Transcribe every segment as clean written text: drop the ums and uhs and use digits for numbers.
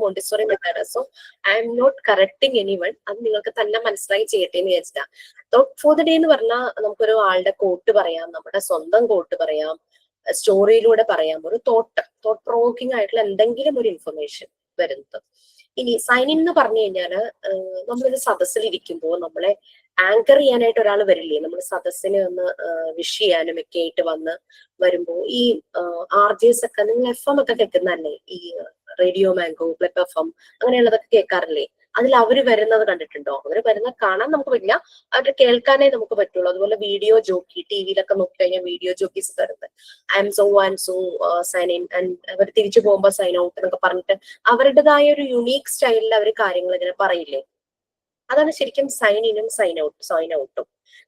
Montessori method. So I am not correcting anyone. അത് നിങ്ങൾക്ക് തന്നെ മനസ്സിലായി ചെയ്യട്ടെ എന്ന് വിചാരിച്ചിട്ടാ. തോട്ട് ഫോർ ദ ഡേ എന്ന് പറഞ്ഞാൽ നമുക്കൊരു ആളുടെ കോട്ട് പറയാം, നമ്മുടെ സ്വന്തം കോട്ട് പറയാം, സ്റ്റോറിയിലൂടെ പറയാം, ഒരു തോട്ട് പ്രൊവോക്കിംഗ് ആയിട്ടുള്ള എന്തെങ്കിലും ഒരു ഇൻഫർമേഷൻ വരുന്നത്. ഇനി സൈൻ ഇൻ എന്ന് പറഞ്ഞു കഴിഞ്ഞാല് നമ്മളൊരു സദസ്സിലിരിക്കുമ്പോൾ നമ്മളെ ആങ്കർ ചെയ്യാനായിട്ട് ഒരാൾ വരില്ലേ, നമ്മൾ സദസ്സിനെ ഒന്ന് വിഷ് ചെയ്യാനും ഒക്കെ ആയിട്ട് വരുമ്പോ ഈ RJs ഒക്കെ, നിങ്ങൾ FM ഒക്കെ കേൾക്കുന്നതല്ലേ, ഈ റേഡിയോ മാംഗോ, ക്ലിപ്പ് FM അങ്ങനെയുള്ളതൊക്കെ കേൾക്കാറില്ലേ? അതിൽ അവര് വരുന്നത് കണ്ടിട്ടുണ്ടോ? അവര് വരുന്നത് കാണാൻ നമുക്ക് പറ്റില്ല, അവര് കേൾക്കാനേ നമുക്ക് പറ്റുള്ളൂ. അതുപോലെ വീഡിയോ ജോക്കി, ടിവിയിലൊക്കെ നോക്കി കഴിഞ്ഞാൽ വീഡിയോ ജോക്കീസ് വരുന്നത് I am so and so sign in and അവർ തിരിച്ചു പോകുമ്പോൾ സൈൻ ഔട്ട് എന്നൊക്കെ പറഞ്ഞിട്ട് അവരുടേതായ ഒരു യുണീക് സ്റ്റൈലിൽ അവർ കാര്യങ്ങൾ ഇങ്ങനെ പറയില്ലേ? അതാണ് ശരിക്കും സൈൻ ഇനും സൈൻ ഔട്ടും.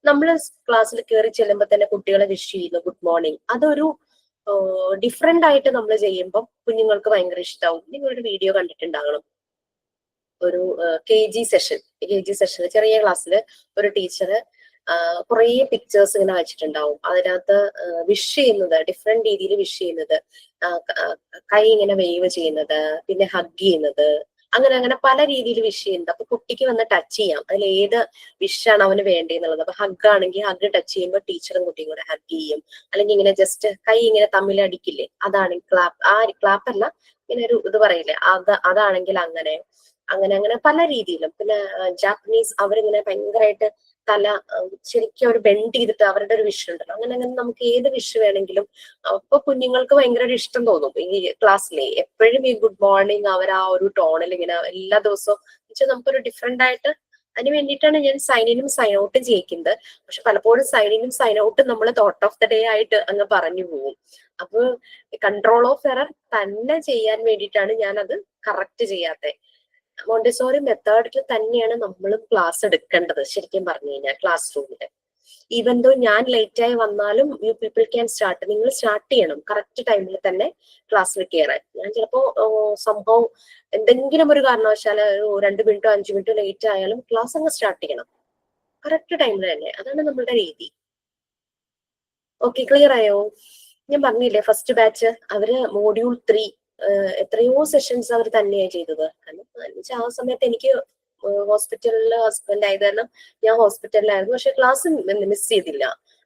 നമ്മൾ ക്ലാസ്സിൽ കയറി ചെല്ലുമ്പോൾ തന്നെ കുട്ടികളെ വിഷ് ചെയ്യുന്നു, ഗുഡ് മോർണിംഗ്. അതൊരു ഡിഫറെന്റ് ആയിട്ട് നമ്മൾ ചെയ്യുമ്പോൾ കുഞ്ഞുങ്ങൾക്ക് ഭയങ്കര ഇഷ്ടമാവും. നിങ്ങളൊരു വീഡിയോ കണ്ടിട്ടുണ്ടാകണം, ഒരു KG സെഷൻ ചെറിയ ക്ലാസ്സിൽ ഒരു ടീച്ചർ കുറേ പിക്ചേഴ്സ് ഇങ്ങനെ വെച്ചിട്ടുണ്ടാവും. അതിനകത്ത് വിഷ് ചെയ്യുന്നത്, ഡിഫറെന്റ് രീതിയിൽ വിഷ് ചെയ്യുന്നത്, കൈ ഇങ്ങനെ വേവ് ചെയ്യുന്നത്, പിന്നെ ഹഗ് ചെയ്യുന്നത്, അങ്ങനെ പല രീതിയിൽ വിഷ് ചെയ്യുന്നത്. അപ്പൊ കുട്ടിക്ക് വന്ന് ടച്ച് ചെയ്യാം, അതിൽ ഏത് വിഷാണ് അവന് വേണ്ടതെന്നുള്ളത്. അപ്പൊ ഹഗ് ആണെങ്കിൽ ഹഗ് ടച്ച് ചെയ്യുമ്പോൾ ടീച്ചറും കുട്ടിയും കൂടെ ഹഗ് ചെയ്യും. അല്ലെങ്കിൽ ഇങ്ങനെ ജസ്റ്റ് കൈ ഇങ്ങനെ തമ്മിൽ അടിക്കില്ലേ, അതാണ് ക്ലാപ്പ്. ആ ക്ലാപ്പ് അല്ല, ഇങ്ങനെ ഒരു ഇത് പറയില്ലേ, അതാണെങ്കിൽ അങ്ങനെ പല രീതിയിലും. പിന്നെ ജാപ്പനീസ് അവരിങ്ങനെ ഭയങ്കരമായിട്ട് തല ശരിക്കും അവർ ബെൻഡ് ചെയ്തിട്ട് അവരുടെ ഒരു വിഷ് ഉണ്ടല്ലോ, അങ്ങനെ നമുക്ക് ഏത് വിഷ് വേണമെങ്കിലും. അപ്പൊ കുഞ്ഞുങ്ങൾക്ക് ഭയങ്കര ഒരു ഇഷ്ടം തോന്നും. ഈ ക്ലാസ്സിലെ എപ്പോഴും ഈ ഗുഡ് മോർണിംഗ് അവർ ആ ഒരു ടോണിൽ ഇങ്ങനെ എല്ലാ ദിവസവും വെച്ചാൽ നമുക്കൊരു ഡിഫറെന്റ് ആയിട്ട്. അതിന് വേണ്ടിയിട്ടാണ് ഞാൻ സൈൻ ഇനും സൈൻ ഔട്ടും ചെയ്യിക്കുന്നത്. പക്ഷെ പലപ്പോഴും സൈൻ ഇനും സൈൻ ഔട്ടും നമ്മൾ തോട്ട് ഓഫ് ദ ഡേ ആയിട്ട് അങ്ങ് പറഞ്ഞു പോകും. അപ്പൊ കൺട്രോൾ ഓഫ് എറർ തന്നെ ചെയ്യാൻ വേണ്ടിയിട്ടാണ് ഞാൻ അത് കറക്റ്റ് ചെയ്യാത്തത്. മോണ്ടിസോറി മെത്തേഡിൽ തന്നെയാണ് നമ്മളും ക്ലാസ് എടുക്കേണ്ടത് ശരിക്കും പറഞ്ഞു കഴിഞ്ഞാൽ. ക്ലാസ് റൂമില് ഈവൻ ദോ ഞാൻ ലേറ്റ് ആയി വന്നാലും യു പീപ്പിൾ ക്യാൻ സ്റ്റാർട്ട്. നിങ്ങൾ സ്റ്റാർട്ട് ചെയ്യണം കറക്റ്റ് ടൈമിൽ തന്നെ ക്ലാസ്സിൽ കയറാൻ. ഞാൻ ചിലപ്പോ സംഭവം എന്തെങ്കിലും ഒരു കാരണവശാല് 2 മിനിറ്റോ 5 മിനിറ്റോ ലേറ്റ് ആയാലും ക്ലാസ് അങ്ങ് സ്റ്റാർട്ട് ചെയ്യണം കറക്റ്റ് ടൈമിൽ തന്നെ. അതാണ് നമ്മളുടെ രീതി. ഓക്കെ, ക്ലിയർ ആയോ? ഞാൻ പറഞ്ഞില്ലേ ഫസ്റ്റ് ബാച്ച് അവര് മോഡ്യൂൾ 3 എത്രയോ സെഷൻസ് അവർ തന്നെയാണ് ചെയ്തത്. കാരണം ആ സമയത്ത് എനിക്ക് ഹോസ്പിറ്റലിൽ ഹസ്ബൻഡ് ആയത് കാരണം ഞാൻ ഹോസ്പിറ്റലിലായിരുന്നു. പക്ഷെ ക്ലാസ് മിസ് ചെയ്തില്ല.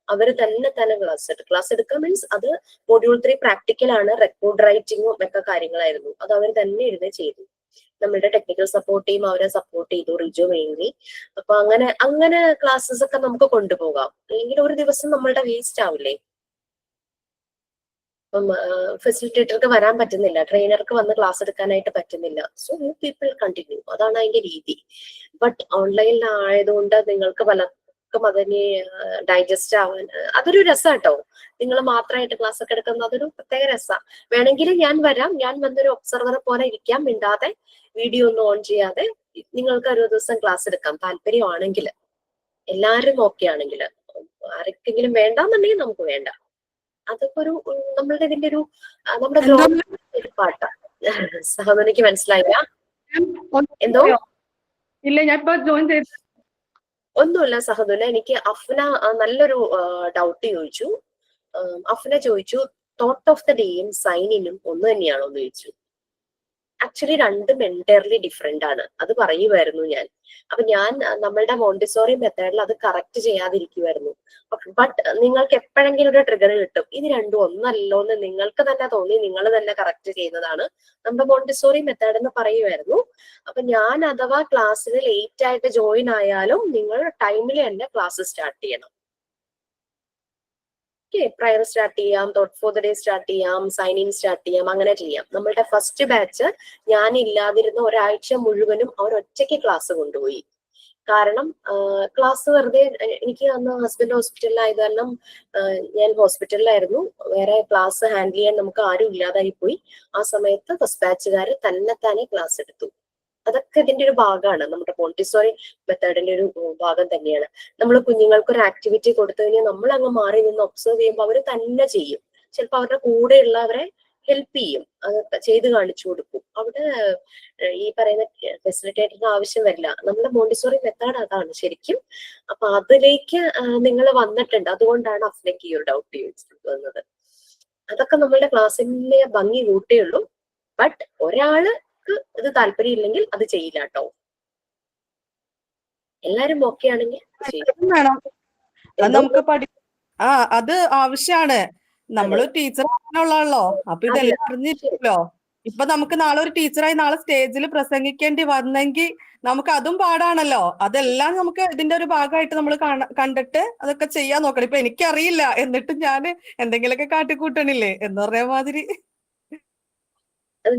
അവര് തന്നെ ക്ലാസ് എടുക്കുക മീൻസ് അത് മോഡ്യൂൾ 3 പ്രാക്ടിക്കലാണ്, റെക്കോർഡ് റൈറ്റിങ്ങും ഒക്കെ കാര്യങ്ങളായിരുന്നു. അത് അവർ തന്നെ ഇരുന്ന് ചെയ്തു. നമ്മളുടെ ടെക്നിക്കൽ സപ്പോർട്ട് ടീം അവരെ സപ്പോർട്ട് ചെയ്തു, റിജു മെയിൻലി. അപ്പൊ അങ്ങനെ ക്ലാസ്സസ് ഒക്കെ നമുക്ക് കൊണ്ടുപോകാം. അല്ലെങ്കിൽ ഒരു ദിവസം നമ്മളുടെ വേസ്റ്റ് ആവില്ലേ? അപ്പം ഫെസിലിറ്റേറ്റർക്ക് വരാൻ പറ്റുന്നില്ല, ട്രെയിനർക്ക് വന്ന് ക്ലാസ് എടുക്കാനായിട്ട് പറ്റുന്നില്ല. സോ യു പീപ്പിൾ കണ്ടിന്യൂ, അതാണ് അതിന്റെ രീതി. ബട്ട് ഓൺലൈനിൽ ആയതുകൊണ്ട് നിങ്ങൾക്ക് പലർക്കും അതിന് ഡൈജസ്റ്റ് ആവാൻ അതൊരു രസാട്ടോ. നിങ്ങൾ മാത്രമായിട്ട് ക്ലാസ് ഒക്കെ എടുക്കുന്നത് അതൊരു പ്രത്യേക രസമാണ്. വേണമെങ്കിൽ ഞാൻ വരാം, ഞാൻ വന്നൊരു ഒബ്സർവറെ പോലെ ഇരിക്കാം, മിണ്ടാതെ വീഡിയോ ഒന്നും ഓൺ ചെയ്യാതെ. നിങ്ങൾക്ക് ഒരു ദിവസം ക്ലാസ് എടുക്കാം താല്പര്യമാണെങ്കിൽ, എല്ലാവരും ഓക്കെ ആണെങ്കിൽ. ആർക്കെങ്കിലും വേണ്ടാന്നുണ്ടെങ്കിൽ നമുക്ക് വേണ്ട. അതൊക്കെ ഒരു നമ്മളുടെ ഇതിന്റെ ഒരു നമ്മുടെ പാട്ടാ. സഹോദരിക്ക് മനസ്സിലായില്ല? എന്തോ? ഇല്ല, ഞാൻ ഇപ്പൊ ജോയിൻ ചെയ്തു. ഒന്നുമില്ല സഹോദരൻ, എനിക്ക് അഫ്ന നല്ലൊരു ഡൗട്ട് ചോദിച്ചു. അഫ്ന ചോദിച്ചു തോട്ട് ഓഫ് ദ ഡേയും സൈനിനും ഒന്ന് തന്നെയാണോ എന്ന് ചോദിച്ചു. ആക്ച്വലി രണ്ടും എൻറ്റയർലി ഡിഫറെന്റ് ആണ്. അത് പറയുമായിരുന്നു ഞാൻ. അപ്പൊ ഞാൻ നമ്മളുടെ മോണ്ടിസോറി മെത്തേഡിൽ അത് കറക്റ്റ് ചെയ്യാതിരിക്കുമായിരുന്നു. ബട്ട് നിങ്ങൾക്ക് എപ്പോഴെങ്കിലും ഒരു ട്രിഗർ കിട്ടും, ഇത് രണ്ടും ഒന്നല്ലോ എന്ന് നിങ്ങൾക്ക് തന്നെ തോന്നി, നിങ്ങൾ തന്നെ കറക്റ്റ് ചെയ്യുന്നതാണ് നമ്മുടെ മോണ്ടിസോറി മെത്തേഡ് എന്ന് പറയുമായിരുന്നു. അപ്പൊ ഞാൻ അഥവാ ക്ലാസ്സിൽ ലേറ്റ് ആയിട്ട് ജോയിൻ ആയാലും നിങ്ങൾ ടൈമിൽ തന്നെ ക്ലാസ് സ്റ്റാർട്ട് ചെയ്യണം. പ്രയർ സ്റ്റാർട്ട് ചെയ്യാം, thought for the day start ചെയ്യാം, സൈൻ ഇൻ സ്റ്റാർട്ട് ചെയ്യാം, അങ്ങനെ ചെയ്യാം. നമ്മളുടെ ഫസ്റ്റ് ബാച്ച് ഞാൻ ഇല്ലാതിരുന്ന ഒരാഴ്ച മുഴുവനും അവർ ഒറ്റയ്ക്ക് ക്ലാസ് കൊണ്ടുപോയി. കാരണം ക്ലാസ് വെറുതെ, എനിക്ക് അന്ന് ഹസ്ബൻഡ് ഹോസ്പിറ്റലിലായത് കാരണം ഞാൻ ഹോസ്പിറ്റലിലായിരുന്നു. വേറെ ക്ലാസ് ഹാൻഡിൽ ചെയ്യാൻ നമുക്ക് ആരും ഇല്ലാതായി പോയി. ആ സമയത്ത് ഫസ്റ്റ് ബാച്ചുകാര് തന്നെ ക്ലാസ് എടുത്തു. അതൊക്കെ ഇതിന്റെ ഒരു ഭാഗമാണ്, നമ്മുടെ മോണ്ടിസോറി മെത്തേഡിന്റെ ഒരു ഭാഗം തന്നെയാണ്. നമ്മൾ കുഞ്ഞുങ്ങൾക്ക് ഒരു ആക്ടിവിറ്റി കൊടുത്തു കഴിഞ്ഞാൽ നമ്മൾ അങ്ങ് മാറി നിന്ന് ഒബ്സർവ് ചെയ്യുമ്പോൾ അവർ തന്നെ ചെയ്യും. ചിലപ്പോൾ അവരുടെ കൂടെയുള്ളവരെ ഹെൽപ്പ് ചെയ്യും, അത് ചെയ്ത് കാണിച്ചു കൊടുക്കും. അവിടെ ഈ പറയുന്ന ഫെസിലിറ്റേറ്ററിന് ആവശ്യം വരില്ല. നമ്മുടെ മോണ്ടിസോറി മെത്തേഡ് അതാണ് ശരിക്കും. അപ്പൊ അതിലേക്ക് നിങ്ങൾ വന്നിട്ടുണ്ട്, അതുകൊണ്ടാണ് അഫ്നയ്ക്ക് ഈ ഒരു ഡൗട്ട് ചോദിച്ചിട്ട് വന്നത്. അതൊക്കെ നമ്മളുടെ ക്ലാസ്സിന്റെ ഭംഗി കൂട്ടേ ഉള്ളൂ. ബട്ട് ഒരാള് നിങ്ങൾക്ക് ഇത് താല്പര്യം ഇല്ലെങ്കിൽ അത് ചെയ്യില്ല കേട്ടോ. എല്ലാരും ഓക്കെ ആണെങ്കിൽ ചെയ്യും. വേണം നമുക്ക് അത് ആവശ്യമാണ്. നമ്മള് ടീച്ചർ ഉള്ളതാണല്ലോ. അപ്പൊ ഇതെല്ലാം അറിഞ്ഞിരിക്കുമല്ലോ. ഇപ്പൊ നമുക്ക് നാളെ ഒരു ടീച്ചറായി നാളെ സ്റ്റേജിൽ പ്രസംഗിക്കേണ്ടി വന്നെങ്കിൽ നമുക്ക് അതും പാടാണല്ലോ. അതെല്ലാം നമുക്ക് ഇതിന്റെ ഒരു ഭാഗമായിട്ട് നമ്മൾ കണ്ടിട്ട് അതൊക്കെ ചെയ്യാൻ നോക്കണം. ഇപ്പൊ എനിക്കറിയില്ല, എന്നിട്ട് ഞാൻ എന്തെങ്കിലുമൊക്കെ കാട്ടിക്കൂട്ടണില്ലേ എന്ന് പറഞ്ഞ മാതിരി.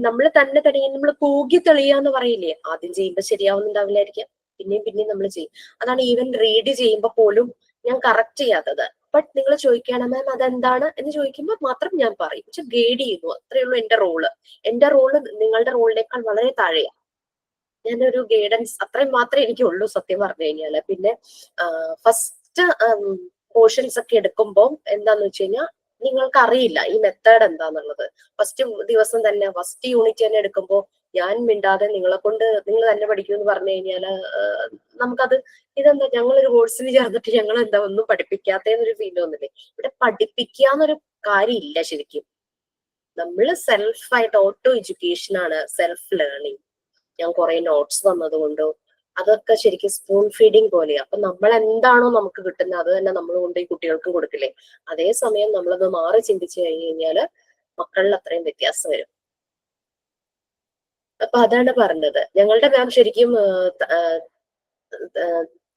നമ്മൾ തന്നെ നമ്മൾ കൂകി തെളിയാന്ന് പറയില്ലേ, ആദ്യം ചെയ്യുമ്പോ ശരിയാവുന്നുണ്ടാവില്ലായിരിക്കാം, പിന്നെയും നമ്മൾ ചെയ്യും. അതാണ് ഈവൻ റീഡ് ചെയ്യുമ്പോ പോലും ഞാൻ കറക്റ്റ് ചെയ്യാത്തത്. ബട്ട് നിങ്ങൾ ചോദിക്കുകയാണ് മാം അതെന്താണ് എന്ന് ചോദിക്കുമ്പോൾ മാത്രം ഞാൻ പറയും. പക്ഷെ ഗൈഡ് ചെയ്യുന്നു, അത്രയേ ഉള്ളൂ എന്റെ റോള്. എന്റെ റോള് നിങ്ങളുടെ റോളിനേക്കാൾ വളരെ താഴെയാണ്. ഞാനൊരു ഗൈഡൻസ് അത്രയും മാത്രമേ എനിക്കുള്ളൂ സത്യം പറഞ്ഞു കഴിഞ്ഞാല്. പിന്നെ ഫസ്റ്റ് പോർഷൻസ് ഒക്കെ എടുക്കുമ്പോൾ എന്താന്ന് വെച്ച് കഴിഞ്ഞാൽ നിങ്ങൾക്ക് അറിയില്ല ഈ മെത്തേഡ് എന്താന്നുള്ളത്. ഫസ്റ്റ് ദിവസം തന്നെ ഫസ്റ്റ് യൂണിറ്റ് തന്നെ എടുക്കുമ്പോൾ ഞാൻ മിണ്ടാതെ നിങ്ങളെ കൊണ്ട് നിങ്ങൾ തന്നെ പഠിക്കുമെന്ന് പറഞ്ഞു കഴിഞ്ഞാൽ നമുക്കത് ഇതെന്താ ഞങ്ങളൊരു കോഴ്സിന് ചേർന്നിട്ട് ഞങ്ങൾ എന്താ ഒന്നും പഠിപ്പിക്കാത്തതെന്നൊരു ഫീൽ തോന്നില്ലേ. ഇവിടെ പഠിപ്പിക്കാന്നൊരു കാര്യമില്ല ശരിക്കും. നമ്മൾ സെൽഫായിട്ട് ഓട്ടോ എഡ്യൂക്കേഷൻ ആണ്, സെൽഫ് ലേണിംഗ്. ഞാൻ കുറെ നോട്ട്സ് തന്നതുകൊണ്ടോ അതൊക്കെ ശരിക്കും സ്പൂൺ ഫീഡിങ് പോലെയാ. അപ്പൊ നമ്മൾ എന്താണോ നമുക്ക് കിട്ടുന്നത് അത് തന്നെ നമ്മൾ കൊണ്ട് ഈ കുട്ടികൾക്കും കൊടുക്കില്ലേ. അതേസമയം നമ്മളത് മാറി ചിന്തിച്ചു കഴിഞ്ഞു കഴിഞ്ഞാല് മക്കളിൽ അത്രയും വ്യത്യാസം വരും. അപ്പൊ അതാണ് പറഞ്ഞത്. ഞങ്ങളുടെ മാം ശരിക്കും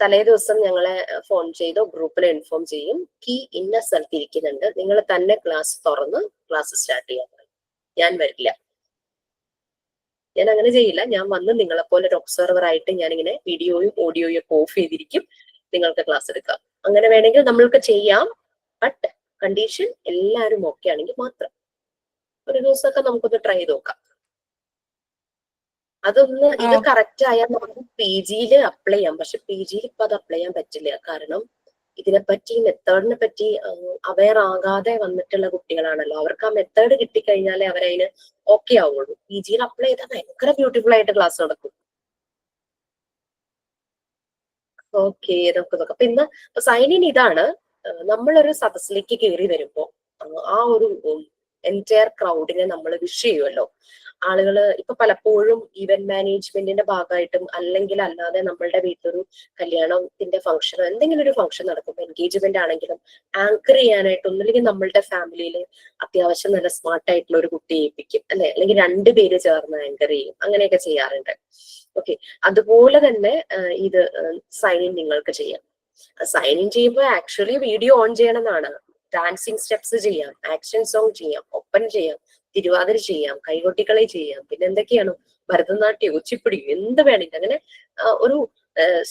തലേ ദിവസം ഞങ്ങളെ ഫോൺ ചെയ്തോ ഗ്രൂപ്പിൽ ഇൻഫോം ചെയ്യും, കീ ഇന്ന സ്ഥലത്ത് ഇരിക്കുന്നുണ്ട്, നിങ്ങൾ തന്നെ ക്ലാസ് തുറന്ന് ക്ലാസ് സ്റ്റാർട്ട് ചെയ്യാൻ പറയും. ഞാൻ വരില്ല, ഞാൻ അങ്ങനെ ചെയ്യില്ല. ഞാൻ വന്ന് നിങ്ങളെപ്പോലെ ഒരു ഒബ്സർവർ ആയിട്ട് ഞാനിങ്ങനെ വീഡിയോയും ഓഡിയോയും ഒക്കെ ഓഫ് ചെയ്തിരിക്കും, നിങ്ങൾക്ക് ക്ലാസ് എടുക്കാം. അങ്ങനെ വേണമെങ്കിൽ നമ്മൾക്ക് ചെയ്യാം. ബട്ട് കണ്ടീഷൻ എല്ലാവരും ഓക്കെ ആണെങ്കിൽ മാത്രം. ഒരു ദിവസമൊക്കെ നമുക്കൊന്ന് ട്രൈ ചെയ്ത് നോക്കാം. അതൊന്ന് ഇത് കറക്റ്റ് ആയാൽ നമുക്ക് പി ജിയിൽ അപ്ലൈ ചെയ്യാം. പക്ഷെ പി ജിയിൽ ഇപ്പൊ അത് അപ്ലൈ ചെയ്യാൻ പറ്റില്ല. കാരണം ഇതിനെപ്പറ്റി മെത്തേഡിനെ പറ്റി അവെയർ ആകാതെ വന്നിട്ടുള്ള കുട്ടികളാണല്ലോ. അവർക്ക് ആ മെത്തേഡ് കിട്ടിക്കഴിഞ്ഞാലേ അവരതിന് ഓക്കെ ആവുള്ളൂ. പി ജിയിൽ അപ്ലൈ ചെയ്താൽ ഭയങ്കര ബ്യൂട്ടിഫുൾ ആയിട്ട് ക്ലാസ് നടക്കും. ഓക്കെ, നമുക്ക് അപ്പൊ ഇന്ന് സൈൻ ഇൻ ഇതാണ്. നമ്മളൊരു സദസ്സിലേക്ക് കയറി വരുമ്പോ ആ ഒരു എൻറ്റയർ ക്രൗഡിനെ നമ്മൾ വിഷ് ചെയ്യുമല്ലോ. ആളുകള് ഇപ്പൊ പലപ്പോഴും ഈവന്റ് മാനേജ്മെന്റിന്റെ ഭാഗമായിട്ടും അല്ലെങ്കിൽ അല്ലാതെ നമ്മളുടെ വീട്ടിലൊരു കല്യാണത്തിന്റെ ഫംഗ്ഷനോ എന്തെങ്കിലും ഒരു ഫംഗ്ഷൻ നടക്കുമ്പോൾ എൻഗേജ്മെന്റ് ആണെങ്കിലും ആങ്കർ ചെയ്യാനായിട്ട് ഒന്നില്ലെങ്കിൽ നമ്മളുടെ ഫാമിലിയിൽ അത്യാവശ്യം നല്ല സ്മാർട്ട് ആയിട്ടുള്ള ഒരു കുട്ടിയെ ഏൽപ്പിക്കും, അല്ലെ, അല്ലെങ്കിൽ 2 പേര് ചേർന്ന് ആങ്കർ ചെയ്യും, അങ്ങനെയൊക്കെ ചെയ്യാറുണ്ട്. ഓക്കെ, അതുപോലെ തന്നെ ഇത് സൈൻ ഇൻ നിങ്ങൾക്ക് ചെയ്യാം. സൈൻ ഇൻ ചെയ്യുമ്പോൾ ആക്ച്വലി വീഡിയോ ഓൺ ചെയ്യണം എന്നാണ്. ഡാൻസിങ് സ്റ്റെപ്സ് ചെയ്യാം, ആക്ഷൻ സോങ് ചെയ്യാം, ഒപ്പൻ ചെയ്യാം, തിരുവാതിര ചെയ്യാം, കൈകൊട്ടിക്കളി ചെയ്യാം, പിന്നെ എന്തൊക്കെയാണ് ഭരതനാട്യം, കുച്ചിപ്പിടി, എന്ത് വേണമെങ്കിൽ അങ്ങനെ ഒരു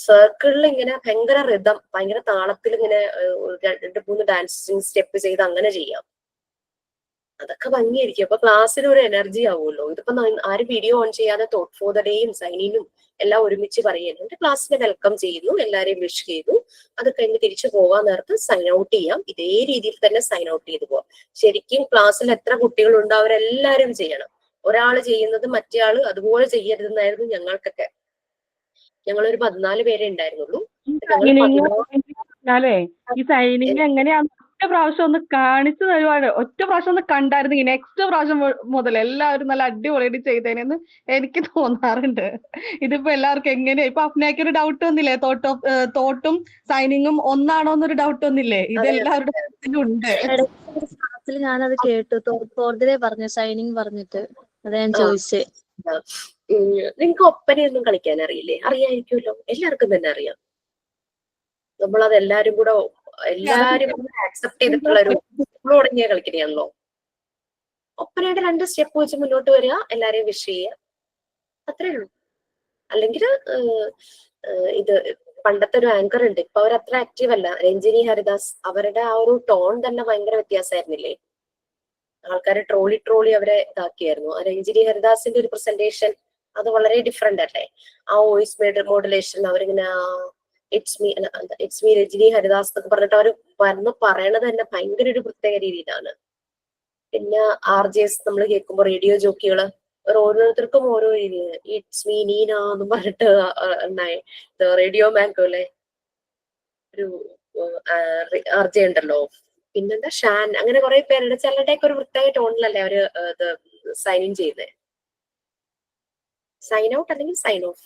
സർക്കിളിൽ ഇങ്ങനെ ഭയങ്കര റിതം, ഭയങ്കര താളത്തിൽ ഇങ്ങനെ 2-3 ഡാൻസിങ് സ്റ്റെപ്പ് ചെയ്ത് അങ്ങനെ ചെയ്യാം. അതൊക്കെ ഭംഗിയായിരിക്കും. അപ്പൊ ക്ലാസ്സിന് ഒരു എനർജി ആവുമല്ലോ. ഇതിപ്പോ ആരും വീഡിയോ ഓൺ ചെയ്യാതെ തോട്ട് ഫോർ ദ ഡേയും സൈനിനും എല്ലാം ഒരുമിച്ച് പറയുന്നുണ്ട്. ക്ലാസ്സിനെ വെൽക്കം ചെയ്യുന്നു, എല്ലാരെയും വിഷ് ചെയ്തു, അത് കഴിഞ്ഞ് തിരിച്ചു പോകാൻ നേരത്ത് സൈൻ ഔട്ട് ചെയ്യാം. ഇതേ രീതിയിൽ തന്നെ സൈൻ ഔട്ട് ചെയ്തു പോവാം. ശരിക്കും ക്ലാസ്സിൽ എത്ര കുട്ടികളുണ്ടോ അവരെല്ലാരും ചെയ്യണം. ഒരാൾ ചെയ്യുന്നത് മറ്റേ ആള് അതുപോലെ ചെയ്യരുതെന്നായിരുന്നു ഞങ്ങൾക്കൊക്കെ. ഞങ്ങളൊരു 14 പേരെ ഉണ്ടായിരുന്നുള്ളൂ. ഈ സൈനിങ് എങ്ങനെയാണ് ഒറ്റ പ്രാവശ്യം ഒന്ന് കാണിച്ചു തരുവാണ്. ഒറ്റ പ്രാവശ്യം ഒന്ന് കണ്ടായിരുന്നെങ്കിൽ നെക്സ്റ്റ് പ്രാവശ്യം മുതൽ എല്ലാവരും നല്ല അടിപൊളിയായിട്ട് ചെയ്തേനെന്ന് എനിക്ക് തോന്നാറുണ്ട്. ഇതിപ്പോ എല്ലാവർക്കും എങ്ങനെയാ ഇപ്പൊ അഫ്നയ്ക്ക് ഒരു ഡൗട്ട് വന്നില്ലേ, തോട്ടും സൈനിങ്ങും ഒന്നാണോ എന്നൊരു ഡൗട്ട് വന്നില്ലേ? ഇതെല്ലാവരുടെ ഉണ്ട്. ക്ലാസ്സിൽ ഞാനത് കേട്ടു, തോർദിലെ പറഞ്ഞു സൈനിങ് പറഞ്ഞിട്ട്, അതാ ഞാൻ ചോദിച്ചേ. നിങ്ങൾക്ക് ഒപ്പനയൊന്നും കളിക്കാൻ അറിയില്ലേ? അറിയായിരിക്കുമല്ലോ, എല്ലാവർക്കും തന്നെ അറിയാം. നമ്മളത് എല്ലാരും കൂടെ ആക്സെപ്റ്റ് ചെയ്തിട്ടുള്ള ഒരു തുടങ്ങിയ കളിക്കണയാണല്ലോ. ഒപ്പനയുടെ 2 സ്റ്റെപ്പ് വെച്ച് മുന്നോട്ട് വരിക, എല്ലാരെയും വിഷ് ചെയ്യുക, അത്രേ ഉള്ളൂ. അല്ലെങ്കിൽ ഇത് പണ്ടത്തെ ഒരു ആങ്കർ ഉണ്ട്, ഇപ്പൊ അവർ അത്ര ആക്റ്റീവ് അല്ല, രഞ്ജിനി ഹരിദാസ്. അവരുടെ ആ ഒരു ടോൺ തന്നെ ഭയങ്കര വ്യത്യാസമായിരുന്നില്ലേ? ആൾക്കാരെ ട്രോളി അവരെ ഇതാക്കിയായിരുന്നു. ആ രഞ്ജിനി ഹരിദാസിന്റെ ഒരു പ്രസന്റേഷൻ അത് വളരെ ഡിഫറെന്റ് അല്ലേ? ആ വോയിസ് മോഡുലേഷൻ അവരിങ്ങനെ ഇറ്റ്സ് മീ രഞ്ജിനി ഹരിദാസ് എന്നൊക്കെ പറഞ്ഞിട്ട് അവർ വന്ന് പറയണത് തന്നെ ഭയങ്കര ഒരു പ്രത്യേക രീതിയിലാണ്. പിന്നെ RJs നമ്മൾ കേൾക്കുമ്പോൾ റേഡിയോ ജോക്കികള് ഓരോരുത്തർക്കും ഓരോ രീതിയിൽ ഇറ്റ്സ് മീ നീന എന്ന് പറഞ്ഞിട്ട് റേഡിയോ മാൻകോലെ ഒരു RJ ഉണ്ടല്ലോ. പിന്നെന്താ ഷാൻ, അങ്ങനെ കുറെ പേരുടെ ചിലരുടെയൊക്കെ ഒരു പ്രത്യേക ടോണിലല്ലേ അവര് ഇത് സൈൻ ഇൻ ചെയ്യുന്നത്. സൈൻ ഔട്ട് അല്ലെങ്കിൽ സൈൻ ഓഫ്.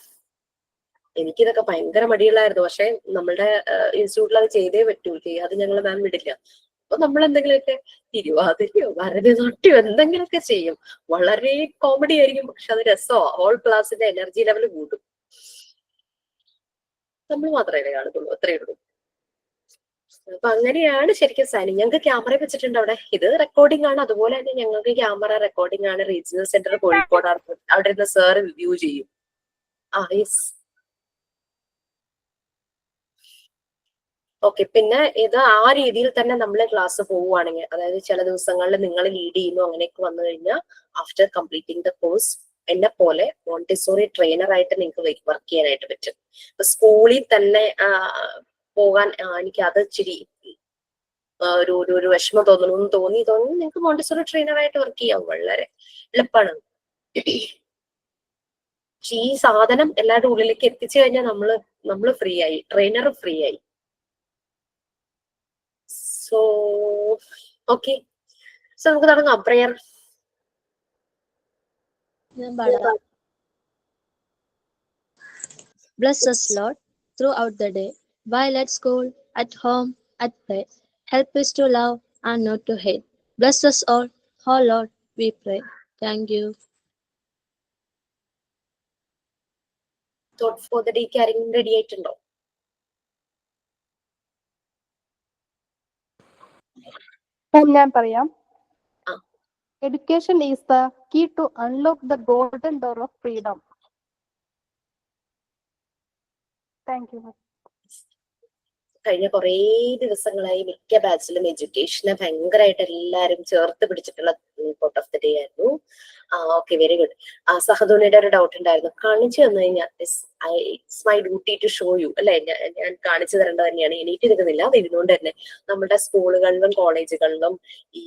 എനിക്കിതൊക്കെ ഭയങ്കര മടികളായിരുന്നു. പക്ഷെ നമ്മളുടെ ഇൻസ്റ്റിറ്റ്യൂട്ടിൽ അത് ചെയ്തേ പറ്റൂ. ചെയ്യാതെ ഞങ്ങൾ മാം വിടില്ല. അപ്പൊ നമ്മൾ എന്തെങ്കിലുമൊക്കെ തിരുവാതിരയോ ഭരതനാട്യമോ എന്തെങ്കിലുമൊക്കെ ചെയ്യും. വളരെ കോമഡി ആയിരിക്കും, പക്ഷെ അത് രസമോ. ഹോൾ ക്ലാസ്സിന്റെ എനർജി ലെവൽ കൂട്ടും. നമ്മൾ മാത്രമേ കാണുള്ളൂ, അത്രയേ ഉള്ളൂ. അപ്പൊ അങ്ങനെയാണ് ശരിക്കും സൈനിങ്. ഞങ്ങൾക്ക് ക്യാമറ വെച്ചിട്ടുണ്ട് അവിടെ. ഇത് റെക്കോർഡിംഗ് ആണ്. അതുപോലെ തന്നെ ഞങ്ങൾക്ക് ക്യാമറ റെക്കോർഡിംഗ് ആണ്. റീജിയണൽ സെന്റർ കോഴിക്കോടാണ്. അവിടെ ഇരുന്ന് സാർ റിവ്യൂ ചെയ്യും. യെസ്. ഓക്കെ. പിന്നെ ഇത് ആ രീതിയിൽ തന്നെ നമ്മൾ ക്ലാസ് പോവുകയാണെങ്കിൽ, അതായത് ചില ദിവസങ്ങളിൽ നിങ്ങൾ ലീഡ് ചെയ്യുന്നു അങ്ങനെയൊക്കെ വന്നു കഴിഞ്ഞാൽ ആഫ്റ്റർ കംപ്ലീറ്റിംഗ് ദ കോഴ്സ് എന്നെ പോലെ മോണ്ടിസോറി ട്രെയിനർ ആയിട്ട് നിങ്ങൾക്ക് വർക്ക് ചെയ്യാനായിട്ട് പറ്റും. ഇപ്പൊ സ്കൂളിൽ തന്നെ പോകാൻ എനിക്ക് അത് ഇച്ചിരി ഒരു വിഷമം തോന്നുന്നു തോന്നി നിങ്ങൾക്ക് മോണ്ടിസോറി ട്രെയിനർ ആയിട്ട് വർക്ക് ചെയ്യാം. വളരെ എളുപ്പമാണ്. പക്ഷെ ഈ സാധനം എല്ലാവരുടെ ഉള്ളിലേക്ക് എത്തിച്ചു കഴിഞ്ഞാൽ നമ്മള് ഫ്രീ ആയി, ട്രെയിനർ ഫ്രീ ആയി. So okay. സോ നമുക്ക് തുടങ്ങാം. പ്രയർ. ഞാൻ പാടാം. Bless us, Lord, throughout the day, while at school, at home, at play. Help us to love and not to hate. Bless us all, oh Lord, we pray. Thank you. Thought for the day ആരെങ്കിലും ready ആയിട്ടുണ്ടോ? ഞാൻ പറയാം. ആ. Education is the key to unlock the golden door of freedom. Thank you. കഴിഞ്ഞ കുറേ ദിവസങ്ങളായി മിക്ക ബാച്ചിലും എഡ്യൂക്കേഷനെ ഭയങ്കരമായിട്ട് എല്ലാവരും ചേർത്ത് പിടിച്ചിട്ടുള്ള തോട്ട് ഓഫ് ദ ഡേ ആയിരുന്നു. Okay, very good. സഹധോനിയുടെ ഒരു ഡൗട്ട് ഉണ്ടായിരുന്നു. കാണിച്ചു തന്നു കഴിഞ്ഞാൽ it's my duty to show you അല്ലെ. ഞാൻ കാണിച്ചു തരേണ്ടത് തന്നെയാണ്. എണീറ്റ് നിൽക്കുന്നില്ല, അത് ഇരുന്നുകൊണ്ട് തന്നെ നമ്മുടെ സ്കൂളുകളിലും കോളേജുകളിലും ഈ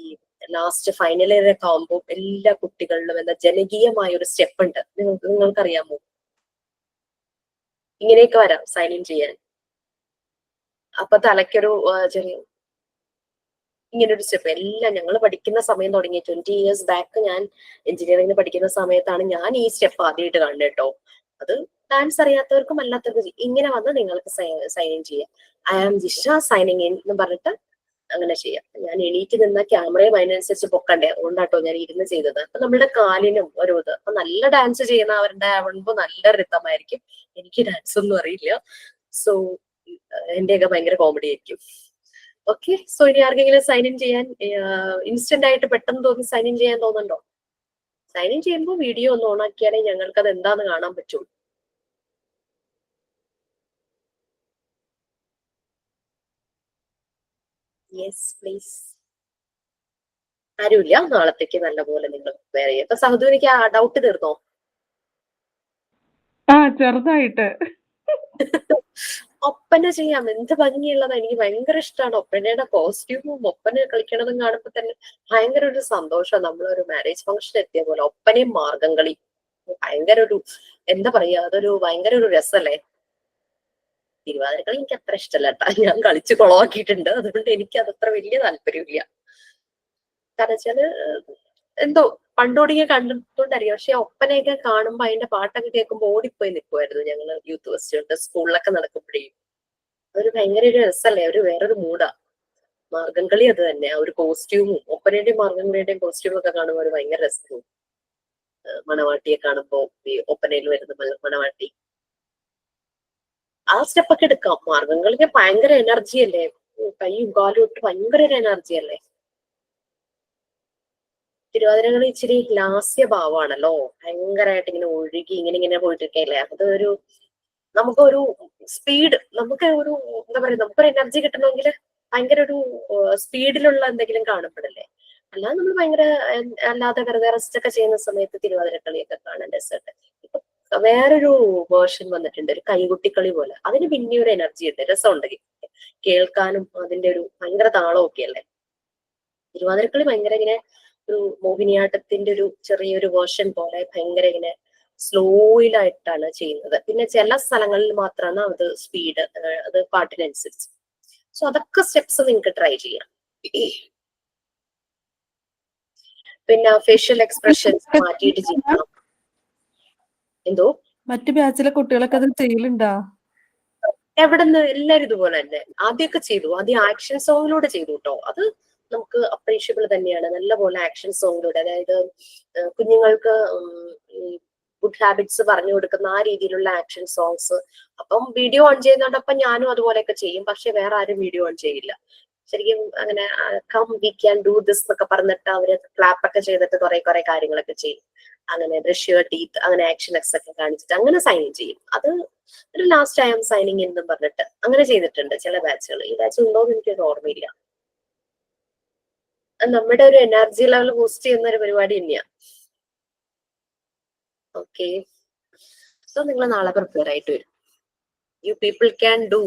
ലാസ്റ്റ് ഫൈനൽ ഇയർ ഒക്കെ ആകുമ്പോൾ എല്ലാ കുട്ടികളിലും എന്താ ജനകീയമായ ഒരു സ്റ്റെപ്പ് ഉണ്ട്. നിങ്ങൾക്കറിയാമോ? ഇങ്ങനെയൊക്കെ വരാം സൈൻ ഇൻ ചെയ്യാൻ. അപ്പൊ തലയ്ക്കൊരു ചെറിയ ഇങ്ങനൊരു സ്റ്റെപ്പ് എല്ലാം ഞങ്ങൾ പഠിക്കുന്ന സമയം തുടങ്ങി 20 years ബാക്ക് ഞാൻ എഞ്ചിനീയറിംഗിന് പഠിക്കുന്ന സമയത്താണ് ഞാൻ ഈ സ്റ്റെപ്പ് ആദ്യമായിട്ട് കാണുന്നത് കേട്ടോ. അത് ഡാൻസ് അറിയാത്തവർക്കും അല്ലാത്തവർക്കും ഇങ്ങനെ വന്ന് നിങ്ങൾക്ക് സൈൻ ഇൻ ചെയ്യാം. I am Jisha signing in എന്ന് പറഞ്ഞിട്ട് അങ്ങനെ ചെയ്യാം. ഞാൻ എണീറ്റ് നിന്ന ക്യാമറയും അതിനനുസരിച്ച് പൊക്കണ്ടേ, അതുകൊണ്ടാട്ടോ ഞാൻ ഇരുന്ന് ചെയ്തത്. അപ്പൊ നമ്മുടെ കാലിനും ഒരു ഇത്. അപ്പൊ നല്ല ഡാൻസ് ചെയ്യുന്നവരുടെ ആവുമ്പോ നല്ല റിതമായിരിക്കും. എനിക്ക് ഡാൻസ് ഒന്നും അറിയില്ല. സോ എന്റെയൊക്കെ ഭയങ്കര കോമഡി ആയിരിക്കും. ഓക്കെ. സോ ഇനി ആർക്കെങ്കിലും സൈൻ ഇൻ ചെയ്യാൻ ഇൻസ്റ്റന്റ് ആയിട്ട് പെട്ടെന്ന് തോന്നി സൈൻ ഇൻ ചെയ്യാൻ തോന്നുന്നുണ്ടോ? സൈൻ ഇൻ ചെയ്യുമ്പോൾ വീഡിയോ ഒന്ന് ഓൺ ആക്കിയാലേ ഞങ്ങൾക്ക് അത് എന്താന്ന് കാണാൻ പറ്റുള്ളൂ. Yes please. ആരുമില്ല. നാളത്തേക്ക് നല്ലപോലെ നിങ്ങൾ പ്രിപ്പയർ ചെയ്യുക. അപ്പൊ സഹദൂരിക്ക് ആ ഡൗട്ട് തീർന്നോ? ചെറുതായിട്ട്. ഒപ്പന ചെയ്യാം. എന്ത് ഭംഗിയുള്ളതാ. എനിക്ക് ഭയങ്കര ഇഷ്ടമാണ് ഒപ്പനയുടെ കോസ്റ്റ്യൂമും ഒപ്പന കളിക്കണതും കാണുമ്പോ തന്നെ ഭയങ്കര ഒരു സന്തോഷം. നമ്മളൊരു മാരേജ് ഫംഗ്ഷൻ എത്തിയ പോലെ. ഒപ്പനയും മാർഗം കളി ഭയങ്കര ഒരു എന്താ പറയാ, അതൊരു ഭയങ്കര ഒരു രസല്ലേ. തിരുവാതിരക്കളി എനിക്ക് അത്ര ഇഷ്ടമല്ല കേട്ടാ. ഞാൻ കളിച്ച് കുളമാക്കിയിട്ടുണ്ട്. അതുകൊണ്ട് എനിക്ക് അതത്ര വലിയ താല്പര്യമില്ല. കാരണം വെച്ചാല് എന്തോ പണ്ടോടിയെ കണ്ടിട്ടുണ്ടറിയാം. പക്ഷെ ഒപ്പനയൊക്കെ കാണുമ്പോ അതിന്റെ പാട്ടൊക്കെ കേൾക്കുമ്പോ ഓടിപ്പോയി നിൽക്കുമായിരുന്നു ഞങ്ങള് യൂത്ത് ഫെസ്റ്റിവൽ സ്കൂളിലൊക്കെ നടക്കുമ്പോഴേ. അതൊരു ഭയങ്കര ഒരു രസല്ലേ, ഒരു വേറൊരു മൂഡാ. മാർഗം കളി അത് തന്നെ. ആ ഒരു കോസ്റ്റ്യൂമും ഒപ്പനയുടെയും മാർഗം കളിയുടെയും കോസ്റ്റ്യൂം ഒക്കെ കാണുമ്പോൾ ഒരു ഭയങ്കര രസവും. മണവാട്ടിയെ കാണുമ്പോ ഈ ഒപ്പനയിൽ വരുന്ന മണവാട്ടി ആ സ്റ്റെപ്പൊക്കെ എടുക്കാം. മാർഗം കളിക്ക് ഭയങ്കര എനർജി അല്ലേ. കൈയും കാലും ഇട്ട് ഭയങ്കര ഒരു എനർജി അല്ലേ. തിരുവാതിരകളി ഇച്ചിരി ലാസ്യഭാവമാണല്ലോ. ഭയങ്കരമായിട്ട് ഇങ്ങനെ ഒഴുകി ഇങ്ങനെ പോയിട്ടിരിക്കല്ലേ. അതൊരു നമുക്കൊരു സ്പീഡ്, നമുക്ക് ഒരു എന്താ പറയാ, നമുക്കൊരു എനർജി കിട്ടണമെങ്കിൽ ഭയങ്കര ഒരു സ്പീഡിലുള്ള എന്തെങ്കിലും കാണപ്പെടുന്നല്ലേ. അല്ലാതെ നമ്മൾ ഭയങ്കര അല്ലാതെ വെറുതെ റെസ്റ്റ് ഒക്കെ ചെയ്യുന്ന സമയത്ത് തിരുവാതിരക്കളിയൊക്കെ കാണാൻ രസമുണ്ട്. ഇപ്പൊ വേറൊരു വേർഷൻ വന്നിട്ടുണ്ട്, ഒരു കൈകുട്ടിക്കളി പോലെ. അതിന് പിന്നെ ഒരു എനർജി ഉണ്ട്, രസമുണ്ട് കേൾക്കാനും. അതിന്റെ ഒരു ഭയങ്കര താളമൊക്കെ അല്ലേ. തിരുവാതിരക്കളി ഭയങ്കര ഇങ്ങനെ ഒരു മോഹിനിയാട്ടത്തിന്റെ ഒരു ചെറിയൊരു വേർഷൻ പോലെ ഭയങ്കര ഇങ്ങനെ സ്ലോയിലായിട്ടാണ് ചെയ്യുന്നത്. പിന്നെ ചില സ്ഥലങ്ങളിൽ മാത്രമാണ് അത് സ്പീഡ്, അത് പാട്ടിനനുസരിച്ച്. സോ അതൊക്കെ സ്റ്റെപ്സ് നിങ്ങൾക്ക് ട്രൈ ചെയ്യാം. പിന്നെ ഫേഷ്യൽ എക്സ്പ്രഷൻസ് മാറ്റിയിട്ട് ചെയ്യാം. എന്തോ മറ്റു ബാച്ചിലെ കുട്ടികളൊക്കെ അത് ചെയ്യലുണ്ടാ? എവിടെന്ന് എല്ലാരും ഇതുപോലെ തന്നെ ആദ്യമൊക്കെ ചെയ്തു. ആദ്യം ആക്ഷൻ സോങ്ങിലൂടെ ചെയ്തു കേട്ടോ. അത് നമുക്ക് അപ്രീഷ്യബിൾ തന്നെയാണ്. നല്ലപോലെ ആക്ഷൻ സോങ്ങിലൂടെ, അതായത് കുഞ്ഞുങ്ങൾക്ക് ഗുഡ് ഹാബിറ്റ്സ് പറഞ്ഞു കൊടുക്കുന്ന ആ രീതിയിലുള്ള ആക്ഷൻ സോങ്സ്. അപ്പം വീഡിയോ ഓൺ ചെയ്യുന്നതോടൊപ്പം ഞാനും അതുപോലെയൊക്കെ ചെയ്യും. പക്ഷെ വേറെ ആരും വീഡിയോ ഓൺ ചെയ്യില്ല. ശരിക്കും അങ്ങനെ come we can do this എന്നൊക്കെ പറഞ്ഞിട്ട് അവര് ക്ലാപ്പ് ഒക്കെ ചെയ്തിട്ട് കുറെ കാര്യങ്ങളൊക്കെ ചെയ്യും. അങ്ങനെ ബ്രഷ് ടീത്ത് അങ്ങനെ ആക്ഷൻ എക്സ് ഒക്കെ കാണിച്ചിട്ട് അങ്ങനെ സൈൻ ചെയ്യും. അത് ഒരു ലാസ്റ്റ് ഐ എം സൈനിങ് എന്നും പറഞ്ഞിട്ട് അങ്ങനെ ചെയ്തിട്ടുണ്ട് ചില ബാച്ചുകൾ. ഈ ബാച്ച് ഉണ്ടോന്ന് എനിക്കൊരു ഓർമ്മയില്ല. നമ്മുടെ ഒരു എനർജി ലെവൽ ബൂസ്റ്റ് ചെയ്യുന്ന ഒരു പരിപാടി തന്നെയാ. ഓക്കെ, സോ നിങ്ങൾ നാളെ പ്രിപ്പയർ ആയിട്ട് വരും. You people can do.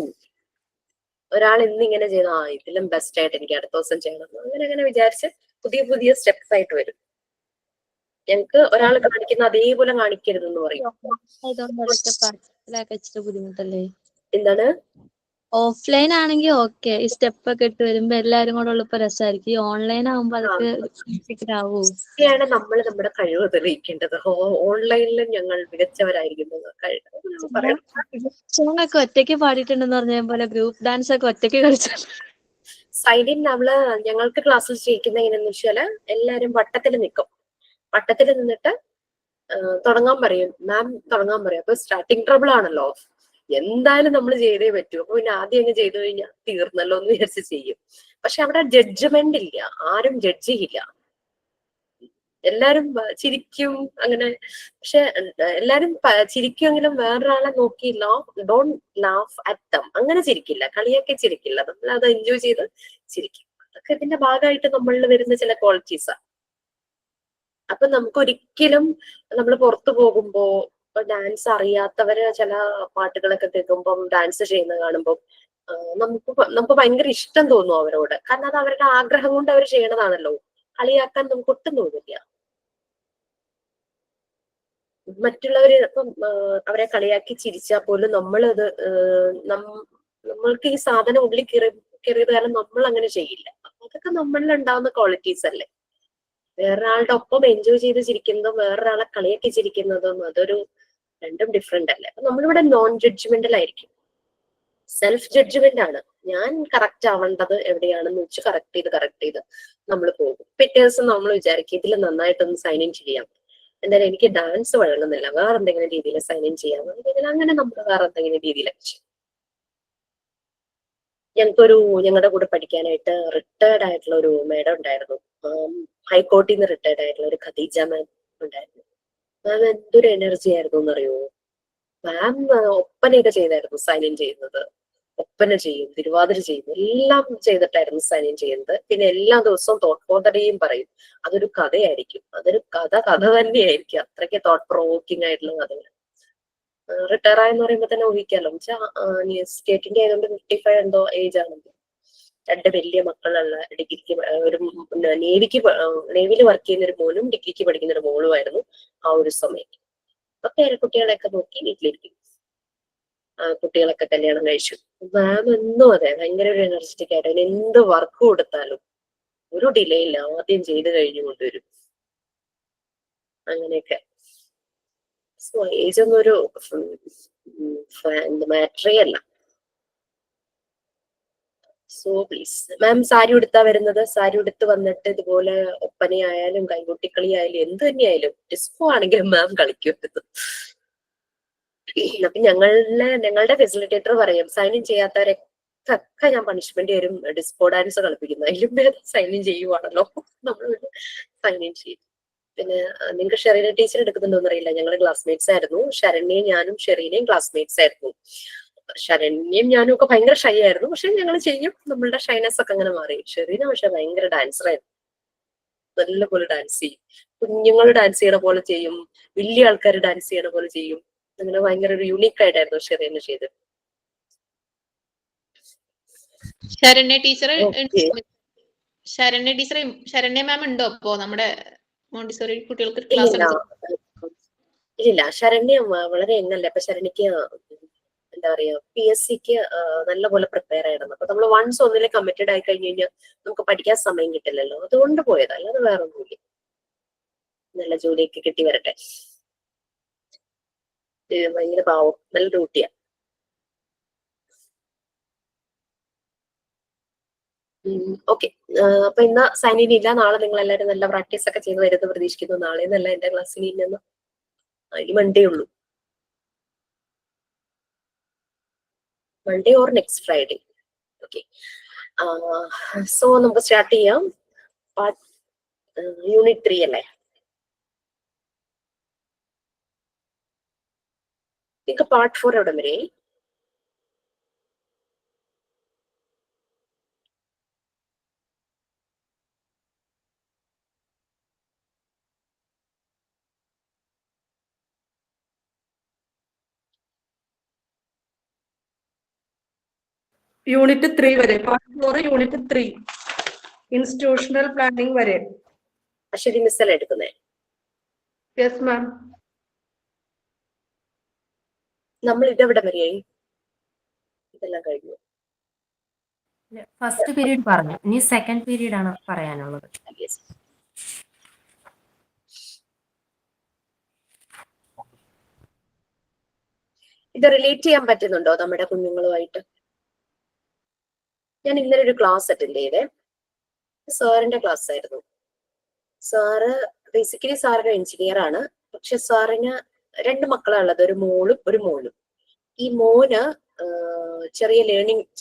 ഒരാൾ ഇന്നിങ്ങനെ ചെയ്തു, ഇതിലും ബെസ്റ്റ് ആയിട്ട് എനിക്ക് അടുത്ത ദിവസം ചെയ്യണം, അങ്ങനെ വിചാരിച്ച് പുതിയ പുതിയ സ്റ്റെപ്സ് ആയിട്ട് വരും. ഞങ്ങൾക്ക് ഒരാൾ കാണിക്കുന്ന അതേപോലെ കാണിക്കരുതെന്ന് പറയും. ബുദ്ധിമുട്ടല്ലേ? എന്താണ്? ഓഫ്ലൈൻ ആണെങ്കിൽ ഓക്കെ, ഈ സ്റ്റെപ്പ് ഒക്കെ ഇട്ട് വരുമ്പോ എല്ലാരും കൂടെ ഉള്ളപ്പോ രസമായിരിക്കും. ഈ ഓൺലൈൻ ആവുമ്പോ അതൊക്കെ ആവൂ. ാണ് നമ്മൾ നമ്മുടെ കഴിവ് തെളിയിക്കേണ്ടത്. ഓൺലൈനിലും ഞങ്ങൾ മികച്ചവരായിരിക്കും. സോങ് ഒക്കെ ഒറ്റയ്ക്ക് പാടിയിട്ടുണ്ടെന്ന് പറഞ്ഞ പോലെ ഗ്രൂപ്പ് ഡാൻസ് ഒക്കെ ഒറ്റയ്ക്ക് കളിച്ചു. സൈഡിൽ ഞങ്ങൾക്ക് ക്ലാസ്സിൽ ചെയ്യിക്കുന്ന എങ്ങനെയാന്ന് വെച്ചാല് എല്ലാരും വട്ടത്തിൽ നിൽക്കും. വട്ടത്തിൽ നിന്നിട്ട് തുടങ്ങാൻ പറയും, മാം തുടങ്ങാൻ പറയും. അപ്പൊ സ്റ്റാർട്ടിങ് ട്രബിൾ ആണല്ലോ, എന്തായാലും നമ്മൾ ചെയ്തേ പറ്റൂ. അപ്പൊ പിന്നെ ആദ്യം അങ്ങ് ചെയ്തു കഴിഞ്ഞാൽ തീർന്നല്ലോ എന്ന് വിചാരിച്ച് ചെയ്യും. പക്ഷെ അവിടെ ജഡ്ജ്മെന്റ് ഇല്ല, ആരും ജഡ്ജ് ചെയ്യില്ല. എല്ലാരും ചിരിക്കും അങ്ങനെ. പക്ഷെ എല്ലാരും ചിരിക്കുമെങ്കിലും വേറൊരാളെ നോക്കി ഡോണ്ട് ലാഫ് അറ്റ് ദം അങ്ങനെ ചിരിക്കില്ല, കളിയാക്കി ചിരിക്കില്ല. നമ്മൾ അത് എൻജോയ് ചെയ്ത് ചിരിക്കും. അതൊക്കെ ഇതിന്റെ ഭാഗമായിട്ട് നമ്മളിൽ വരുന്ന ചില ക്വാളിറ്റീസാണ്. അപ്പൊ നമുക്ക് ഒരിക്കലും നമ്മൾ പുറത്തു പോകുമ്പോ ഡാൻസ് അറിയാത്തവര് ചില പാട്ടുകളൊക്കെ കേൾക്കുമ്പം ഡാൻസ് ചെയ്യുന്ന കാണുമ്പോൾ നമുക്ക് ഭയങ്കര ഇഷ്ടം തോന്നും അവരോട്. കാരണം അത് അവരുടെ ആഗ്രഹം കൊണ്ട് അവർ ചെയ്യണതാണല്ലോ. കളിയാക്കാൻ നമുക്ക് ഒട്ടും തോന്നില്ല. മറ്റുള്ളവര് ഇപ്പം അവരെ കളിയാക്കി ചിരിച്ചാൽ പോലും നമ്മളത് നമ്മൾക്ക് ഈ സാധനം ഉള്ളിൽ കയറിയത് കാരണം നമ്മൾ അങ്ങനെ ചെയ്യില്ല. അതൊക്കെ നമ്മളിൽ ഉണ്ടാവുന്ന ക്വാളിറ്റീസ് അല്ലേ. വേറൊരാളുടെ ഒപ്പം എൻജോയ് ചെയ്ത് ചിരിക്കുന്നതും വേറൊരാളെ കളിയാക്കി ചിരിക്കുന്നതും അതൊരു രണ്ടും ഡിഫറെന്റ് അല്ലേ. അപ്പൊ നമ്മളിവിടെ നോൺ ജഡ്ജ്മെന്റൽ ആയിരിക്കും, സെൽഫ് ജഡ്ജ്മെന്റ് ആണ്. ഞാൻ കറക്റ്റ് ആവേണ്ടത് എവിടെയാണെന്ന് വെച്ച് കറക്റ്റ് ചെയ്ത് നമ്മൾ പോകും. പിറ്റേ ദിവസം നമ്മൾ വിചാരിക്കും ഇതിൽ നന്നായിട്ടൊന്ന് സൈൻ ഇൻ ചെയ്യാം, എന്തായാലും എനിക്ക് ഡാൻസ് വഴങ്ങുന്നില്ല, വേറെ എന്തെങ്കിലും രീതിയിൽ സൈൻ ഇൻ ചെയ്യാം, അങ്ങനെ നമ്മൾ വേറെ എന്തെങ്കിലും രീതിയിലൊക്കെ ചെയ്യും. ഞങ്ങളുടെ കൂടെ പഠിക്കാനായിട്ട് റിട്ടയർഡ് ആയിട്ടുള്ള ഒരു മേഡം ഉണ്ടായിരുന്നു. ഹൈക്കോർട്ടിൽ നിന്ന് റിട്ടയർഡ് ആയിട്ടുള്ള ഒരു ഖദീജ മാം ഉണ്ടായിരുന്നു. മാം എന്തൊരു എനർജി ആയിരുന്നു എന്നറിയോ. മാം ഒപ്പനയൊക്കെ ചെയ്തായിരുന്നു സൈൻ ഇൻ ചെയ്യുന്നത്. ഒപ്പന ചെയ്യും, തിരുവാതിര ചെയ്യും, എല്ലാം ചെയ്തിട്ടായിരുന്നു സൈൻ ഇൻ ചെയ്യുന്നത്. പിന്നെ എല്ലാ ദിവസവും തോട്ട് ഫോർ ദ ഡേയും പറയും. അതൊരു കഥയായിരിക്കും, അതൊരു കഥ തന്നെയായിരിക്കും. അത്രയ്ക്ക് തോട്ട് പ്രൊവോക്കിംഗ് ആയിട്ടുള്ള കഥകൾ. റിട്ടയർ ആയെന്ന് പറയുമ്പോൾ തന്നെ ഊഹിക്കാലോ. സ്റ്റേറ്റിന്റെ ആയതുകൊണ്ട് 55 എന്തോ ഏജ് ആണെന്ന്. 2 വലിയ മക്കളുള്ള, ഡിഗ്രിക്ക് ഒരു നേവിയിൽ വർക്ക് ചെയ്യുന്ന ഒരു മോനും ഡിഗ്രിക്ക് പഠിക്കുന്ന ഒരു മോളുമായിരുന്നു ആ ഒരു സമയത്ത്. അപ്പൊ പേരക്കുട്ടികളെയൊക്കെ നോക്കി വീട്ടിലിരിക്കും. കുട്ടികളൊക്കെ കല്യാണം കഴിച്ചു. മാം എന്നും അതെ ഭയങ്കര ഒരു എനർജറ്റിക് ആയിട്ട് അതിന് എന്ത് വർക്ക് കൊടുത്താലും ഒരു ഡിലേ ഇല്ല, ആദ്യം ചെയ്ത് കഴിഞ്ഞു കൊണ്ടുവരും. അങ്ങനെയൊക്കെ. സോ ഏജ് ഒന്നും ഒരു മാറ്ററേ അല്ല. സോ പ്ലീസ് മാം സാരി ഉടുത്താ വരുന്നത്. സാരി ഉടുത്ത് വന്നിട്ട് ഇതുപോലെ ഒപ്പനയായാലും കൈകൊട്ടിക്കളി ആയാലും എന്ത് തന്നെയായാലും ഡിസ്കോ ആണെങ്കിലും മാം കളിക്കും. അപ്പൊ ഞങ്ങളുടെ ഫെസിലിറ്റേറ്റർ പറയും സൈൻ ഇൻ ചെയ്യാത്തവരൊക്കെ ഞാൻ പണിഷ്മെന്റ് തരും, ഡിസ്കോ ഡാൻസ് കളിപ്പിക്കുന്നു. അതിലും സൈൻ ഇൻ ചെയ്യുവാണല്ലോ, നമ്മൾ സൈൻ ഇൻ ചെയ്യും. പിന്നെ നിങ്ങൾക്ക് ഷെറീന ടീച്ചർ എടുക്കുന്നുണ്ടോന്ന് അറിയില്ല, ഞങ്ങളുടെ ക്ലാസ്മേറ്റ്സ് ആയിരുന്നു. ശരണ്യയും ഞാനും ഷെറീനയും ക്ലാസ്മേറ്റ്സ് ആയിരുന്നു. ശരണ്യയും ഞാനും ഒക്കെ ഭയങ്കര ഷൈ ആയിരുന്നു, പക്ഷെ ഞങ്ങൾ ചെയ്യും. നമ്മളുടെ ഷൈനസ് ഒക്കെ അങ്ങനെ മാറി. ഷെറീന പക്ഷെ ഭയങ്കര ഡാൻസർ ആയിരുന്നു, നല്ലപോലെ ഡാൻസ് ചെയ്യും. കുഞ്ഞുങ്ങൾ ഡാൻസ് ചെയ്യണ പോലെ ചെയ്യും, വലിയ ആൾക്കാർ ഡാൻസ് ചെയ്യണ പോലെ ചെയ്യും. അങ്ങനെ ഭയങ്കര ഒരു യൂണീക്ക് ആയിട്ടായിരുന്നു ഷെറീന ചെയ്തത്. ശരണ്യ ടീച്ചർ ശരണ്യ മാം ഉണ്ടോ അപ്പോ നമ്മുടെ മോണ്ടിസോറി കുട്ടികൾക്ക് ക്ലാസ്? ഇല്ല, ശരണ്യ വളരെ എങ്ങല്ലേ. അപ്പൊ ശരണ്യക്ക് എന്താ പറയാ PSCക്ക് നല്ലപോലെ പ്രിപ്പയർ ആയിരുന്നു. അപ്പൊ നമ്മൾ വൺസ് ഒന്നിലെ കമ്മിറ്റഡ് ആയി കഴിഞ്ഞു കഴിഞ്ഞാൽ നമുക്ക് പഠിക്കാൻ സമയം കിട്ടില്ലല്ലോ. അതുകൊണ്ട് പോയത്, അല്ലാതെ വേറെ ഒന്നുമില്ല. നല്ല ജോലിയൊക്കെ കിട്ടി വരട്ടെ. ഭയങ്കര പാവം, നല്ല ഡ്യൂട്ടിയാ. ഓക്കെ, അപ്പൊ ഇന്ന് സൈൻ ഇല്ല. നാളെ നിങ്ങൾ എല്ലാവരും നല്ല പ്രാക്ടീസ് ഒക്കെ ചെയ്ത് വരുന്നത് പ്രതീക്ഷിക്കുന്നു. നാളെ എന്നല്ല എന്റെ ക്ലാസ്സിൽ ഇല്ലെന്ന്, ഇനി മൺഡേ ഉള്ളൂ. Monday or next Friday. Okay, so നമുക്ക് സ്റ്റാർട്ട് ചെയ്യാം. പാർട്ട് യൂണിറ്റ് 3 അല്ലേ? നിങ്ങൾക്ക് പാർട്ട് 4 എവിടെ വരെ? യൂണിറ്റ് 3 വരെ, പാർട്ട് 4 യൂണിറ്റ് 3 ഇൻസ്റ്റിറ്റ്യൂഷണൽ പ്ലാനിംഗ് വരെ. അശ്വതി മിസ് അല്ലേ എടുക്കുന്നേ? Yes ma'am. നമ്മൾ ഇതെവിടെ വരെയായി? ഇതെല്ലാം കഴിഞ്ഞു. ഫസ്റ്റ് പീരീഡ് പറഞ്ഞു, ഇനി സെക്കൻഡ് പീരീഡ് ആണ് പറയാനുള്ളത്. Yes. ഇത് റിലേറ്റ് ചെയ്യാൻ പറ്റുന്നുണ്ടോ നമ്മുടെ കുഞ്ഞുങ്ങളുമായിട്ട്? ഞാൻ ഇന്നലെ ഒരു ക്ലാസ് അറ്റൻഡ് ചെയ്തേ. സാറിന്റെ ക്ലാസ് ആയിരുന്നു. സാറ് ബേസിക്കലി സാറൊരു എഞ്ചിനീയർ ആണ്. പക്ഷെ സാറിന് 2 മക്കളാണ് ഉള്ളത്, ഒരു മോളും ഒരു മോനും. ഈ മോന് ചെറിയ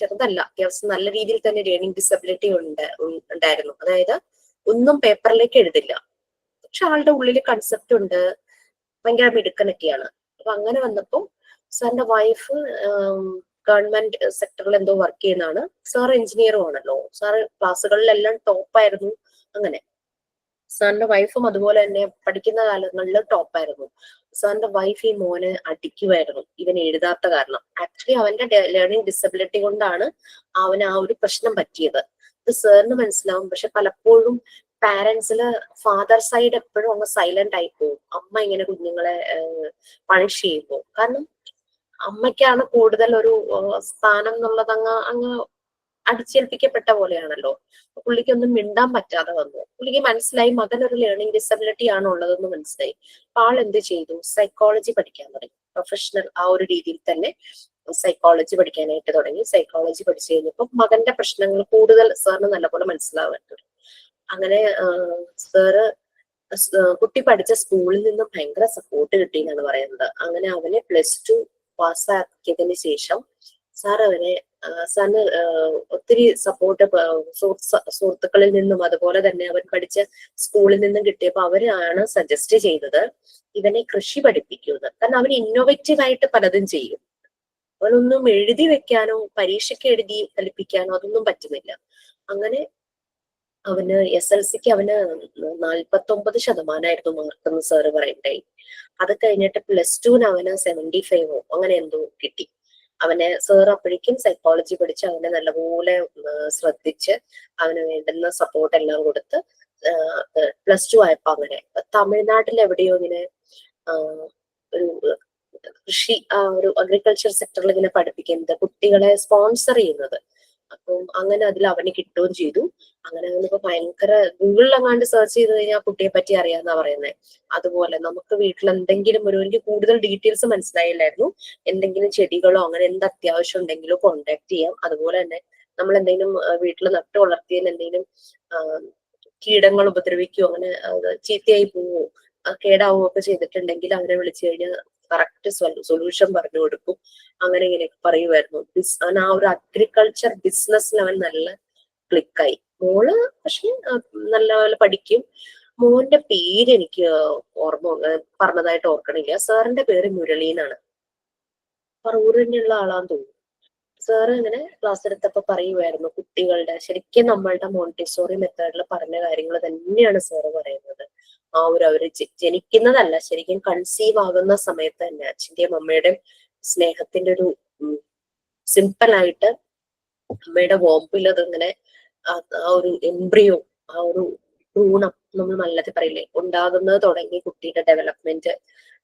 ചെറുതല്ല, അത്യാവശ്യം നല്ല രീതിയിൽ തന്നെ ലേണിംഗ് ഡിസബിലിറ്റി ഉണ്ടായിരുന്നു. അതായത് ഒന്നും പേപ്പറിലേക്ക് എഴുതില്ല, പക്ഷെ ആളുടെ ഉള്ളിൽ കൺസെപ്റ്റ് ഉണ്ട്, ഭയങ്കര മിടുക്കനൊക്കെയാണ്. അപ്പൊ അങ്ങനെ വന്നപ്പോ സാറിന്റെ വൈഫ് ഗവൺമെന്റ് സെക്ടറിൽ എന്തോ വർക്ക് ചെയ്യുന്നതാണ്. സാർ എഞ്ചിനീയറും ആണല്ലോ. സാറ് ക്ലാസ്സുകളിലെല്ലാം ടോപ്പായിരുന്നു. അങ്ങനെ സാറിന്റെ വൈഫും അതുപോലെ തന്നെ പഠിക്കുന്ന കാലങ്ങളിൽ ടോപ്പായിരുന്നു. സാറിന്റെ വൈഫ് ഈ മോനെ അടിക്കുമായിരുന്നു, ഇവൻ എഴുതാത്ത കാരണം. ആക്ച്വലി അവന്റെ ലേണിംഗ് ഡിസബിലിറ്റി കൊണ്ടാണ് അവന് ആ ഒരു പ്രശ്നം പറ്റിയത്. ഇത് സാറിന് മനസ്സിലാവും. പക്ഷെ പലപ്പോഴും പാരന്റ്സില് ഫാദർ സൈഡ് എപ്പോഴും അങ്ങ് സൈലന്റ് ആയി പോകും, അമ്മ ഇങ്ങനെ കുഞ്ഞുങ്ങളെ പണിഷ് ചെയ്യുമ്പോൾ. കാരണം അമ്മയ്ക്കാണ് കൂടുതൽ ഒരു സ്ഥാനം എന്നുള്ളത് അങ്ങ് അടിച്ചേൽപ്പിക്കപ്പെട്ട പോലെയാണല്ലോ. പുള്ളിക്കൊന്നും മിണ്ടാൻ പറ്റാതെ വന്നു. പുള്ളിക്ക് മനസ്സിലായി മകനൊരു ലേണിംഗ് ഡിസബിലിറ്റി ആണ് ഉള്ളതെന്ന് മനസ്സിലായി. അപ്പൊ ആൾ എന്ത് ചെയ്തു? സൈക്കോളജി പഠിക്കാൻ തുടങ്ങി. പ്രൊഫഷണൽ ആ ഒരു രീതിയിൽ തന്നെ സൈക്കോളജി പഠിക്കാനായിട്ട് തുടങ്ങി. സൈക്കോളജി പഠിച്ചു കഴിഞ്ഞപ്പോൾ മകന്റെ പ്രശ്നങ്ങൾ കൂടുതൽ സാറിന് നല്ലപോലെ മനസ്സിലാവാൻ തുടങ്ങി. അങ്ങനെ സാറ് കുട്ടി പഠിച്ച സ്കൂളിൽ നിന്നും ഭയങ്കര സപ്പോർട്ട് കിട്ടി എന്നാണ് പറയുന്നത്. അങ്ങനെ അവനെ +2 പാസ്സാക്കിയതിന് ശേഷം സാർ അവനെ സാറിന് ഒത്തിരി സപ്പോർട്ട് സുഹൃത്തുക്കളിൽ നിന്നും അതുപോലെ തന്നെ അവൻ പഠിച്ച സ്കൂളിൽ നിന്നും കിട്ടിയപ്പോൾ അവരാണ് സജസ്റ്റ് ചെയ്തത് ഇവനെ കൃഷി പഠിപ്പിക്കുന്നത്. കാരണം അവൻ ഇന്നോവേറ്റീവ് ആയിട്ട് പലതും ചെയ്യും. അവനൊന്നും എഴുതി വെക്കാനോ പരീക്ഷയ്ക്ക് എഴുതി ഫലിപ്പിക്കാനോ അതൊന്നും പറ്റുന്നില്ല. അങ്ങനെ അവന് SLCക്ക് അവന് 49% മാർക്കെന്ന് സാറ് പറയണ്ടായി. അത് കഴിഞ്ഞിട്ട് +2 അവന് 75 അങ്ങനെ എന്തോ കിട്ടി. അവനെ സാർ അപ്പോഴേക്കും സൈക്കോളജി പഠിച്ച് അവനെ നല്ലപോലെ ശ്രദ്ധിച്ച് അവന് വേണ്ടുന്ന സപ്പോർട്ട് എല്ലാം കൊടുത്ത് +2 ആയപ്പോ അങ്ങനെ തമിഴ്നാട്ടിൽ എവിടെയോ ഇങ്ങനെ ഒരു കൃഷി ഒരു അഗ്രികൾച്ചർ സെക്ടറിൽ ഇങ്ങനെ പഠിപ്പിക്കുന്നത്, കുട്ടികളെ സ്പോൺസർ ചെയ്യുന്നത്. അപ്പം അങ്ങനെ അതിൽ അവന് കിട്ടുകയും ചെയ്തു. അങ്ങനെ അവനിപ്പോ ഭയങ്കര ഗൂഗിളിൽ അങ്ങാണ്ട് സെർച്ച് ചെയ്ത് കഴിഞ്ഞാൽ കുട്ടിയെ പറ്റി അറിയാന്നാ പറയുന്നത്. അതുപോലെ നമുക്ക് വീട്ടിൽ എന്തെങ്കിലും എനിക്ക് കൂടുതൽ ഡീറ്റെയിൽസ് മനസ്സിലായില്ലായിരുന്നു. എന്തെങ്കിലും ചെടികളോ അങ്ങനെ എന്ത് അത്യാവശ്യം ഉണ്ടെങ്കിലോ കോണ്ടാക്ട് ചെയ്യാം. അതുപോലെ തന്നെ നമ്മൾ എന്തെങ്കിലും വീട്ടിൽ നട്ടു വളർത്തിയതിൽ എന്തെങ്കിലും കീടങ്ങൾ ഉപദ്രവിക്കുകയോ അങ്ങനെ ചീത്തയായി പോവോ കേടാവുകയോ ഒക്കെ ചെയ്തിട്ടുണ്ടെങ്കിൽ അവരെ വിളിച്ചു കഴിഞ്ഞാൽ കറക്റ്റ് സൊല്യൂഷൻ പറഞ്ഞു കൊടുക്കും. അങ്ങനെ ഇങ്ങനെയൊക്കെ പറയുമായിരുന്നു. അവൻ ആ ഒരു അഗ്രികൾച്ചർ ബിസിനസ്സിൽ അവൻ നല്ല ക്ലിക്കായി. മോള് പക്ഷെ നല്ലപോലെ പഠിക്കും. മോന്റെ പേര് എനിക്ക് പറഞ്ഞതായിട്ട് ഓർക്കണില്ല. സാറിന്റെ പേര് മുരളി എന്നാണ്. പറവൂരിനുള്ള ആളാന്ന് തോന്നുന്നു. സാറ് ഇങ്ങനെ ക്ലാസ് എടുത്തപ്പോ പറയുമായിരുന്നു കുട്ടികളുടെ ശരിക്കും നമ്മളുടെ മോണ്ടിസോറി മെത്തേഡിൽ പറഞ്ഞ കാര്യങ്ങൾ തന്നെയാണ് സാറ് പറയുന്നത്. ആ ഒരു അവര് ജനിക്കുന്നതല്ല, ശരിക്കും കൺസീവ് ആകുന്ന സമയത്ത് തന്നെ അച്ഛന്റെയും അമ്മയുടെയും സ്നേഹത്തിന്റെ ഒരു സിമ്പിൾ ആയിട്ട് അമ്മയുടെ വോമ്പിൽ അതിങ്ങനെ ആ ഒരു എംബ്രിയോ ആ ഒരു ഭ്രൂണം നമ്മൾ നല്ലത് പറയില്ലേ ഉണ്ടാകുന്നത് തുടങ്ങി കുട്ടിയുടെ ഡെവലപ്മെന്റ്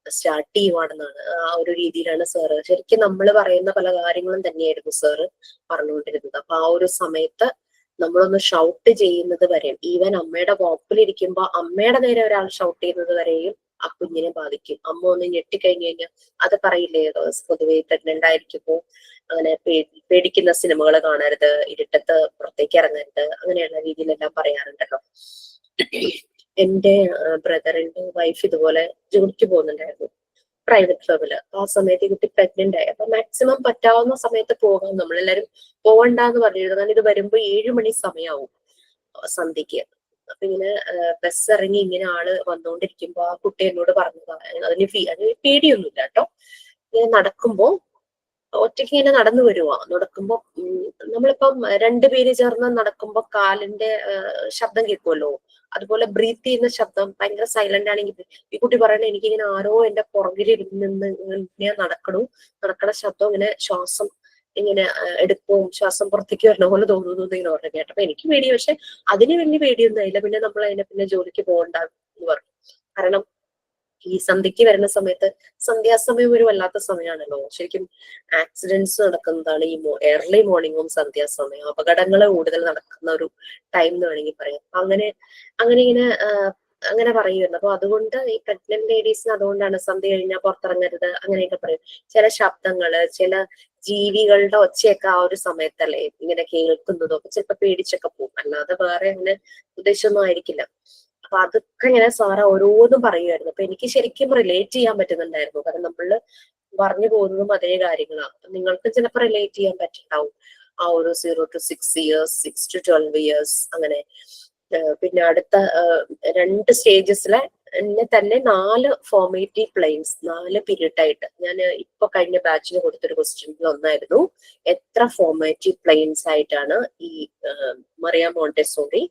സ്റ്റാർട്ട് ചെയ്യുവാണെന്നാണ്. ആ ഒരു രീതിയിലാണ് സാറ് ശരിക്കും നമ്മൾ പറയുന്ന പല കാര്യങ്ങളും തന്നെയായിരുന്നു സാറ് പറഞ്ഞുകൊണ്ടിരുന്നത്. അപ്പൊ ആ ഒരു സമയത്ത് നമ്മളൊന്ന് ഷൗട്ട് ചെയ്യുന്നത് വരെയും, ഈവൻ അമ്മയുടെ വോപ്പിലിരിക്കുമ്പോ അമ്മയുടെ നേരെ ഒരാൾ ഷൗട്ട് ചെയ്യുന്നത് വരെയും ആ കുഞ്ഞിനെ ബാധിക്കും. അമ്മ ഒന്ന് ഞെട്ടിക്കഴിഞ്ഞു കഴിഞ്ഞാൽ അത് പറയില്ലേ, പൊതുവെ പ്രഗ്നന്റ് ആയിരിക്കുമ്പോ അങ്ങനെ പേടിക്കുന്ന സിനിമകൾ കാണരുത്, ഇരുട്ടത്ത് പുറത്തേക്ക് ഇറങ്ങരുത്, അങ്ങനെയുള്ള രീതിയിലെല്ലാം പറയാറുണ്ടല്ലോ. എന്റെ ബ്രദറിന്റെ വൈഫ് ഇതുപോലെ ജോലിക്ക് പോകുന്നുണ്ടായിരുന്നു പ്രൈവറ്റ് ഫേമില്. ആ സമയത്ത് ഈ കുട്ടി പ്രഗ്നന്റ് ആയി. അപ്പൊ മാക്സിമം പറ്റാവുന്ന സമയത്ത് പോകാം, നമ്മളെല്ലാരും പോകണ്ടെന്ന് പറഞ്ഞിരുന്നു. കാരണം ഇത് വരുമ്പോ 7 മണി സമയമാവും സന്ധ്യക്ക്. അപ്പൊ ഇങ്ങനെ ബസ് ഇറങ്ങി ഇങ്ങനെ ആള് വന്നുകൊണ്ടിരിക്കുമ്പോ ആ കുട്ടി എന്നോട് പറഞ്ഞതാണ്, അതിന് പേടിയൊന്നുമില്ല കേട്ടോ. ഇങ്ങനെ നടക്കുമ്പോ ഒറ്റയ്ക്ക് ഇങ്ങനെ നടന്നു വരുവാ. നടക്കുമ്പോ നമ്മളിപ്പം 2 പേര് ചേർന്ന് നടക്കുമ്പോ കാലിന്റെ ശബ്ദം കേൾക്കുമല്ലോ, അതുപോലെ ബ്രീത്ത് ചെയ്യുന്ന ശബ്ദം ഭയങ്കര സൈലന്റ് ആണെങ്കിൽ ഈ കുട്ടി പറയണ എനിക്കിങ്ങനെ ആരോ എന്റെ പുറകിലിരുന്ന് ഇങ്ങനെ നടക്കണ ശബ്ദം, ഇങ്ങനെ ശ്വാസം ഇങ്ങനെ എടുക്കും, ശ്വാസം പുറത്തേക്ക് വരണ പോലെ തോന്നുന്നു ഇങ്ങനെ പറഞ്ഞു. കേട്ടപ്പോ എനിക്ക് പേടി, പക്ഷെ അതിന് വലിയ പേടിയൊന്നും ആയില്ല. പിന്നെ നമ്മൾ അതിനെ പിന്നെ ജോലിക്ക് പോകണ്ട എന്ന് പറഞ്ഞു. കാരണം ഈ സന്ധ്യക്ക് വരുന്ന സമയത്ത്, സന്ധ്യാസമയം ഒരു വല്ലാത്ത സമയമാണല്ലോ. ശരിക്കും ആക്സിഡന്റ്സ് നടക്കുന്നതാണ് ഈ ഏർലി മോർണിംഗും സന്ധ്യാസമയം. അപകടങ്ങൾ കൂടുതൽ നടക്കുന്ന ഒരു ടൈം എന്ന് വേണമെങ്കിൽ പറയാം. അങ്ങനെ ഇങ്ങനെ അങ്ങനെ പറയുമായിരുന്നു. അപ്പൊ അതുകൊണ്ട് ഈ പ്രഗ്നന്റ് ലേഡീസിന് അതുകൊണ്ടാണ് സന്ധ്യ കഴിഞ്ഞാൽ പുറത്തിറങ്ങരുത് അങ്ങനെയൊക്കെ പറയും. ചില ശബ്ദങ്ങള്, ചില ജീവികളുടെ ഒച്ചയൊക്കെ ആ ഒരു സമയത്തല്ലേ ഇങ്ങനെ കേൾക്കുന്നതും ഒക്കെ ചിലപ്പോ പേടിച്ചൊക്കെ പോകും. അല്ലാതെ വേറെ അങ്ങനെ ഉദ്ദേശമൊന്നും ആയിരിക്കില്ല. അപ്പൊ അതൊക്കെ ഇങ്ങനെ സാറ് ഓരോന്നും പറയുമായിരുന്നു. അപ്പൊ എനിക്ക് ശരിക്കും റിലേറ്റ് ചെയ്യാൻ പറ്റുന്നുണ്ടായിരുന്നു. കാരണം നമ്മള് പറഞ്ഞു പോകുന്നതും അതേ കാര്യങ്ങളാണ്. നിങ്ങൾക്ക് ചിലപ്പോൾ റിലേറ്റ് ചെയ്യാൻ പറ്റുണ്ടാവും. ആ ഒരു 0 to 6 years, 6 to 12 years അങ്ങനെ. പിന്നെ അടുത്ത 2 സ്റ്റേജസിലെ തന്നെ 4 ഫോർമേറ്റീവ് പ്ലെയിൻസ്, 4 പീരീഡ് ആയിട്ട്. ഞാൻ ഇപ്പൊ കഴിഞ്ഞ ബാച്ചിന് കൊടുത്തൊരു ക്വസ്റ്റ്യനിൽ ഒന്നായിരുന്നു, എത്ര ഫോർമേറ്റീവ് പ്ലെയിൻസ് ആയിട്ടാണ് ഈ മറിയ മോണ്ടെസോറി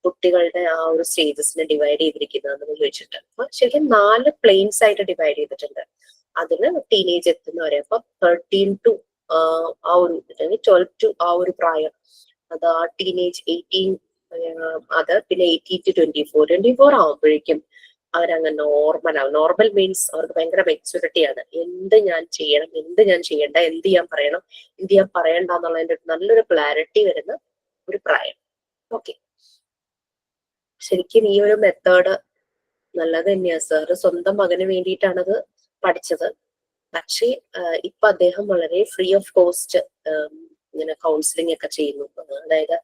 കുട്ടികളുടെ ആ ഒരു സ്റ്റേജസിനെ ഡിവൈഡ് ചെയ്തിരിക്കുന്നതെന്ന് ചോദിച്ചിട്ട്. അപ്പൊ ശരിക്കും 4 പ്ലെയിൻസ് ആയിട്ട് ഡിവൈഡ് ചെയ്തിട്ടുണ്ട്. അതിന് ടീനേജ് എത്തുന്ന വരെ, അപ്പൊ 13 to ആ ഒരു 12 to ആ ഒരു പ്രായം, അത് ആ ടീനേജ് 18, അത് പിന്നെ 18 to 24 ആവുമ്പോഴേക്കും അവരങ്ങ് നോർമൽ ആവും. നോർമൽ മീൻസ് അവർക്ക് ഭയങ്കര മെച്യൂരിറ്റിയാണ്. എന്ത് ഞാൻ ചെയ്യണം, എന്ത് ഞാൻ ചെയ്യണ്ട, എന്ത് ഞാൻ പറയണം, എന്ത് ഞാൻ പറയണ്ട എന്നുള്ളതിന്റെ നല്ലൊരു ക്ലാരിറ്റി വരുന്ന ഒരു പ്രായം. ഓക്കെ, ശരിക്കും ഈ ഒരു മെത്തേഡ് നല്ലത് തന്നെയാ. സാറ് സ്വന്തം മകന് വേണ്ടിയിട്ടാണത് പഠിച്ചത്. പക്ഷേ ഇപ്പൊ അദ്ദേഹം വളരെ ഫ്രീ ഓഫ് കോസ്റ്റ് ഇങ്ങനെ കൗൺസിലിംഗ് ഒക്കെ ചെയ്യുന്നു. അതായത്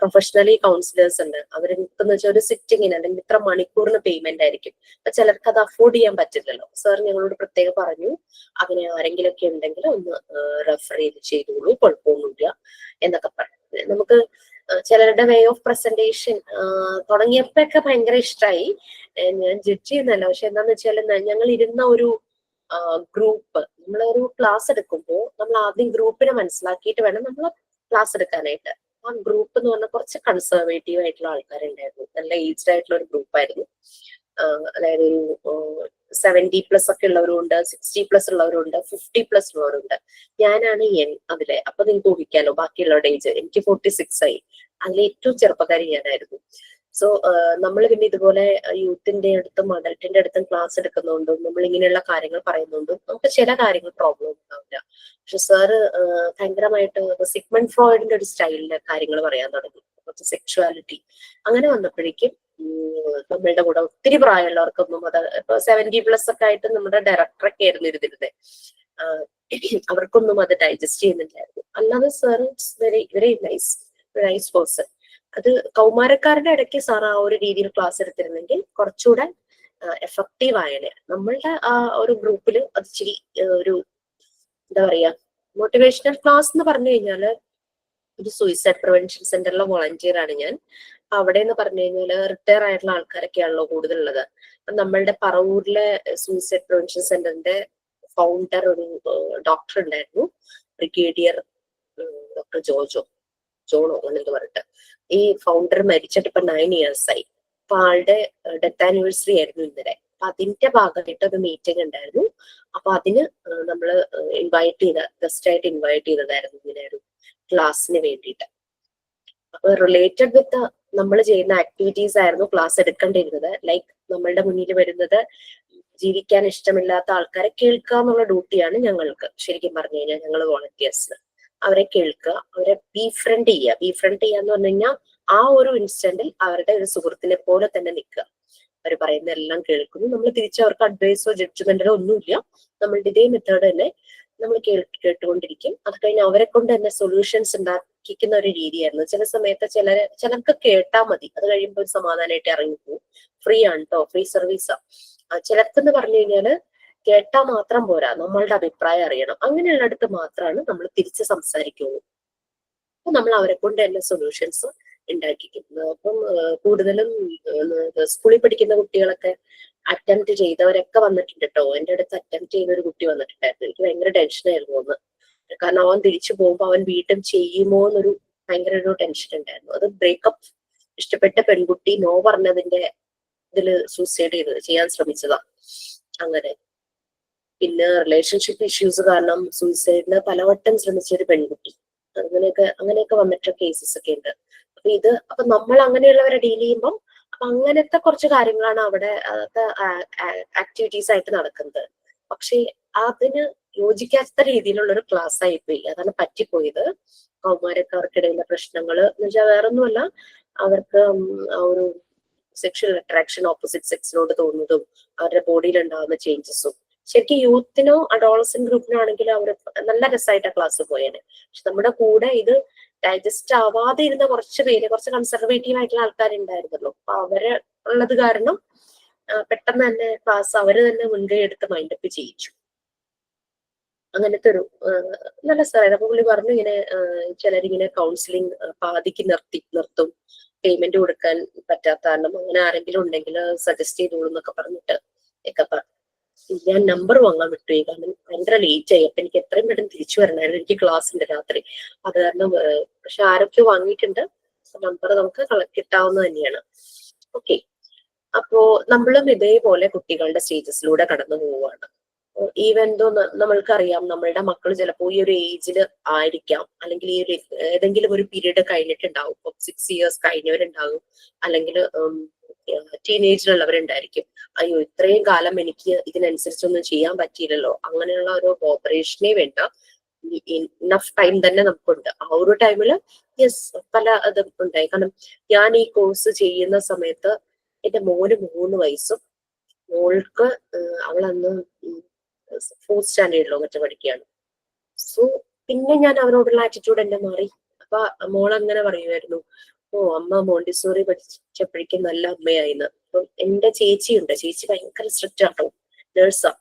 പ്രൊഫഷണലി കൗൺസിലേഴ്സ് ഉണ്ട്. അവരെന്ന് വെച്ചാൽ ഒരു സിറ്റിങ്ങിന് അല്ലെങ്കിൽ ഇത്ര മണിക്കൂറിന് പേയ്മെന്റ് ആയിരിക്കും. അപ്പൊ ചിലർക്ക് അത് അഫോർഡ് ചെയ്യാൻ പറ്റില്ലല്ലോ. സാർ ഞങ്ങളോട് പ്രത്യേകം പറഞ്ഞു, അങ്ങനെ ആരെങ്കിലും ഒക്കെ ഉണ്ടെങ്കിൽ ഒന്ന് റെഫർ ചെയ്തോളൂ, കുഴപ്പമൊന്നുമില്ല എന്നൊക്കെ പറഞ്ഞു. നമുക്ക് ചിലരുടെ വേ ഓഫ് പ്രസന്റേഷൻ തുടങ്ങിയപ്പോഴൊക്കെ ഭയങ്കര ഇഷ്ടമായി. ഞാൻ ജഡ്ജ് ചെയ്യുന്നല്ല, പക്ഷെ എന്താന്ന് വെച്ചാൽ ഞങ്ങൾ ഇരുന്ന ഒരു ഗ്രൂപ്പ്, നമ്മളൊരു ക്ലാസ് എടുക്കുമ്പോൾ നമ്മൾ ആദ്യം ഗ്രൂപ്പിനെ മനസ്സിലാക്കിയിട്ട് വേണം നമ്മൾ ക്ലാസ് എടുക്കാനായിട്ട്. ആ ഗ്രൂപ്പ് എന്ന് പറഞ്ഞാൽ കുറച്ച് കൺസർവേറ്റീവ് ആയിട്ടുള്ള ആൾക്കാരുണ്ടായിരുന്നു. നല്ല ഏജ്ഡ് ആയിട്ടുള്ള ഒരു ഗ്രൂപ്പായിരുന്നു. അതായത് ഒരു 70+ ഒക്കെ ഉള്ളവരുണ്ട്, 60+ ഉള്ളവരുണ്ട്, 50+ ഉള്ളവരുണ്ട്. ഞാനാണ് അതിലെ. അപ്പൊ നിങ്ങൾക്ക് ഊഹിക്കാലോ ബാക്കിയുള്ളവരുടെ ഏജ്. എനിക്ക് 46 ആയി. അതിലെ ഏറ്റവും ചെറുപ്പക്കാരി ഞാനായിരുന്നു. സോ നമ്മൾ പിന്നെ ഇതുപോലെ യൂത്തിന്റെ അടുത്തും അഡൽട്ടിന്റെ അടുത്തും ക്ലാസ് എടുക്കുന്നതുകൊണ്ടും നമ്മൾ ഇങ്ങനെയുള്ള കാര്യങ്ങൾ പറയുന്നതുകൊണ്ടും നമുക്ക് ചില കാര്യങ്ങൾ പ്രോബ്ലം ഉണ്ടാവില്ല. പക്ഷെ സാറ് ഭയങ്കരമായിട്ട് സിഗ്മണ്ട് ഫ്രോയിഡിന്റെ ഒരു സ്റ്റൈലിലെ കാര്യങ്ങൾ പറയാൻ തുടങ്ങി. കുറച്ച് സെക്ഷുവാലിറ്റി അങ്ങനെ വന്നപ്പോഴേക്കും നമ്മളുടെ കൂടെ ഒത്തിരി പ്രായമുള്ളവർക്കൊന്നും അത് ഇപ്പൊ 70+ ഒക്കെ ആയിട്ട് നമ്മുടെ ഡയറക്ടറൊക്കെ ആയിരുന്നു ഇരുന്നിരുന്നത്. അവർക്കൊന്നും അത് ഡൈജസ്റ്റ് ചെയ്യുന്നില്ലായിരുന്നു. അല്ലാതെ sir it's very nice person. അത് കൗമാരക്കാരുടെ ഇടയ്ക്ക് സാർ ആ ഒരു രീതിയിൽ ക്ലാസ് എടുത്തിരുന്നെങ്കിൽ കുറച്ചുകൂടെ എഫക്റ്റീവ് ആയേനെ. നമ്മളുടെ ആ ഒരു ഗ്രൂപ്പിൽ അത് ഇച്ചിരി ഒരു എന്താ പറയാ, മോട്ടിവേഷണൽ ക്ലാസ് എന്ന് പറഞ്ഞു കഴിഞ്ഞാല് ഒരു സൂയിസൈഡ് പ്രിവെൻഷൻ സെന്ററിലെ വോളണ്ടിയർ ആണ് ഞാൻ. അവിടെ എന്ന് പറഞ്ഞു കഴിഞ്ഞാല് റിട്ടയർ ആയിട്ടുള്ള ആൾക്കാരൊക്കെയാണല്ലോ കൂടുതലുള്ളത്. നമ്മളുടെ പറവൂരിലെ സൂയിസൈഡ് പ്രിവെൻഷൻ സെന്ററിന്റെ ഫൗണ്ടർ ഒരു ഡോക്ടർ ഉണ്ടായിരുന്നു, ബ്രിഗേഡിയർ ഡോക്ടർ ജോണോ എന്ന് പറഞ്ഞിട്ട്. ഈ ഫൗണ്ടർ മരിച്ചിട്ട് ഇപ്പൊ 9 years ആയി. അപ്പൊ ആളുടെ ഡെത്ത് ആനിവേഴ്സറി ആയിരുന്നു ഇന്നലെ. അപ്പൊ അതിന്റെ ഭാഗമായിട്ട് ഒരു മീറ്റിംഗ് ഉണ്ടായിരുന്നു. അപ്പൊ അതിന് നമ്മള് ഗസ്റ്റ് ആയിട്ട് ഇൻവൈറ്റ് ചെയ്തതായിരുന്നു ഇങ്ങനെ ഒരു ക്ലാസ്സിന് വേണ്ടിയിട്ട്. അപ്പൊ റിലേറ്റഡ് വിത്ത് നമ്മൾ ചെയ്യുന്ന ആക്ടിവിറ്റീസ് ആയിരുന്നു ക്ലാസ് എടുക്കേണ്ടിയിരുന്നത്. ലൈക്ക് നമ്മളുടെ മുന്നിൽ വരുന്നത് ജീവിക്കാൻ ഇഷ്ടമില്ലാത്ത ആൾക്കാരെ കേൾക്കുക എന്നുള്ള ഡ്യൂട്ടിയാണ് ഞങ്ങൾക്ക്. ശരിക്കും പറഞ്ഞു കഴിഞ്ഞാൽ ഞങ്ങൾ വോളണ്ടിയേഴ്സിന് അവരെ കേൾക്കുക, അവരെ ബീഫ്രണ്ട് ചെയ്യുക. ബീഫ്രണ്ട് ചെയ്യാന്ന് പറഞ്ഞു കഴിഞ്ഞാൽ ആ ഒരു ഇൻസ്റ്റന്റിൽ അവരുടെ ഒരു സുഹൃത്തിനെ പോലെ തന്നെ നിൽക്കുക. അവർ പറയുന്ന എല്ലാം കേൾക്കുന്നു. നമ്മൾ തിരിച്ച് അവർക്ക് അഡ്വൈസോ ജഡ്ജ്മെന്റോ ഒന്നുമില്ല. നമ്മളുടെ ഇതേ മെത്തേഡ് തന്നെ നമ്മൾ കേട്ടുകൊണ്ടിരിക്കും. അത് കഴിഞ്ഞ് അവരെ കൊണ്ട് തന്നെ സൊല്യൂഷൻസ് ഉണ്ടാക്കിക്കുന്ന ഒരു രീതിയായിരുന്നു. ചില സമയത്ത് ചിലർക്ക് കേട്ടാൽ മതി, അത് കഴിയുമ്പോൾ ഒരു സമാധാനമായിട്ട് ഇറങ്ങിപ്പോവും. ഫ്രീ ആണ് കേട്ടോ, ഫ്രീ സർവീസാ. ചിലർക്കെന്ന് പറഞ്ഞു കഴിഞ്ഞാല് കേട്ടാൽ മാത്രം പോരാ, നമ്മളുടെ അഭിപ്രായം അറിയണം. അങ്ങനെയുള്ളിടത്ത് മാത്രമാണ് നമ്മൾ തിരിച്ച് സംസാരിക്കുള്ളൂ. അപ്പൊ നമ്മൾ അവരെ കൊണ്ട് തന്നെ സൊല്യൂഷൻസ് ഉണ്ടാക്കിക്കുന്നത്. അപ്പം കൂടുതലും സ്കൂളിൽ പഠിക്കുന്ന കുട്ടികളൊക്കെ അറ്റംപ്റ്റ് ചെയ്തവരൊക്കെ വന്നിട്ടുണ്ട് കേട്ടോ. എൻ്റെ അടുത്ത് അറ്റംപ്റ്റ് ചെയ്ത ഒരു കുട്ടി വന്നിട്ടുണ്ടായിരുന്നു. എനിക്ക് ഭയങ്കര ടെൻഷനായിരുന്നു ഒന്ന്. കാരണം അവൻ തിരിച്ചു പോകുമ്പോൾ അവൻ വീണ്ടും ചെയ്യുമോ എന്നൊരു ഭയങ്കര ഒരു ടെൻഷൻ ഉണ്ടായിരുന്നു. അത് ബ്രേക്കപ്പ് ഇഷ്ടപ്പെട്ട പെൺകുട്ടി നോ പറഞ്ഞതിന്റെ ഇതില് സൂസൈഡ് ചെയ്യാൻ ശ്രമിച്ചതാ. അങ്ങനെ പിന്നെ റിലേഷൻഷിപ്പ് ഇഷ്യൂസ് കാരണം സൂസൈഡിന് പലവട്ടം ശ്രമിച്ച ഒരു പെൺകുട്ടി. അങ്ങനെയൊക്കെ വന്നിട്ട് കേസസ് ഒക്കെ ഉണ്ട്. അപ്പൊ നമ്മൾ അങ്ങനെയുള്ളവരെ ഡീൽ ചെയ്യുമ്പം അങ്ങനത്തെ കുറച്ച് കാര്യങ്ങളാണ് അവിടെ ആക്ടിവിറ്റീസ് ആയിട്ട് നടക്കുന്നത്. പക്ഷെ അതിന് യോജിക്കാത്ത രീതിയിലുള്ള ഒരു ക്ലാസ് ആയിപ്പോയി. അതാണ് പറ്റിപ്പോയത്. കൗമാരക്കാർക്കിടയിലെ പ്രശ്നങ്ങൾ എന്ന് വെച്ചാൽ വേറൊന്നുമല്ല, അവർക്ക് ആ ഒരു സെക്ഷൽ അട്രാക്ഷൻ ഓപ്പോസിറ്റ് സെക്സിനോട് തോന്നുന്നതും അവരുടെ ബോഡിയിൽ ഉണ്ടാകുന്ന ചേഞ്ചസും. ശരിക്കും യൂത്തിനോ അഡോളസെന്റ് ഗ്രൂപ്പിനോ ആണെങ്കിൽ അവർ നല്ല രസമായിട്ടാണ് ക്ലാസ് പോയേനെ. പക്ഷെ നമ്മുടെ കൂടെ ഇത് ഡൈജസ്റ്റ് ആവാതെ ഇരുന്ന കുറച്ച് പേര്, കുറച്ച് കൺസർവേറ്റീവ് ആയിട്ടുള്ള ആൾക്കാരുണ്ടായിരുന്നല്ലോ. അപ്പൊ അവര് ഉള്ളത് കാരണം പെട്ടെന്ന് തന്നെ ക്ലാസ് അവര് തന്നെ മുൻകൈ എടുത്ത് മൈൻഡപ്പ് ചെയ്യിച്ചു. അങ്ങനത്തെ ഒരു നല്ല സാറായിരുന്നു. അപ്പൊ പുള്ളി പറഞ്ഞു ഇങ്ങനെ ചിലരിങ്ങനെ കൗൺസിലിംഗ് പാതിക്ക് നിർത്തും, പേയ്മെന്റ് കൊടുക്കാൻ പറ്റാത്ത കാരണം അങ്ങനെ ആരെങ്കിലും ഉണ്ടെങ്കിൽ സജസ്റ്റ് ചെയ്തോളൂ എന്നൊക്കെ പറഞ്ഞിട്ട് ഒക്കെ പറഞ്ഞു. ഞാൻ നമ്പർ വാങ്ങാൻ വിട്ടുപോയി, കാരണം ഭയങ്കര ലേറ്റ് ആയി. അപ്പൊ എനിക്ക് എത്രയും പെട്ടെന്ന് തിരിച്ചു വരണമായിരുന്നു. എനിക്ക് ക്ലാസ് ഉണ്ട് രാത്രി, അത് കാരണം. പക്ഷെ ആരൊക്കെ വാങ്ങിയിട്ടുണ്ട്, നമ്പർ നമുക്ക് കിട്ടാവുന്ന തന്നെയാണ്. ഓക്കെ, അപ്പോ നമ്മളും ഇതേപോലെ കുട്ടികളുടെ സ്റ്റേജസിലൂടെ കടന്നു പോവുകയാണ്. ഈവൻ ദോ നമ്മൾക്കറിയാം നമ്മളുടെ മക്കൾ ചിലപ്പോൾ ഈ ഒരു ഏജിൽ ആയിരിക്കാം, അല്ലെങ്കിൽ ഈ ഒരു ഏതെങ്കിലും ഒരു പീരീഡ് കഴിഞ്ഞിട്ടുണ്ടാവും. ഇപ്പൊ 6 years കഴിഞ്ഞവരുണ്ടാകും, അല്ലെങ്കിൽ ടീനേജിലുള്ളവരുണ്ടായിരിക്കും. അയ്യോ ഇത്രയും കാലം എനിക്ക് ഇതിനനുസരിച്ചൊന്നും ചെയ്യാൻ പറ്റിയില്ലല്ലോ, അങ്ങനെയുള്ള ഒരു ഓപ്പറേഷനേ വേണ്ട, ഇനഫ് ടൈം തന്നെ നമുക്കുണ്ട്. ആ ഒരു ടൈമില് യെസ് പല ഇതും ഉണ്ടായി. കാരണം ഞാൻ ഈ കോഴ്സ് ചെയ്യുന്ന സമയത്ത് എന്റെ മോന് 3 വയസ്സും മോൾക്ക് അവളന്ന് 4th സ്റ്റാൻഡേർഡിലോ മറ്റോ പഠിക്കുകയാണ്. സോ പിന്നെ ഞാൻ അവരോടുള്ള ആറ്റിറ്റ്യൂഡ് എന്നെ മാറി. അപ്പൊ മോൾ അങ്ങനെ പറയുമായിരുന്നു, ഓ അമ്മ മോണ്ടിസോറി പഠിച്ചപ്പോഴേക്കും നല്ല അമ്മയായിന്ന്. അപ്പം എന്റെ ചേച്ചിയുണ്ട്, ചേച്ചി ഭയങ്കര സ്ട്രിക്റ്റ് ആട്ടോ, നേഴ്സാ.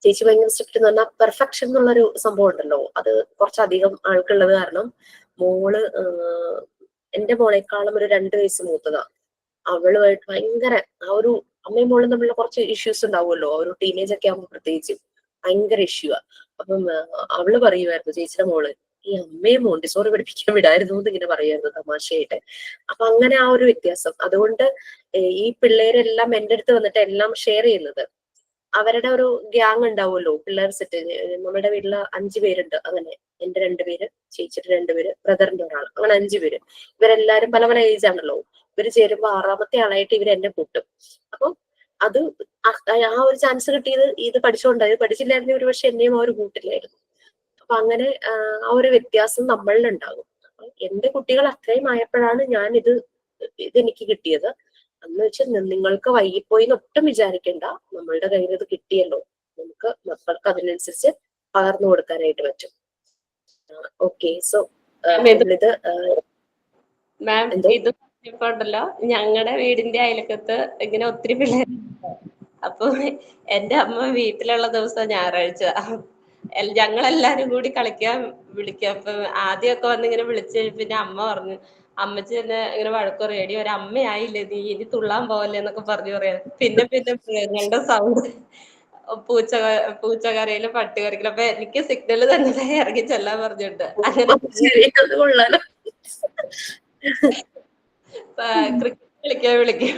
ചേച്ചി ഭയങ്കര സ്ട്രിക്റ്റ് എന്ന് പറഞ്ഞാൽ പെർഫെക്ഷൻ എന്നുള്ളൊരു സംഭവം ഉണ്ടല്ലോ, അത് കുറച്ചധികം ആൾക്കുള്ളത് കാരണം മോള് എന്റെ മോളെക്കാളും ഒരു 2 വയസ്സ് മൂത്തതാ. അവളുമായിട്ട് ഭയങ്കര ആ ഒരു അമ്മയും മോളും തമ്മിലുള്ള കുറച്ച് ഇഷ്യൂസ് ഉണ്ടാവുമല്ലോ, ഒരു ടീനേജ് ഒക്കെ ആകുമ്പോൾ പ്രത്യേകിച്ച് ഭയങ്കര ഇഷ്യൂ ആ. അപ്പം അവള് പറയുമായിരുന്നു, ചേച്ചിയുടെ മോള്, ഈ അമ്മയെ മോണ്ടിസോറി പഠിപ്പിക്കാൻ വിടായിരുന്നു എന്ന് ഇങ്ങനെ പറയുമായിരുന്നു തമാശയായിട്ട്. അപ്പൊ അങ്ങനെ ആ ഒരു വ്യത്യാസം. അതുകൊണ്ട് ഈ പിള്ളേരെല്ലാം എൻ്റെ അടുത്ത് വന്നിട്ട് എല്ലാം ഷെയർ ചെയ്യുന്നത്, അവരുടെ ഒരു ഗ്യാങ് ഉണ്ടാവുമല്ലോ, പിള്ളേർ സെറ്റ്. നമ്മുടെ വീട്ടില് 5 പേരുണ്ട്. അങ്ങനെ എന്റെ 2 പേര്, ചേച്ചിയുടെ 2 പേര്, ബ്രദറിന്റെ ഒരാൾ, അങ്ങനെ 5 പേര്. ഇവരെല്ലാരും പല പല ഏജ് ആണല്ലോ. ഇവര് ചേരുമ്പോ 6ാമത്തെ ആളായിട്ട് ഇവർ എന്നെ കൂട്ടും. അപ്പൊ അത് ആ ഒരു ചാൻസ് കിട്ടിയത് ഇത് പഠിച്ചുകൊണ്ടായത്. പഠിച്ചില്ലായിരുന്നു ഒരു പക്ഷെ എന്നെയും ആ ഒരു കൂട്ടില്ലായിരുന്നു. അപ്പൊ അങ്ങനെ ആ ഒരു വ്യത്യാസം നമ്മളിലുണ്ടാകും. എന്റെ കുട്ടികൾ അത്രയും ആയപ്പോഴാണ് ഞാൻ ഇതെനിക്ക് കിട്ടിയത്. എന്ന് വെച്ചാൽ നിങ്ങൾക്ക് വൈകിപ്പോയി ഒട്ടും വിചാരിക്കേണ്ട, നമ്മളുടെ കയ്യിൽ ഇത് കിട്ടിയല്ലോ, നമുക്ക് മക്കൾക്ക് അതിനനുസരിച്ച് പകർന്നു കൊടുക്കാനായിട്ട് പറ്റും. ഓക്കെ, സോ ഇത് മാം ഇത് പറഞ്ഞപ്പോണ്ടല്ലോ, ഞങ്ങളുടെ വീടിന്റെ അയലക്കത്ത് ഇങ്ങനെ ഒത്തിരി പിള്ളേരുണ്ട്. അപ്പൊ എന്റെ അമ്മ വീട്ടിലുള്ള ദിവസം ഞായറാഴ്ച ഞങ്ങളെല്ലാരും കൂടി കളിക്കാൻ വിളിക്കും. അപ്പൊ ആദ്യമൊക്കെ വന്ന് ഇങ്ങനെ വിളിച്ച് പിന്നെ അമ്മ പറഞ്ഞു, അമ്മച്ചി തന്നെ ഇങ്ങനെ വഴക്ക് പറയും, ഒരു അമ്മയായില്ലേ നീ, ഇനി തുള്ളാൻ പോവല്ലേ എന്നൊക്കെ പറഞ്ഞു പറയാം. പിന്നെ മൃഗങ്ങളുടെ സൗണ്ട്, പൂച്ചക്കരയിലും പട്ടി കരയിലും. അപ്പൊ എനിക്ക് സിഗ്നൽ തന്നെ ഇറങ്ങി ചെല്ലാൻ പറഞ്ഞിട്ടുണ്ട്. അങ്ങനെ ക്രിക്കറ്റ് കളിക്കാൻ വിളിക്കും,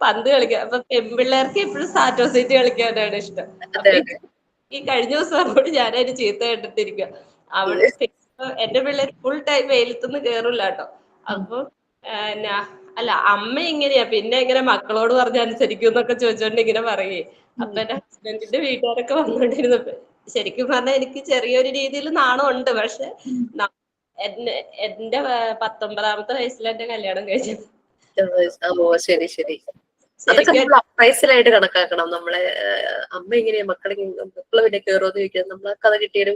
പന്ത് കളിക്കാൻ. അപ്പൊ പെൺപിള്ളേർക്ക് എപ്പോഴും സാറ്റോസീറ്റ് കളിക്കാനാണ് ഇഷ്ടം. അപ്പൊ ഈ കഴിഞ്ഞ ദിവസം കൂടി ഞാനതിന് ചീത്ത കേട്ടിട്ടിരിക്കുക. അവള് എന്റെ പിള്ളേർ ഫുൾ ടൈം വെയിലത്തുനിന്ന് കേറില്ല കേട്ടോ. അപ്പൊ അല്ല അമ്മ ഇങ്ങനെയാ, പിന്നെ ഇങ്ങനെ മക്കളോട് പറഞ്ഞ അനുസരിക്കും എന്നൊക്കെ ചോദിച്ചോണ്ട് ഇങ്ങനെ പറയേ. അപ്പൊ എന്റെ ഹസ്ബൻഡിന്റെ വീട്ടുകാരൊക്കെ വന്നോണ്ടിരുന്നപ്പോ ശരിക്കും പറഞ്ഞാൽ എനിക്ക് ചെറിയൊരു രീതിയിൽ നാണം ഉണ്ട്. പക്ഷെ എന്റെ 19ാമത്തെ വയസ്സിൽ എന്റെ കല്യാണം കഴിച്ചത്. ശരി ശരി. അതൊക്കെ ശരിക്കും നമ്മൾ അപ്രൈസലായിട്ട് കണക്കാക്കണം. നമ്മളെ അമ്മ ഇങ്ങനെ മക്കളെ പിന്നെ കയറുമെന്ന് ചോദിക്കുന്നത് നമ്മളെ കഥ കിട്ടിയൊരു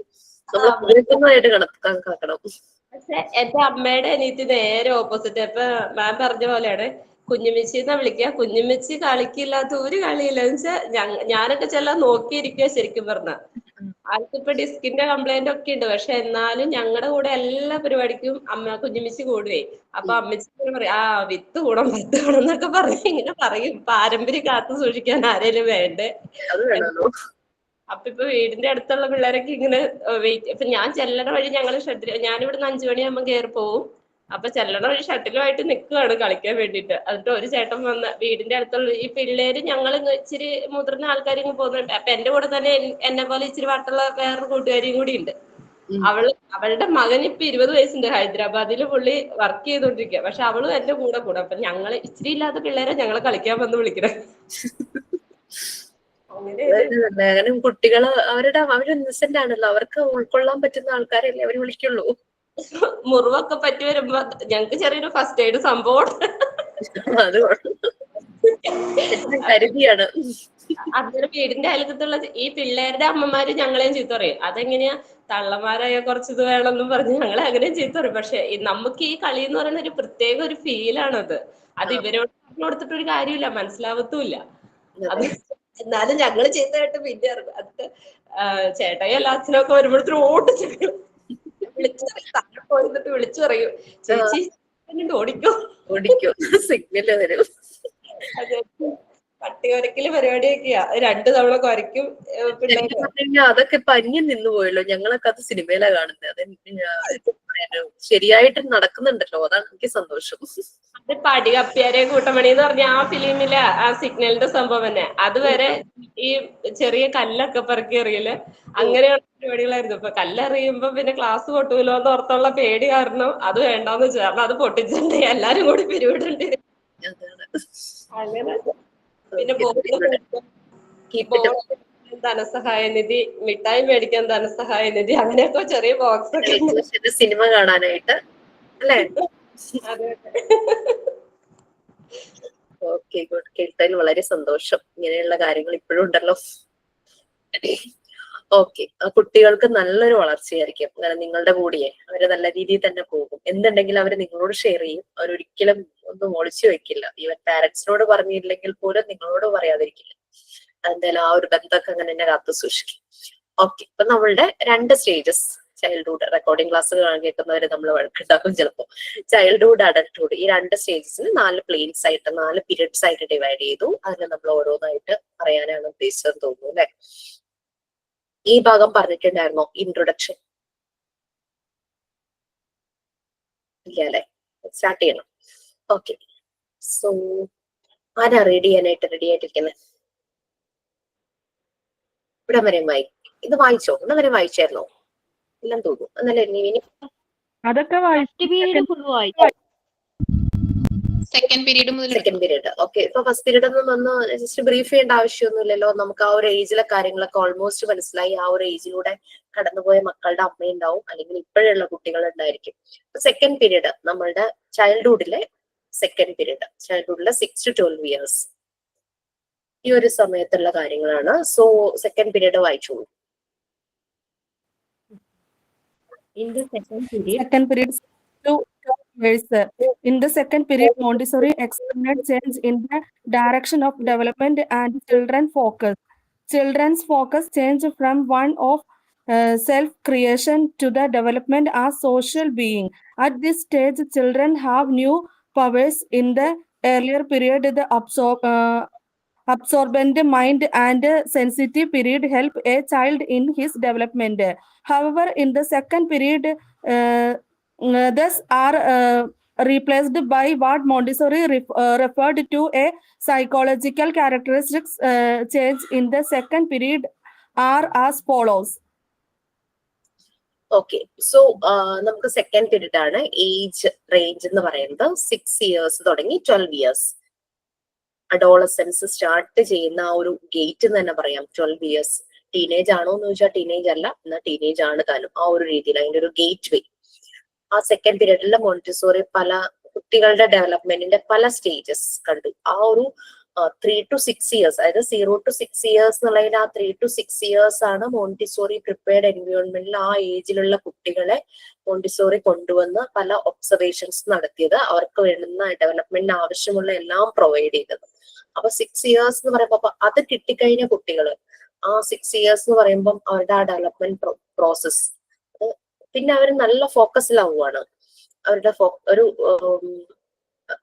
നമ്മളെ പുകഴ്ത്തുന്നതായിട്ട് കണക്കാക്കണം. പക്ഷെ എന്റെ അമ്മയുടെ അനിയത്തി നേരെ ഓപ്പോസിറ്റ്. ഇപ്പൊ മാം പറഞ്ഞ പോലെയാണ്, കുഞ്ഞുമിച്ചി എന്നാ വിളിക്കുക. കുഞ്ഞുമിച്ചി കളിക്കില്ലാത്ത ഒരു കളിയില്ല എന്ന് വെച്ചാൽ ഞാനൊക്കെ ചെല്ലാൻ നോക്കിയിരിക്കുക. ശരിക്കും പറഞ്ഞ ആൾക്കിപ്പോ ഡിസ്കിന്റെ കംപ്ലൈന്റ് ഒക്കെ ഉണ്ട്, പക്ഷെ എന്നാലും ഞങ്ങളുടെ കൂടെ എല്ലാ പരിപാടിക്കും കുഞ്ഞുമിച്ചി കൂടുവേ. അപ്പൊ അമ്മച്ചി ഇങ്ങനെ പറയും, ആ വിത്ത് കൂടം പത്ത് കൂടം എന്നൊക്കെ പറഞ്ഞ് ഇങ്ങനെ പറയും. പാരമ്പര്യം കാത്തു സൂക്ഷിക്കാൻ ആരേലും വേണ്ടേ. അത് വേണമല്ലോ. അപ്പൊ ഇപ്പൊ വീടിന്റെ അടുത്തുള്ള പിള്ളേരൊക്കെ ഇങ്ങനെ വെയിറ്റ്. ഇപ്പൊ ഞാൻ ചെല്ലണ വഴി ഞങ്ങൾ ഞാനിവിടുന്ന് 5 മണിയാകുമ്പോൾ കയറി പോവും. അപ്പൊ ചെല്ലണ വഴി ഷട്ടിലുമായിട്ട് നിൽക്കുകയാണ് കളിക്കാൻ വേണ്ടിട്ട്. എന്നിട്ട് ഒരു ചേട്ടൻ വന്ന് വീടിന്റെ അടുത്തുള്ള ഈ പിള്ളേര്, ഞങ്ങൾ ഇച്ചിരി മുതിർന്ന ആൾക്കാർ ഇങ്ങനെ പോകുന്നുണ്ട്. അപ്പൊ എന്റെ കൂടെ തന്നെ എന്നെ പോലെ ഇച്ചിരി വട്ടുള്ള വേറൊരു കൂട്ടുകാരിയും കൂടി ഉണ്ട്. അവളുടെ മകൻ ഇപ്പൊ 20 വയസ്സുണ്ട്. ഹൈദരാബാദിൽ പുള്ളി വർക്ക് ചെയ്തോണ്ടിരിക്കുക. പക്ഷെ അവളും എന്റെ കൂടെ കൂടെ. അപ്പൊ ഞങ്ങള് ഇച്ചിരി ഇല്ലാത്ത പിള്ളേരെ ഞങ്ങളെ കളിക്കാൻ വന്ന് വിളിക്കണേ. അങ്ങനെ കുട്ടികള് അവര് ഇന്നസെന്റ് ആണല്ലോ, അവർക്ക് ഉൾക്കൊള്ളാൻ പറ്റുന്ന ആൾക്കാരല്ലേ അവര് വിളിക്കുള്ളൂ. മുറിവൊക്കെ പറ്റി വരുമ്പോ ഞങ്ങക്ക് ചെറിയൊരു ഫസ്റ്റ് എയ്ഡ് സംഭവം അത് കരുതിയാണ്. അന്നേരം വീടിന്റെ അയൽക്കത്തുള്ള ഈ പിള്ളേരുടെ അമ്മമാര് ഞങ്ങളെയും ചീത്ത പറയും. അതെങ്ങനെയാ തള്ളമാരായ കുറച്ചിത് വേണമെന്നും പറഞ്ഞ് ഞങ്ങളെ അങ്ങനെയും ചീത്ത പറയും. പക്ഷെ നമുക്ക് ഈ കളി എന്ന് പറയുന്ന ഒരു പ്രത്യേക ഒരു ഫീലാണത്. അത് ഇവരോട് പറഞ്ഞു കൊടുത്തിട്ട് ഒരു കാര്യമില്ല, മനസ്സിലാവത്തുമില്ല. അത് എന്നാലും ഞങ്ങള് ചീത്ത കേട്ട് പിന്നെ ഇറങ്ങും. അത് ചേട്ടായി എല്ലാ അച്ഛനൊക്കെ വരുമ്പോഴത്തേനും വിളിച്ചു പറയും, ചേച്ചി ഓടിക്കോ സിഗ്നല് തരും. അതെ, പട്ടി കുരക്കല് പരിപാടിയൊക്കെയാ. 2 തവണ കുരയ്ക്കും പിള്ളേര്. അതൊക്കെ ഇപ്പൊ അന്യം നിന്ന് പോയല്ലോ. ഞങ്ങളൊക്കെ അത് സിനിമയിലാ കാണുന്നത്. അത് ശരിയായിട്ട് നടക്കുന്നുണ്ടല്ലോ, അതാണ് എനിക്ക് സന്തോഷം. അത് പടി കപ്പിയാരെ കൂട്ടമണി എന്ന് പറഞ്ഞ ആ ഫിലിമിലെ ആ സിഗ്നലിന്റെ സംഭവം തന്നെ. അതുവരെ ഈ ചെറിയ കല്ലൊക്കെ പെറുക്കി എറിയല് അങ്ങനെയുള്ള പരിപാടികളായിരുന്നു. ഇപ്പൊ കല്ലെറിയുമ്പോ പിന്നെ ക്ലാസ് പൊട്ടൂലോ എന്ന് ഓർത്തുള്ള പേടി കാരണം അത് വേണ്ടാന്ന് വെച്ചു. കാരണം അത് പൊട്ടിച്ചിട്ടുണ്ട് എല്ലാരും കൂടി പിരിവിടേണ്ടി വരും. അങ്ങനെ പിന്നെ ധനസഹായ നിധി, മിഠായി മേടിക്കാൻ ധനസഹായ നിധി, അങ്ങനെയൊക്കെ ചെറിയ ബോക്സ് ഒക്കെ സിനിമ കാണാനായിട്ട് അല്ലേ? അതെ. Okay, good. കേട്ടതിൽ വളരെ സന്തോഷം. ഇങ്ങനെയുള്ള കാര്യങ്ങൾ ഇപ്പോഴും ഉണ്ടല്ലോ. ഓക്കെ, കുട്ടികൾക്ക് നല്ലൊരു വളർച്ചയായിരിക്കും. അങ്ങനെ നിങ്ങളുടെ കൂടിയേ അവര് നല്ല രീതിയിൽ തന്നെ പോകും. എന്തുണ്ടെങ്കിലും അവര് നിങ്ങളോട് ഷെയർ ചെയ്യും. അവരൊരിക്കലും ഒന്നും ഒളിച്ചു വെക്കില്ല. ഈവൻ പാരന്റ്സിനോട് പറഞ്ഞില്ലെങ്കിൽ പോലും നിങ്ങളോട് പറയാതിരിക്കില്ല. എന്തായാലും ആ ഒരു ബന്ധമൊക്കെ അങ്ങനെ തന്നെ കാത്തു സൂക്ഷിക്കും. ഓക്കെ, ഇപ്പൊ നമ്മളുടെ 2 സ്റ്റേജസ്, ചൈൽഡ്ഹുഡ്, റെക്കോർഡിംഗ് ക്ലാസ് കേൾക്കുന്നവര് നമ്മൾ വഴക്കുണ്ടാക്കും ചിലപ്പോ. ചൈൽഡ്ഹുഡ്, അഡൽട്ട്ഹുഡ്, ഈ 2 സ്റ്റേജസിന് 4 പ്ലെയിൻസ് ആയിട്ട് 4 പീരിയഡ്സ് ആയിട്ട് ഡിവൈഡ് ചെയ്തു. അതിന് നമ്മൾ ഓരോന്നായിട്ട് പറയാനാണ് ഉദ്ദേശിച്ചതെന്ന് തോന്നുന്നു അല്ലെ? ഈ ഭാഗം പറഞ്ഞിട്ടുണ്ടായിരുന്നോ ഇൻട്രൊഡക്ഷൻ? ഇല്ല അല്ലെ? സ്റ്റാർട്ട് ചെയ്യണം. ഓക്കെ, സോ ആരാ റെഡി ആയിട്ടിരിക്കുന്നത്? ഇവിടെ വരെ ഇത് വായിച്ചോ? ഇവിടെ വരെ വായിച്ചായിരുന്നോ? എല്ലാം തോന്നുന്നു. എന്നല്ലേ ഇനി അതൊക്കെ സെക്കൻഡ് പീരീഡ് മുതൽ സെക്കൻഡ് പീരീഡ്. ഓക്കെ, ഇപ്പൊ ഫസ്റ്റ് പീരീഡ് ഒന്നും വന്ന് ജസ്റ്റ് ബ്രീഫ് ചെയ്യേണ്ട ആവശ്യമൊന്നുമില്ലല്ലോ. നമുക്ക് ആ ഒരു ഏജിലെ കാര്യങ്ങളൊക്കെ ഓൾമോസ്റ്റ് മനസ്സിലായി. ആ ഒരു ഏജിലൂടെ കടന്നുപോയ മക്കളുടെ അമ്മയുണ്ടാവും, അല്ലെങ്കിൽ ഇപ്പോഴുള്ള കുട്ടികൾ ഉണ്ടായിരിക്കും. സെക്കൻഡ് പീരീഡ് നമ്മളുടെ ചൈൽഡ്ഹുഡിലെ സെക്കൻഡ് പീരീഡ്, ചൈൽഡ്ഹുഡിലെ 6 to 12 years, ഈ ഒരു സമയത്തുള്ള കാര്യങ്ങളാണ്. സോ സെക്കൻഡ് പീരീഡ് വായിച്ചോളൂ. In the second period, Second period to 12 years. In the second period, Montessori extended change in the direction of development and children's focus. Children's focus changed from one of self-creation to the development as social being. At this stage, children have new powers. In the earlier period, the absorbent mind and sensitive period help a child in his development. However, in the second period, thus are replaced by what Montessori referred to a psychological characteristics. Change in the second period are as follows. Okay, so നമുക്ക് second period ആണ്. Age range എന്ന് പറയുന്നത് 6 years തുടങ്ങി 12 years. Adolescence start ചെയ്യുന്ന ആ ഒരു gate എന്ന് തന്നെ പറയാം 12 years. ടീനേജ് ആണോ എന്ന് ചോദിച്ചാൽ ടീനേജ് അല്ല, എന്നാൽ ടീനേജ് ആണ് താനും. ആ ഒരു രീതിയിൽ അതിന്റെ ഒരു ഗേറ്റ് വേ. ആ സെക്കൻഡ് പീരീഡിലെ മോണ്ടിസോറി പല കുട്ടികളുടെ ഡെവലപ്മെന്റിന്റെ പല സ്റ്റേജസ് കണ്ടു. ആ ഒരു 3 to 6 years, അതായത് 0 to 6 years എന്നുള്ളതിൽ ആ 3 to 6 years ആണ് മോണ്ടിസോറി പ്രിപ്പയർഡ് എൻവയോൺമെന്റിൽ ആ ഏജിലുള്ള കുട്ടികളെ മോണ്ടിസോറി കൊണ്ടുവന്ന് പല ഒബ്സർവേഷൻസ് നടത്തിയത്, അവർക്ക് വേണ്ടുന്ന ഡെവലപ്മെന്റിന് ആവശ്യമുള്ള എല്ലാം പ്രൊവൈഡ് ചെയ്തത്. അപ്പൊ 6 years എന്ന് പറയുമ്പോൾ അപ്പൊ അത് കിട്ടിക്കഴിഞ്ഞ കുട്ടികള് ആ 6 years എന്ന് പറയുമ്പം അവരുടെ ആ ഡെവലപ്മെന്റ് പ്രോസസ് പിന്നെ അവർ നല്ല ഫോക്കസിലാവുകയാണ്. അവരുടെ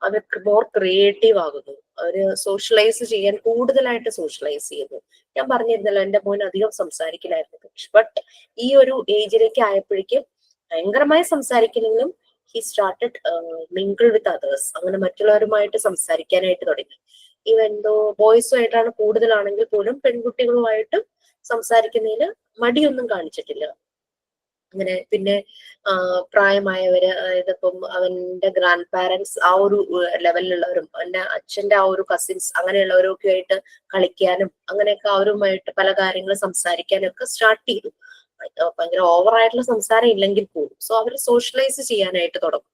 അവർക്ക് മോർ ക്രിയേറ്റീവ് ആകുന്നു, അവര് സോഷ്യലൈസ് ചെയ്യാൻ കൂടുതലായിട്ട് സോഷ്യലൈസ് ചെയ്യുന്നു. ഞാൻ പറഞ്ഞിരുന്നല്ലോ എന്റെ മോൻ അധികം സംസാരിക്കില്ലായിരുന്നു, ബട്ട് ഈ ഒരു ഏജിലേക്ക് ആയപ്പോഴേക്കും ഭയങ്കരമായി സംസാരിക്കുന്നെങ്കിലും he started mingle with others, അങ്ങനെ മറ്റുള്ളവരുമായിട്ട് സംസാരിക്കാനായിട്ട് തുടങ്ങി. ഈവൻ ദോ ബോയ്സുമായിട്ടാണ് കൂടുതലാണെങ്കിൽ പോലും പെൺകുട്ടികളുമായിട്ടും സംസാരിക്കുന്നതിന് മടിയൊന്നും കാണിച്ചിട്ടില്ല. അങ്ങനെ പിന്നെ പ്രായമായവര്, അതായത് ഇപ്പം അവന്റെ ഗ്രാൻഡ് പാരന്റ്സ് ആ ഒരു ലെവലിലുള്ളവരും അവന്റെ അച്ഛന്റെ ആ ഒരു കസിൻസ് അങ്ങനെയുള്ളവരും ഒക്കെ ആയിട്ട് കളിക്കാനും അങ്ങനെയൊക്കെ അവരുമായിട്ട് പല കാര്യങ്ങളും സംസാരിക്കാനും ഒക്കെ സ്റ്റാർട്ട് ചെയ്തു. ഭയങ്കര ഓവറായിട്ടുള്ള സംസാരം ഇല്ലെങ്കിൽ പോലും സോ അവര് സോഷ്യലൈസ് ചെയ്യാനായിട്ട് തുടങ്ങും.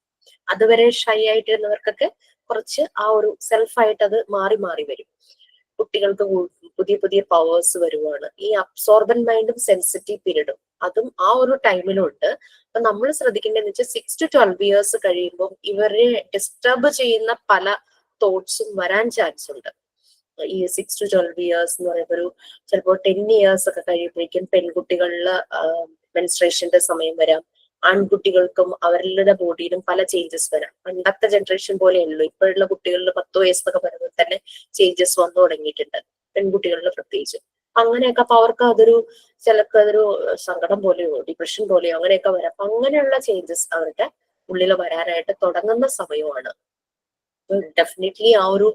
അതുവരെ ഷൈ ആയിട്ടിരുന്നവർക്കൊക്കെ കുറച്ച് ആ ഒരു സെൽഫായിട്ട് അത് മാറി മാറി വരും. കുട്ടികൾക്ക് പുതിയ പുതിയ പവേഴ്സ് വരുവാണ്. ഈ അബ്സോർബൻ മൈൻഡും സെൻസിറ്റീവ് പീരീഡും അതും ആ ഒരു ടൈമിലുണ്ട്. അപ്പൊ നമ്മൾ ശ്രദ്ധിക്കേണ്ടതെന്ന് വെച്ചാൽ 6 to 12 years കഴിയുമ്പോൾ ഇവരെ ഡിസ്റ്റർബ് ചെയ്യുന്ന പല തോട്ട്സും വരാൻ ചാൻസ് ഉണ്ട്. ഈ 6 to 12 years എന്ന് പറയുമ്പോൾ ഒരു ചിലപ്പോൾ 10 years ഒക്കെ കഴിയുമ്പോഴേക്കും പെൺകുട്ടികളില് മെൻസ്ട്രേഷന്റെ സമയം വരാം. ആൺകുട്ടികൾക്കും അവരുടെ ബോഡിയിലും പല ചേഞ്ചസ് വരാം. പണ്ടത്തെ ജനറേഷൻ പോലെയല്ലോ ഇപ്പോഴുള്ള കുട്ടികളിൽ 10 വയസ്സൊക്കെ പറയുമ്പോൾ തന്നെ ചേഞ്ചസ് വന്നു തുടങ്ങിയിട്ടുണ്ട്, പെൺകുട്ടികളിൽ പ്രത്യേകിച്ച്. അങ്ങനെയൊക്കെ അപ്പൊ അവർക്ക് അതൊരു ചിലർക്ക് അതൊരു സങ്കടം പോലെയോ ഡിപ്രഷൻ പോലെയോ അങ്ങനെയൊക്കെ വരാം. അപ്പൊ അങ്ങനെയുള്ള ചേഞ്ചസ് അവരുടെ ഉള്ളിൽ വരാനായിട്ട് തുടങ്ങുന്ന സമയമാണ്. ഡെഫിനറ്റ്ലി ആ ഒരു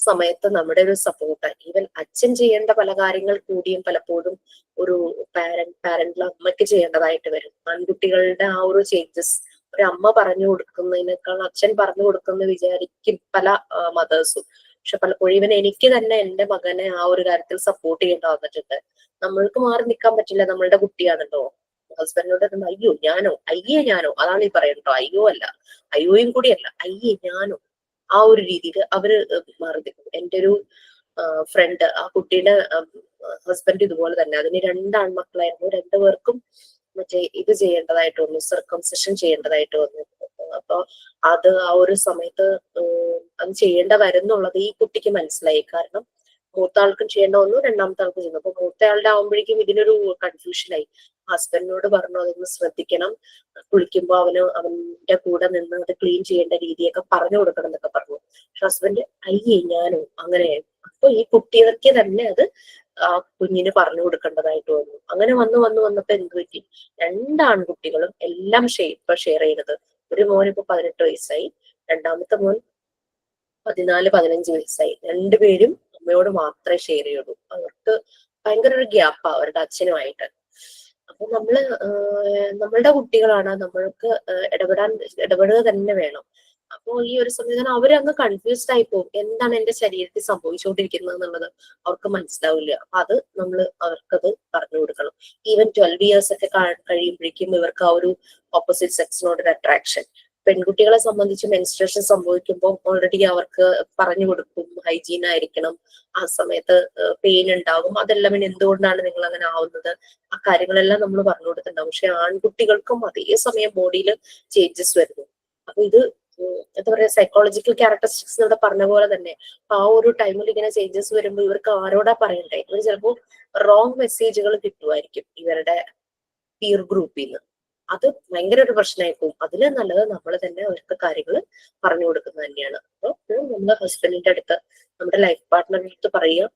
സമയത്ത് നമ്മുടെ ഒരു സപ്പോർട്ട്, ഈവൻ അച്ഛൻ ചെയ്യേണ്ട പല കാര്യങ്ങൾ കൂടിയും പലപ്പോഴും ഒരു പാരന്റിലെ അമ്മയ്ക്ക് ചെയ്യേണ്ടതായിട്ട് വരും. ആൺകുട്ടികളുടെ ആ ഒരു ചേഞ്ചസ് ഒരു അമ്മ പറഞ്ഞു കൊടുക്കുന്നതിനേക്കാൾ അച്ഛൻ പറഞ്ഞു കൊടുക്കുന്ന വിചാരിക്കും പല മദേഴ്സും. പക്ഷെ പലപ്പോഴും ഇവൻ എനിക്ക് തന്നെ എന്റെ മകനെ ആ ഒരു കാര്യത്തിൽ സപ്പോർട്ട് ചെയ്യേണ്ട വന്നിട്ടുണ്ട്. നമ്മൾക്ക് മാറി നിൽക്കാൻ പറ്റില്ല, നമ്മളുടെ കുട്ടിയാണല്ലോ. ഹസ്ബൻഡിനോട് അയ്യോ ഞാനോ, അയ്യേ ഞാനോ, അതാണ് ഈ പറയണ്ടോ, അയ്യോ അല്ല, അയ്യോയും കൂടിയല്ല, അയ്യേ ഞാനോ, ആ ഒരു രീതിയിൽ അവര് മാറി നിൽക്കും. എൻ്റെ ഒരു ഫ്രണ്ട്, ആ കുട്ടിയുടെ ഹസ്ബൻഡ് ഇതുപോലെ തന്നെ, അതിന് 2 ആൺമക്കളായിരുന്നു. 2 പേർക്കും മറ്റേ ഇത് ചെയ്യേണ്ടതായിട്ട് വന്നു, സർക്കംസിഷൻ ചെയ്യേണ്ടതായിട്ട് വന്നു. അപ്പൊ അത് ആ ഒരു സമയത്ത് അത് ചെയ്യേണ്ട വരുന്നുള്ളത് ഈ കുട്ടിക്ക് മനസ്സിലായി. കാരണം മൂത്ത ആൾക്കും ചെയ്യേണ്ട വന്നു, 2ാമത്തെ ആൾക്കും ചെയ്യുന്നു. അപ്പൊ മൂത്തയാളുടെ ആവുമ്പോഴേക്കും ഇതിനൊരു കൺഫ്യൂഷനായി. ഹസ്ബൻഡിനോട് പറഞ്ഞു അതൊന്ന് ശ്രദ്ധിക്കണം, കുളിക്കുമ്പോ അവന്റെ കൂടെ നിന്ന് അത് ക്ലീൻ ചെയ്യേണ്ട രീതിയൊക്കെ പറഞ്ഞു കൊടുക്കണം എന്നൊക്കെ പറഞ്ഞു. പക്ഷെ ഹസ്ബൻഡ് അയ്യേ ഞാനോ അങ്ങനെ. അപ്പൊ ഈ കുട്ടികൾക്ക് തന്നെ അത് ആ കുഞ്ഞിന് പറഞ്ഞു കൊടുക്കേണ്ടതായിട്ട് വന്നു. അങ്ങനെ വന്നപ്പോ എന്ത് പറ്റി, 2 ആൺകുട്ടികളും എല്ലാം ഇപ്പൊ ഷെയർ ചെയ്യുന്നത്. ഒരു മോൻ ഇപ്പൊ 18 വയസ്സായി, 2ാമത്തെ മോൻ 14-15 വയസ്സായി. 2 പേരും അമ്മയോട് മാത്രമേ ഷെയർ ചെയ്യുള്ളൂ. അവർക്ക് ഭയങ്കര ഒരു ഗ്യാപ്പാ അവരുടെ അച്ഛനുമായിട്ട്. അപ്പൊ നമ്മളുടെ കുട്ടികളാണ്, നമ്മൾക്ക് ഇടപെടുക തന്നെ വേണം. അപ്പൊ ഈ ഒരു സമയത്ത് അവരങ്ങ് കൺഫ്യൂസ്ഡ് ആയി പോകും, എന്താണ് എന്റെ ശരീരത്തിൽ സംഭവിച്ചുകൊണ്ടിരിക്കുന്നത് എന്നുള്ളത് അവർക്ക് മനസ്സിലാവില്ല. അപ്പൊ അത് നമ്മൾ അവർക്കത് പറഞ്ഞു കൊടുക്കണം. ഈവൻ 12 years ഒക്കെ കഴിയുമ്പോഴേക്കും ഇവർക്ക് ആ ഒരു ഓപ്പോസിറ്റ് സെക്സിനോടൊരു അട്രാക്ഷൻ. പെൺകുട്ടികളെ സംബന്ധിച്ച് മെൻസ്ട്രേഷൻ സംഭവിക്കുമ്പോൾ ഓൾറെഡി അവർക്ക് പറഞ്ഞു കൊടുക്കും ഹൈജീൻ ആയിരിക്കണം, ആ സമയത്ത് പെയിൻ ഉണ്ടാകും, അതെല്ലാം പിന്നെ എന്തുകൊണ്ടാണ് നിങ്ങൾ അങ്ങനെ ആവുന്നത്, ആ കാര്യങ്ങളെല്ലാം നമ്മൾ പറഞ്ഞു കൊടുത്തിട്ടുണ്ടാവും. പക്ഷെ ആൺകുട്ടികൾക്കും അതേ സമയം ബോഡിയിൽ ചേഞ്ചസ് വരുന്നു. അപ്പൊ ഇത് എന്താ പറയാ, സൈക്കോളജിക്കൽ ക്യാരക്ടറിസ്റ്റിക്സ് ഇവിടെ പറഞ്ഞ പോലെ തന്നെ ആ ഒരു ടൈമിൽ ഇങ്ങനെ ചേഞ്ചസ് വരുമ്പോൾ ഇവർക്ക് ആരോടാ പറയണ്ടേ, ഇവർ ചിലപ്പോൾ റോങ് മെസ്സേജുകൾ കിട്ടുമായിരിക്കും ഇവരുടെ പിയർ ഗ്രൂപ്പിൽ നിന്ന്. അത് ഭയങ്കര ഒരു പ്രശ്നമായി പോകും. അതില് നല്ലത് നമ്മൾ തന്നെ അവർക്ക് കാര്യങ്ങൾ പറഞ്ഞു കൊടുക്കുന്നത് തന്നെയാണ്. അപ്പൊ നമ്മുടെ ഹസ്ബൻഡിന്റെ അടുത്ത്, നമ്മുടെ ലൈഫ് പാർട്ട്ണറിന്റെ അടുത്ത് പറയുക.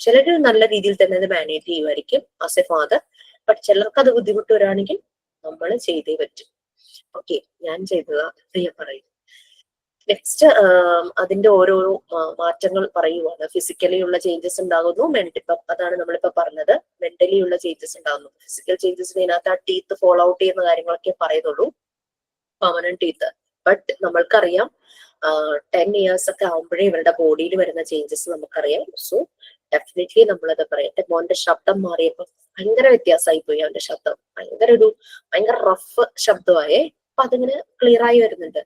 ചിലര് നല്ല രീതിയിൽ തന്നെ അത് മാനേജ് ചെയ്യുമായിരിക്കും ആസ് എ ഫാദർ. ബട്ട് ചിലർക്ക് അത് ബുദ്ധിമുട്ട് വരാണെങ്കിൽ നമ്മൾ ചെയ്തേ പറ്റും. ഓക്കെ, ഞാൻ ചെയ്തതാ ഞാൻ പറയും. നെക്സ്റ്റ് അതിന്റെ ഓരോരോ മാറ്റങ്ങൾ പറയുവാണ്. ഫിസിക്കലി ഉള്ള ചേഞ്ചസ് ഉണ്ടാകുന്നു, അതാണ് നമ്മളിപ്പോ പറഞ്ഞത്. മെന്റലി ഉള്ള ചേഞ്ചസ് ഉണ്ടാകുന്നു. ഫിസിക്കൽ ചേഞ്ചസിന് ഇതിനകത്ത് ആ ടീത്ത് ഫോളോ ഔട്ട് ചെയ്യുന്ന കാര്യങ്ങളൊക്കെ പറയുന്നുള്ളൂ, പെർമനന്റ് ടീത്ത്. ബട്ട് നമ്മൾക്കറിയാം 10 years ഒക്കെ ആകുമ്പോഴേ ഇവരുടെ ബോഡിയിൽ വരുന്ന ചേഞ്ചസ് നമുക്കറിയാം. സോ ഡെഫിനറ്റ്ലി നമ്മളത് പറയാം. എന്റെ മോന്റെ ശബ്ദം മാറിയപ്പോ ഭയങ്കര വ്യത്യാസമായി പോയി. അവന്റെ ശബ്ദം ഭയങ്കര റഫ് ശബ്ദമായേ. അപ്പൊ അതിങ്ങനെ ക്ലിയർ ആയി വരുന്നുണ്ട്.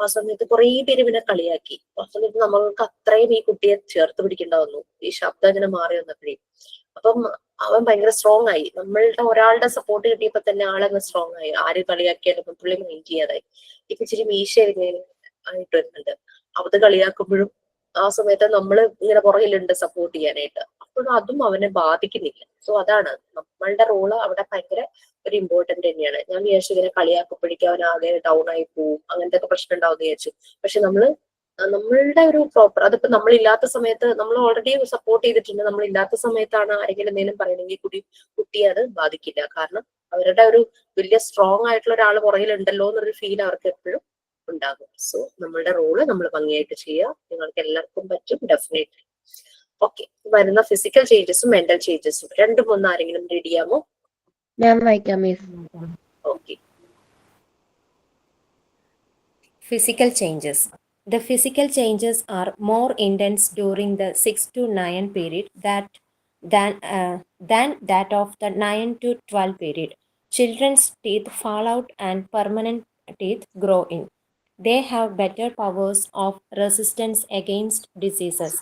ആ സമയത്ത് കുറേ പേര് ഇവനെ കളിയാക്കി. ആ സമയത്ത് നമ്മൾക്ക് അത്രയും ഈ കുട്ടിയെ ചേർത്ത് പിടിക്കേണ്ട വന്നു, ഈ ശബ്ദം ഇങ്ങനെ മാറി വന്നപ്പോഴേ. അപ്പം അവൻ ഭയങ്കര സ്ട്രോങ് ആയി. നമ്മളുടെ ഒരാളുടെ സപ്പോർട്ട് കിട്ടിയപ്പോ തന്നെ ആളങ്ങ് സ്ട്രോങ് ആയി. ആര് കളിയാക്കിയാലും പുള്ളി മൈൻഡ് ചെയ്യാതായി. ഇപ്പൊ ഇച്ചിരി മീശ ആയിട്ട് വരുന്നുണ്ട്. അത് കളിയാക്കുമ്പോഴും ആ സമയത്ത് നമ്മൾ ഇങ്ങനെ പുറകിലുണ്ട് സപ്പോർട്ട് ചെയ്യാനായിട്ട്. അപ്പോഴും അതും അവനെ ബാധിക്കുന്നില്ല. സോ അതാണ് നമ്മളുടെ റോള് അവിടെ ഭയങ്കര ഒരു ഇമ്പോർട്ടന്റ് തന്നെയാണ്. ഞാൻ വിചാരിച്ചു ഇങ്ങനെ കളിയാക്കുമ്പോഴേക്കും അവൻ ആകെ ഡൗൺ ആയി പോവും, അങ്ങനത്തെ ഒക്കെ പ്രശ്നം ഉണ്ടാവും എന്ന് വിചാരിച്ചു. പക്ഷെ നമ്മളുടെ ഒരു പ്രോപ്പർ, അതിപ്പോ നമ്മളില്ലാത്ത സമയത്ത് നമ്മൾ ഓൾറെഡി സപ്പോർട്ട് ചെയ്തിട്ടുണ്ട്. നമ്മളില്ലാത്ത സമയത്താണ് ആരെങ്കിലും എന്തെങ്കിലും പറയണമെങ്കിൽ കുട്ടിയെ അത് ബാധിക്കില്ല. കാരണം അവരുടെ ഒരു വലിയ സ്ട്രോങ് ആയിട്ടുള്ള ഒരാൾ പുറകിലുണ്ടല്ലോ എന്നൊരു ഫീൽ അവർക്ക് എപ്പോഴും ഉണ്ടാകും. സോ നമ്മളുടെ റോള് നമ്മൾ ഭംഗിയായിട്ട് ചെയ്യുക. നിങ്ങൾക്ക് എല്ലാവർക്കും പറ്റും ഡെഫിനറ്റ്ലി. ഓക്കെ, വരുന്ന ഫിസിക്കൽ ചേഞ്ചസും മെന്റൽ ചേഞ്ചസും രണ്ടും ഒന്ന് ആരെങ്കിലും റീഡ് ചെയ്യാമോ? ഞാൻ വായിക്കാം miss. Okay. Physical changes. The physical changes are more intense during the 6 to 9 period than that of the 9 to 12 period. Children's teeth fall out and permanent teeth grow in. They have better powers of resistance against diseases.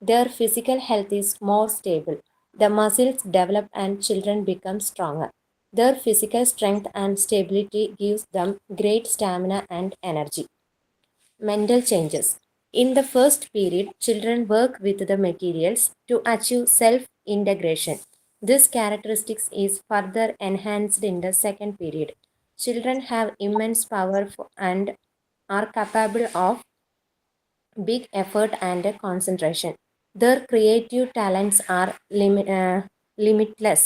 Their physical health is more stable. The muscles develop and children become stronger. Their physical strength and stability gives them great stamina and energy. Mental changes. In the first period, children work with the materials to achieve self-integration. This characteristic is further enhanced in the second period. Children have immense power and are capable of big effort and concentration. Their creative talents are limitless.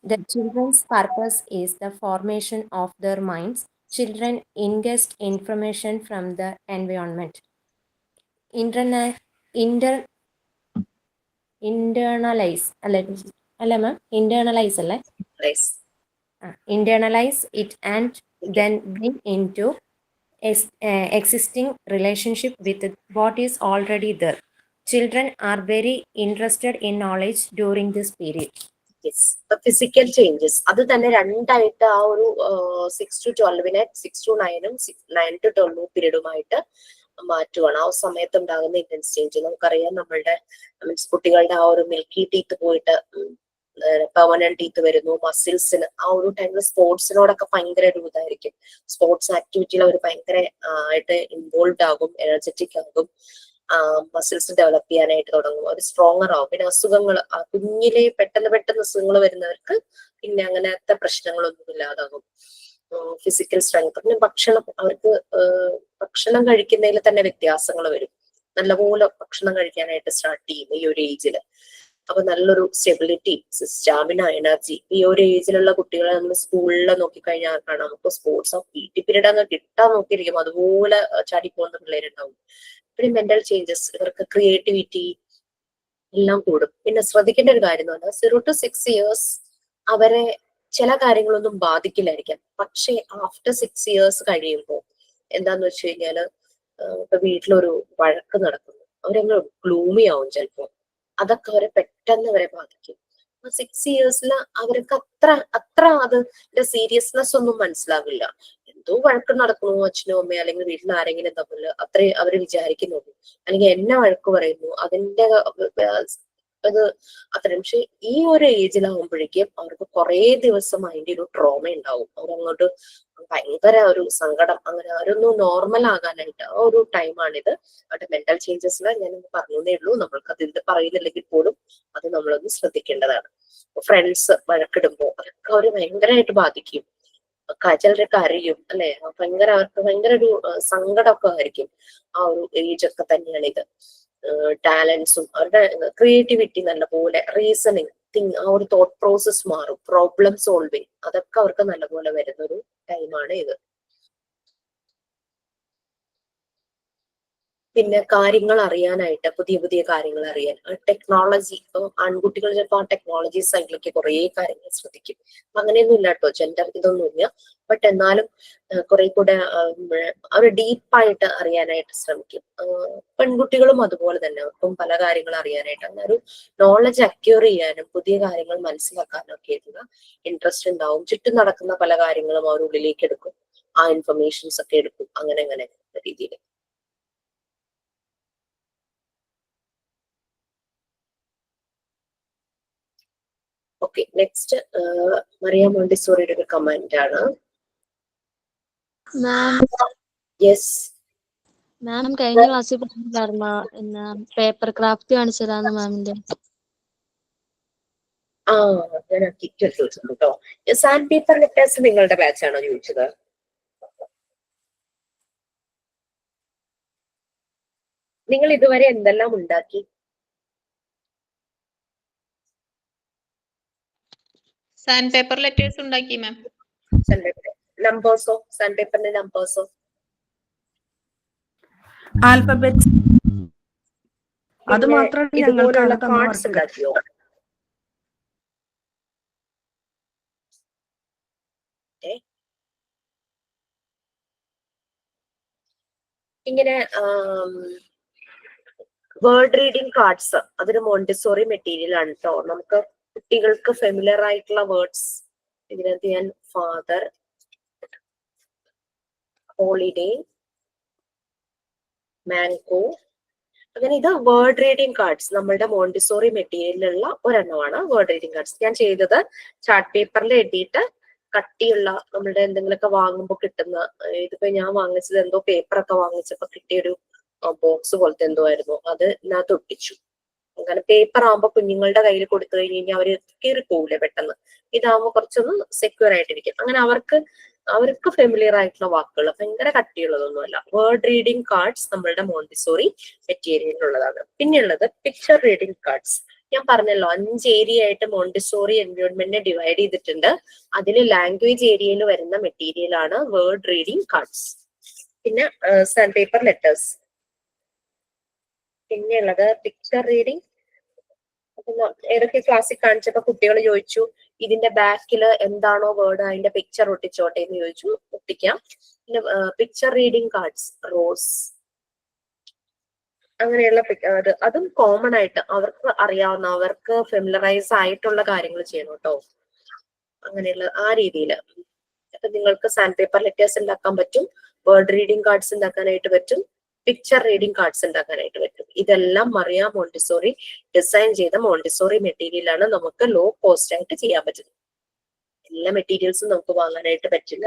The children's purpose is the formation of their minds. Children ingest information from the environment. Internalize it and then bring into existing relationship with what is already there. Children are very interested in knowledge during this period. Physical changes അത് തന്നെ രണ്ടായിട്ട് ആ ഒരു 6 to 12-നെ 6 to 9-ഉം 9 to 12 പീരീഡുമായിട്ട് മാറ്റുവാണ്. ആ സമയത്ത് ഉണ്ടാകുന്ന intense change നമുക്കറിയാം. നമ്മളുടെ മീൻസ് കുട്ടികളുടെ ആ ഒരു മിൽക്കി ടീത്ത് പോയിട്ട് പെർമനന്റ് ടീത്ത് വരുന്നു. മസിൽസിന് ആ ഒരു ടൈമിൽ സ്പോർട്സിനോടൊക്കെ ഭയങ്കര ഒരു ഇതായിരിക്കും. സ്പോർട്സ് ആക്ടിവിറ്റിയിൽ അവർ ഭയങ്കര ആയിട്ട് ഇൻവോൾവ് ആകും, എനർജറ്റിക് ആകും, മസിൽസ് ഡെവലപ്പ് ചെയ്യാനായിട്ട് തുടങ്ങും, അവർ സ്ട്രോങ്ങർ ആവും. പിന്നെ അസുഖങ്ങൾ കുഞ്ഞിലെ പെട്ടെന്ന് അസുഖങ്ങൾ വരുന്നവർക്ക് പിന്നെ അങ്ങനത്തെ പ്രശ്നങ്ങളൊന്നും ഇല്ലാതാകും. Physical strength. പിന്നെ അവർക്ക് ഭക്ഷണം കഴിക്കുന്നതിൽ തന്നെ വ്യത്യാസങ്ങൾ വരും. നല്ലപോലെ ഭക്ഷണം കഴിക്കാനായിട്ട് സ്റ്റാർട്ട് ചെയ്യും ഈ ഒരു ഏജിൽ. അപ്പൊ നല്ലൊരു സ്റ്റെബിലിറ്റി, സ്റ്റാമിന, എനർജി ഈ ഒരു ഏജിലുള്ള കുട്ടികളെ നമ്മൾ സ്കൂളിൽ നോക്കിക്കഴിഞ്ഞാൽ കാണാം. നമുക്ക് സ്പോർട്സ് PT പീരീഡ് അങ്ങ് കിട്ടാൻ നോക്കിയിരിക്കും, അതുപോലെ ചാടിപ്പോകുന്ന പിള്ളേരുണ്ടാവും. പിന്നെ മെന്റൽ ചേഞ്ചസ്, ഇവർക്ക് ക്രിയേറ്റിവിറ്റി എല്ലാം കൂടും. പിന്നെ ശ്രദ്ധിക്കേണ്ട ഒരു കാര്യം എന്ന് പറഞ്ഞാൽ 0 to 6 years അവരെ ചില കാര്യങ്ങളൊന്നും ബാധിക്കില്ലായിരിക്കാം. പക്ഷെ ആഫ്റ്റർ 6 years കഴിയുമ്പോൾ എന്താന്ന് വെച്ച് കഴിഞ്ഞാല് ഇപ്പൊ വീട്ടിലൊരു വഴക്ക് നടക്കുന്നു, അവരങ്ങ് ഗ്ലൂമി ആവും ചിലപ്പോ. അതൊക്കെ അവരെ പെട്ടെന്ന് അവരെ ബാധിക്കും. 6 years അവർക്ക് അത്ര അതിന്റെ സീരിയസ്നെസ് ഒന്നും മനസ്സിലാവില്ല. എന്തോ വഴക്ക് നടക്കുന്നു അച്ഛനും അമ്മയും അല്ലെങ്കിൽ വീട്ടിൽ ആരെങ്കിലും തമ്മിൽ, അത്രേ അവര് വിചാരിക്കുന്നുള്ളൂ. അല്ലെങ്കിൽ എന്നെ വഴക്ക് പറയുന്നു, അതിന്റെ അത് അത്രയും. പക്ഷെ ഈ ഒരു ഏജിലാവുമ്പോഴേക്കും അവർക്ക് കുറെ ദിവസം അതിന്റെ ഒരു ട്രോമ ഉണ്ടാവും. അവരങ്ങോട്ട് ഭയങ്കര ഒരു സങ്കടം, അങ്ങനെ അവരൊന്ന് നോർമൽ ആകാനായിട്ട് ആ ഒരു ടൈമാണിത്. അവിടെ മെന്റൽ ചേഞ്ചസിൽ ഞാൻ പറഞ്ഞേ ഉള്ളൂ. നമ്മൾക്ക് അത് ഇത് പറയുന്നില്ലെങ്കിൽ പോലും അത് നമ്മളൊന്ന് ശ്രദ്ധിക്കേണ്ടതാണ്. ഫ്രണ്ട്സ് വഴക്കിടുമ്പോ അതൊക്കെ അവര് ഭയങ്കരമായിട്ട് ബാധിക്കും. ചിലര് കരയും അല്ലെ, അവർക്ക് ഭയങ്കര ഒരു സങ്കടമൊക്കെ ആയിരിക്കും. ആ ഒരു ഏജ് ഒക്കെ തന്നെയാണ് ഇത്. ടാലൻസും അവരുടെ ക്രിയേറ്റിവിറ്റി, നല്ലപോലെ റീസണിങ്, ആ ഒരു തോട്ട് പ്രോസസ് മാറും, പ്രോബ്ലം സോൾവിങ് അതൊക്കെ അവർക്ക് നല്ലപോലെ വരുന്നൊരു ടൈമാണ് ഇത്. പിന്നെ കാര്യങ്ങൾ അറിയാനായിട്ട്, പുതിയ കാര്യങ്ങൾ അറിയാൻ, ടെക്നോളജി. ആൺകുട്ടികൾ ചിലപ്പോൾ ആ ടെക്നോളജി സൈഡിലേക്ക് കുറെ കാര്യങ്ങൾ ശ്രദ്ധിക്കും. അങ്ങനെയൊന്നും ഇല്ല കേട്ടോ, ജെൻഡർ ഇതൊന്നുമില്ല. ബട്ട് എന്നാലും കുറെ കൂടെ അവർ ഡീപ്പായിട്ട് അറിയാനായിട്ട് ശ്രമിക്കും. പെൺകുട്ടികളും അതുപോലെ തന്നെ, അവർക്കും പല കാര്യങ്ങൾ അറിയാനായിട്ട്, അങ്ങനെ ഒരു നോളജ് അക്യൂർ ചെയ്യാനും പുതിയ കാര്യങ്ങൾ മനസ്സിലാക്കാനും ഒക്കെ ആയിട്ടുള്ള ഇൻട്രസ്റ്റ് ഉണ്ടാവും. ചുറ്റും നടക്കുന്ന പല കാര്യങ്ങളും അവർ ഉള്ളിലേക്ക് എടുക്കും, ആ ഇൻഫർമേഷൻസ് ഒക്കെ എടുക്കും. അങ്ങനെ രീതിയിൽ. ഓക്കെ, നെക്സ്റ്റ് മറിയ മോണ്ടിസോറിയുടെ ഒരു കമന്റ് ആണ്. മാം യെസ് മാം കഴിഞ്ഞ ക്ലാസ്സിൽ പറഞ്ഞില്ലായിരുന്നോ പിന്നെ പേപ്പർ ക്രാഫ്റ്റ് കാണിച്ചു തരാന്ന് മാമിന്റെ? ആ, ഞാൻ കിറ്റ് എടുത്ത് വെച്ചിട്ടുണ്ട് കേട്ടോ. സാൻഡ് പേപ്പർ ലെറ്റേഴ്സ് നിങ്ങളുടെ ബാച്ച് ആണോ ചോദിച്ചത്? നിങ്ങൾ ഇതുവരെ എന്തെല്ലാം ഉണ്ടാക്കി? സാൻഡ് പേപ്പർ ലെറ്റേഴ്സ് ഉണ്ടാക്കി മാം. സാൻഡ് പേപ്പർ നമ്പേഴ്സോ? സാൻഡ് പേപ്പറിന്റെ നമ്പേഴ്സോ? ആൽഫബറ്റ്സ് അത് മാത്രമാണ് ഇതുപോലുള്ള ഞങ്ങൾക്ക് കാർഡ്സ് ഉണ്ടാക്കിയോ? ഇങ്ങനെ വേർഡ് റീഡിംഗ് കാർഡ്സ്, അതൊരു മോണ്ടിസോറി മെറ്റീരിയൽ ആണ് കേട്ടോ. നമുക്ക് കുട്ടികൾക്ക് ഫെമിലിയർ ആയിട്ടുള്ള വേർഡ്സ് ഇതിനകത്ത് ഞാൻ ഫാദർ, ഹോളിഡേ, മാംഗോ, അങ്ങനെ ഇത് വേർഡ് റീഡിംഗ് കാർഡ്സ് നമ്മളുടെ മോണ്ടിസോറി മെറ്റീരിയലിലുള്ള ഒരെണ്ണമാണ് വേർഡ് റീഡിംഗ് കാർഡ്സ്. ഞാൻ ചെയ്തത് ചാർട്ട് പേപ്പറിൽ എഴുതിയിട്ട് കട്ടിയുള്ള നമ്മളുടെ എന്തെങ്കിലുമൊക്കെ വാങ്ങുമ്പോൾ കിട്ടുന്ന, ഇതിപ്പോ ഞാൻ വാങ്ങിച്ചത് എന്തോ പേപ്പറൊക്കെ വാങ്ങിച്ചപ്പോ കിട്ടിയൊരു ബോക്സ് പോലത്തെ എന്തോ ആയിരുന്നു, അത് ഇതിനകത്ത് ഒട്ടിച്ചു. അങ്ങനെ പേപ്പർ ആകുമ്പോൾ കുഞ്ഞുങ്ങളുടെ കയ്യിൽ കൊടുത്തു കഴിഞ്ഞ് കഴിഞ്ഞാൽ അവര് കീറിപ്പോവില്ലേ പെട്ടെന്ന്. ഇതാകുമ്പോൾ കുറച്ചൊന്ന് സെക്യൂർ ആയിട്ടിരിക്കും. അങ്ങനെ അവർക്ക് ഫെമിലിയർ ആയിട്ടുള്ള വാക്കുകൾ, ഭയങ്കര കട്ടിയുള്ളതൊന്നുമല്ല. വേർഡ് റീഡിംഗ് കാർഡ്സ് നമ്മളുടെ മോണ്ടിസോറി മെറ്റീരിയലിലുള്ളതാണ്. പിന്നെയുള്ളത് പിക്ചർ റീഡിംഗ് കാർഡ്സ്. ഞാൻ പറഞ്ഞല്ലോ 5 ഏരിയ ആയിട്ട് മോണ്ടിസോറി എൻവയോൺമെന്റിനെ ഡിവൈഡ് ചെയ്തിട്ടുണ്ട്. അതിൽ ലാംഗ്വേജ് ഏരിയയിൽ വരുന്ന മെറ്റീരിയൽ ആണ് വേർഡ് റീഡിംഗ് കാർഡ്സ്. പിന്നെ സാൻഡ് പേപ്പർ ലെറ്റേഴ്സ്. പിന്നെയുള്ളത് പിക്ചർ റീഡിംഗ്. ഏതൊക്കെ ക്ലാസ്സിൽ കാണിച്ചപ്പോ കുട്ടികൾ ചോദിച്ചു ഇതിന്റെ ബാക്കിൽ എന്താണോ വേർഡ് അതിന്റെ പിക്ചർ ഒട്ടിച്ചോട്ടെ എന്ന് ചോദിച്ചു. ഒട്ടിക്കാം. പിന്നെ പിക്ചർ റീഡിംഗ് കാർഡ്സ്, റോസ്, അങ്ങനെയുള്ള അതും കോമൺ ആയിട്ട് അവർക്ക് അറിയാവുന്ന, അവർക്ക് ഫെമിലറൈസ് ആയിട്ടുള്ള കാര്യങ്ങൾ ചെയ്യണം കേട്ടോ. അങ്ങനെയുള്ള ആ രീതിയിൽ അപ്പൊ നിങ്ങൾക്ക് സാൻഡ് പേപ്പർ ലെറ്റേഴ്സ് ഉണ്ടാക്കാൻ പറ്റും, വേർഡ് റീഡിംഗ് കാർഡ്സ് ഉണ്ടാക്കാനായിട്ട് പറ്റും, പിക്ചർ റീഡിംഗ് കാർഡ്സ് ഉണ്ടാക്കാനായിട്ട് പറ്റും. ഇതെല്ലാം മറിയ മോണ്ടിസോറി ഡിസൈൻ ചെയ്ത മോണ്ടിസോറി മെറ്റീരിയൽ ആണ്. നമുക്ക് ലോ കോസ്റ്റ് ആയിട്ട് ചെയ്യാൻ പറ്റുന്നത്. എല്ലാ മെറ്റീരിയൽസും നമുക്ക് വാങ്ങാനായിട്ട് പറ്റില്ല.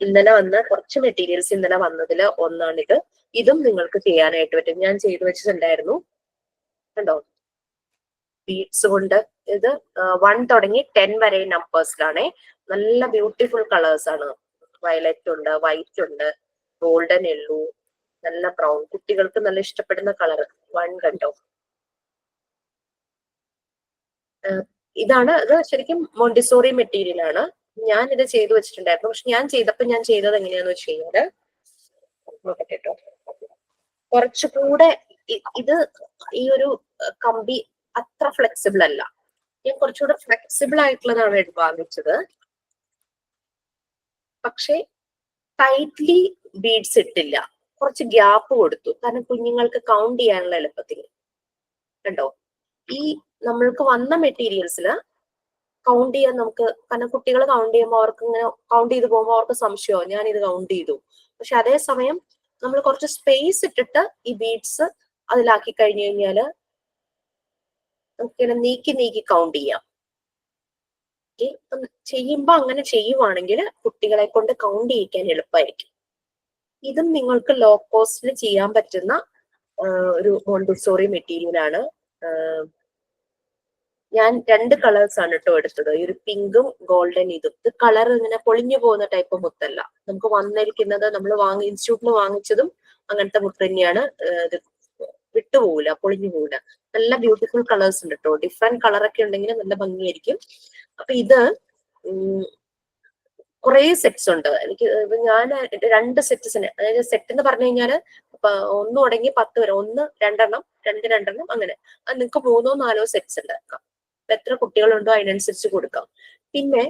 ഇന്നലെ വന്ന കുറച്ച് മെറ്റീരിയൽസ് ഇന്നലെ വന്നതിൽ ഒന്നാണിത്. ഇതും നിങ്ങൾക്ക് ചെയ്യാനായിട്ട് പറ്റും. ഞാൻ ചെയ്തു വെച്ചിട്ടുണ്ടായിരുന്നു കണ്ടോ, ബീഡ്സ് കൊണ്ട്. ഇത് 1 തുടങ്ങി 10 വരെ നമ്പേഴ്സിലാണേ. നല്ല ബ്യൂട്ടിഫുൾ കളേഴ്സ് ആണ്. വയലറ്റ് ഉണ്ട്, വൈറ്റ് ഉണ്ട്, ഗോൾഡൻ യെല്ലോ, നല്ല ബ്രൗൺ. കുട്ടികൾക്ക് നല്ല ഇഷ്ടപ്പെടുന്ന കളർ 1 കണ്ടോ. ഇത് ശരിക്കും മോണ്ടിസോറി മെറ്റീരിയൽ ആണ്. ഞാൻ ഇത് ചെയ്തു വെച്ചിട്ടുണ്ടായിരുന്നു. പക്ഷെ ഞാൻ ചെയ്തത് എങ്ങനെയാന്ന് വെച്ച് കഴിഞ്ഞാല് കേട്ടോ, കുറച്ചുകൂടെ ഇത് ഈ ഒരു കമ്പി അത്ര ഫ്ലെക്സിബിൾ അല്ല. ഞാൻ കുറച്ചുകൂടെ ഫ്ലെക്സിബിൾ ആയിട്ടുള്ളതാണ് വാങ്ങിച്ചത്. പക്ഷെ ടൈറ്റ്ലി ബീഡ്സ് ഇട്ടില്ല, കുറച്ച് ഗ്യാപ്പ് കൊടുത്തു. കാരണം കുഞ്ഞുങ്ങൾക്ക് കൗണ്ട് ചെയ്യാനുള്ള എളുപ്പത്തിന്. കണ്ടോ, ഈ നമ്മൾക്ക് വന്ന മെറ്റീരിയൽസിൽ കൗണ്ട് ചെയ്യാൻ നമുക്ക്, കാരണം കുട്ടികൾ കൗണ്ട് ചെയ്യുമ്പോൾ അവർക്ക് ഇങ്ങനെ കൗണ്ട് ചെയ്ത് പോകുമ്പോൾ അവർക്ക് സംശയമാവും ഞാൻ ഇത് കൗണ്ട് ചെയ്തു. പക്ഷെ അതേസമയം നമ്മൾ കുറച്ച് സ്പേസ് ഇട്ടിട്ട് ഈ ബീഡ്സ് അതിലാക്കി കഴിഞ്ഞു കഴിഞ്ഞാല് നമുക്കിങ്ങനെ നീക്കി കൗണ്ട് ചെയ്യാം. ചെയ്യുമ്പോ അങ്ങനെ ചെയ്യുവാണെങ്കിൽ കുട്ടികളെ കൊണ്ട് കൗണ്ട് ചെയ്യിക്കാൻ എളുപ്പമായിരിക്കും. ഇതും നിങ്ങൾക്ക് ലോ കോസ്റ്റിൽ ചെയ്യാൻ പറ്റുന്ന ഒരു മോണ്ടിസോറി മെറ്റീരിയൽ ആണ്. ഞാൻ 2 കളേഴ്സ് ആണ് കേട്ടോ എടുത്തത്, ഈ ഒരു പിങ്കും ഗോൾഡൻ. ഇത് കളർ ഇങ്ങനെ പൊളിഞ്ഞു പോകുന്ന ടൈപ്പ് മുത്തല്ല. നമുക്ക് വന്നിരിക്കുന്നത് നമ്മൾ ഇൻസ്റ്റിറ്റ്യൂട്ടിൽ വാങ്ങിച്ചതും അങ്ങനത്തെ മുത്ത് തന്നെയാണ്. ഇത് വിട്ടുപോകില്ല, പൊളിഞ്ഞു പോകില്ല. നല്ല ബ്യൂട്ടിഫുൾ കളേഴ്സ് ഉണ്ട് കേട്ടോ. ഡിഫറെന്റ് കളറൊക്കെ ഉണ്ടെങ്കിൽ നല്ല ഭംഗിയായിരിക്കും. അപ്പൊ ഇത് കുറെ സെറ്റ്സ് ഉണ്ട്. ഞാൻ 2 സെറ്റ്സിന്, അതായത് സെറ്റ് എന്ന് പറഞ്ഞു കഴിഞ്ഞാല് 1 തുടങ്ങി 10 വരെ, 1 2 2 അങ്ങനെ. അത് നിങ്ങൾക്ക് 3 4 സെറ്റ്സ് ഉണ്ടാക്കാം. എത്ര കുട്ടികളുണ്ടോ അതിനനുസരിച്ച് കൊടുക്കാം. പിന്നെ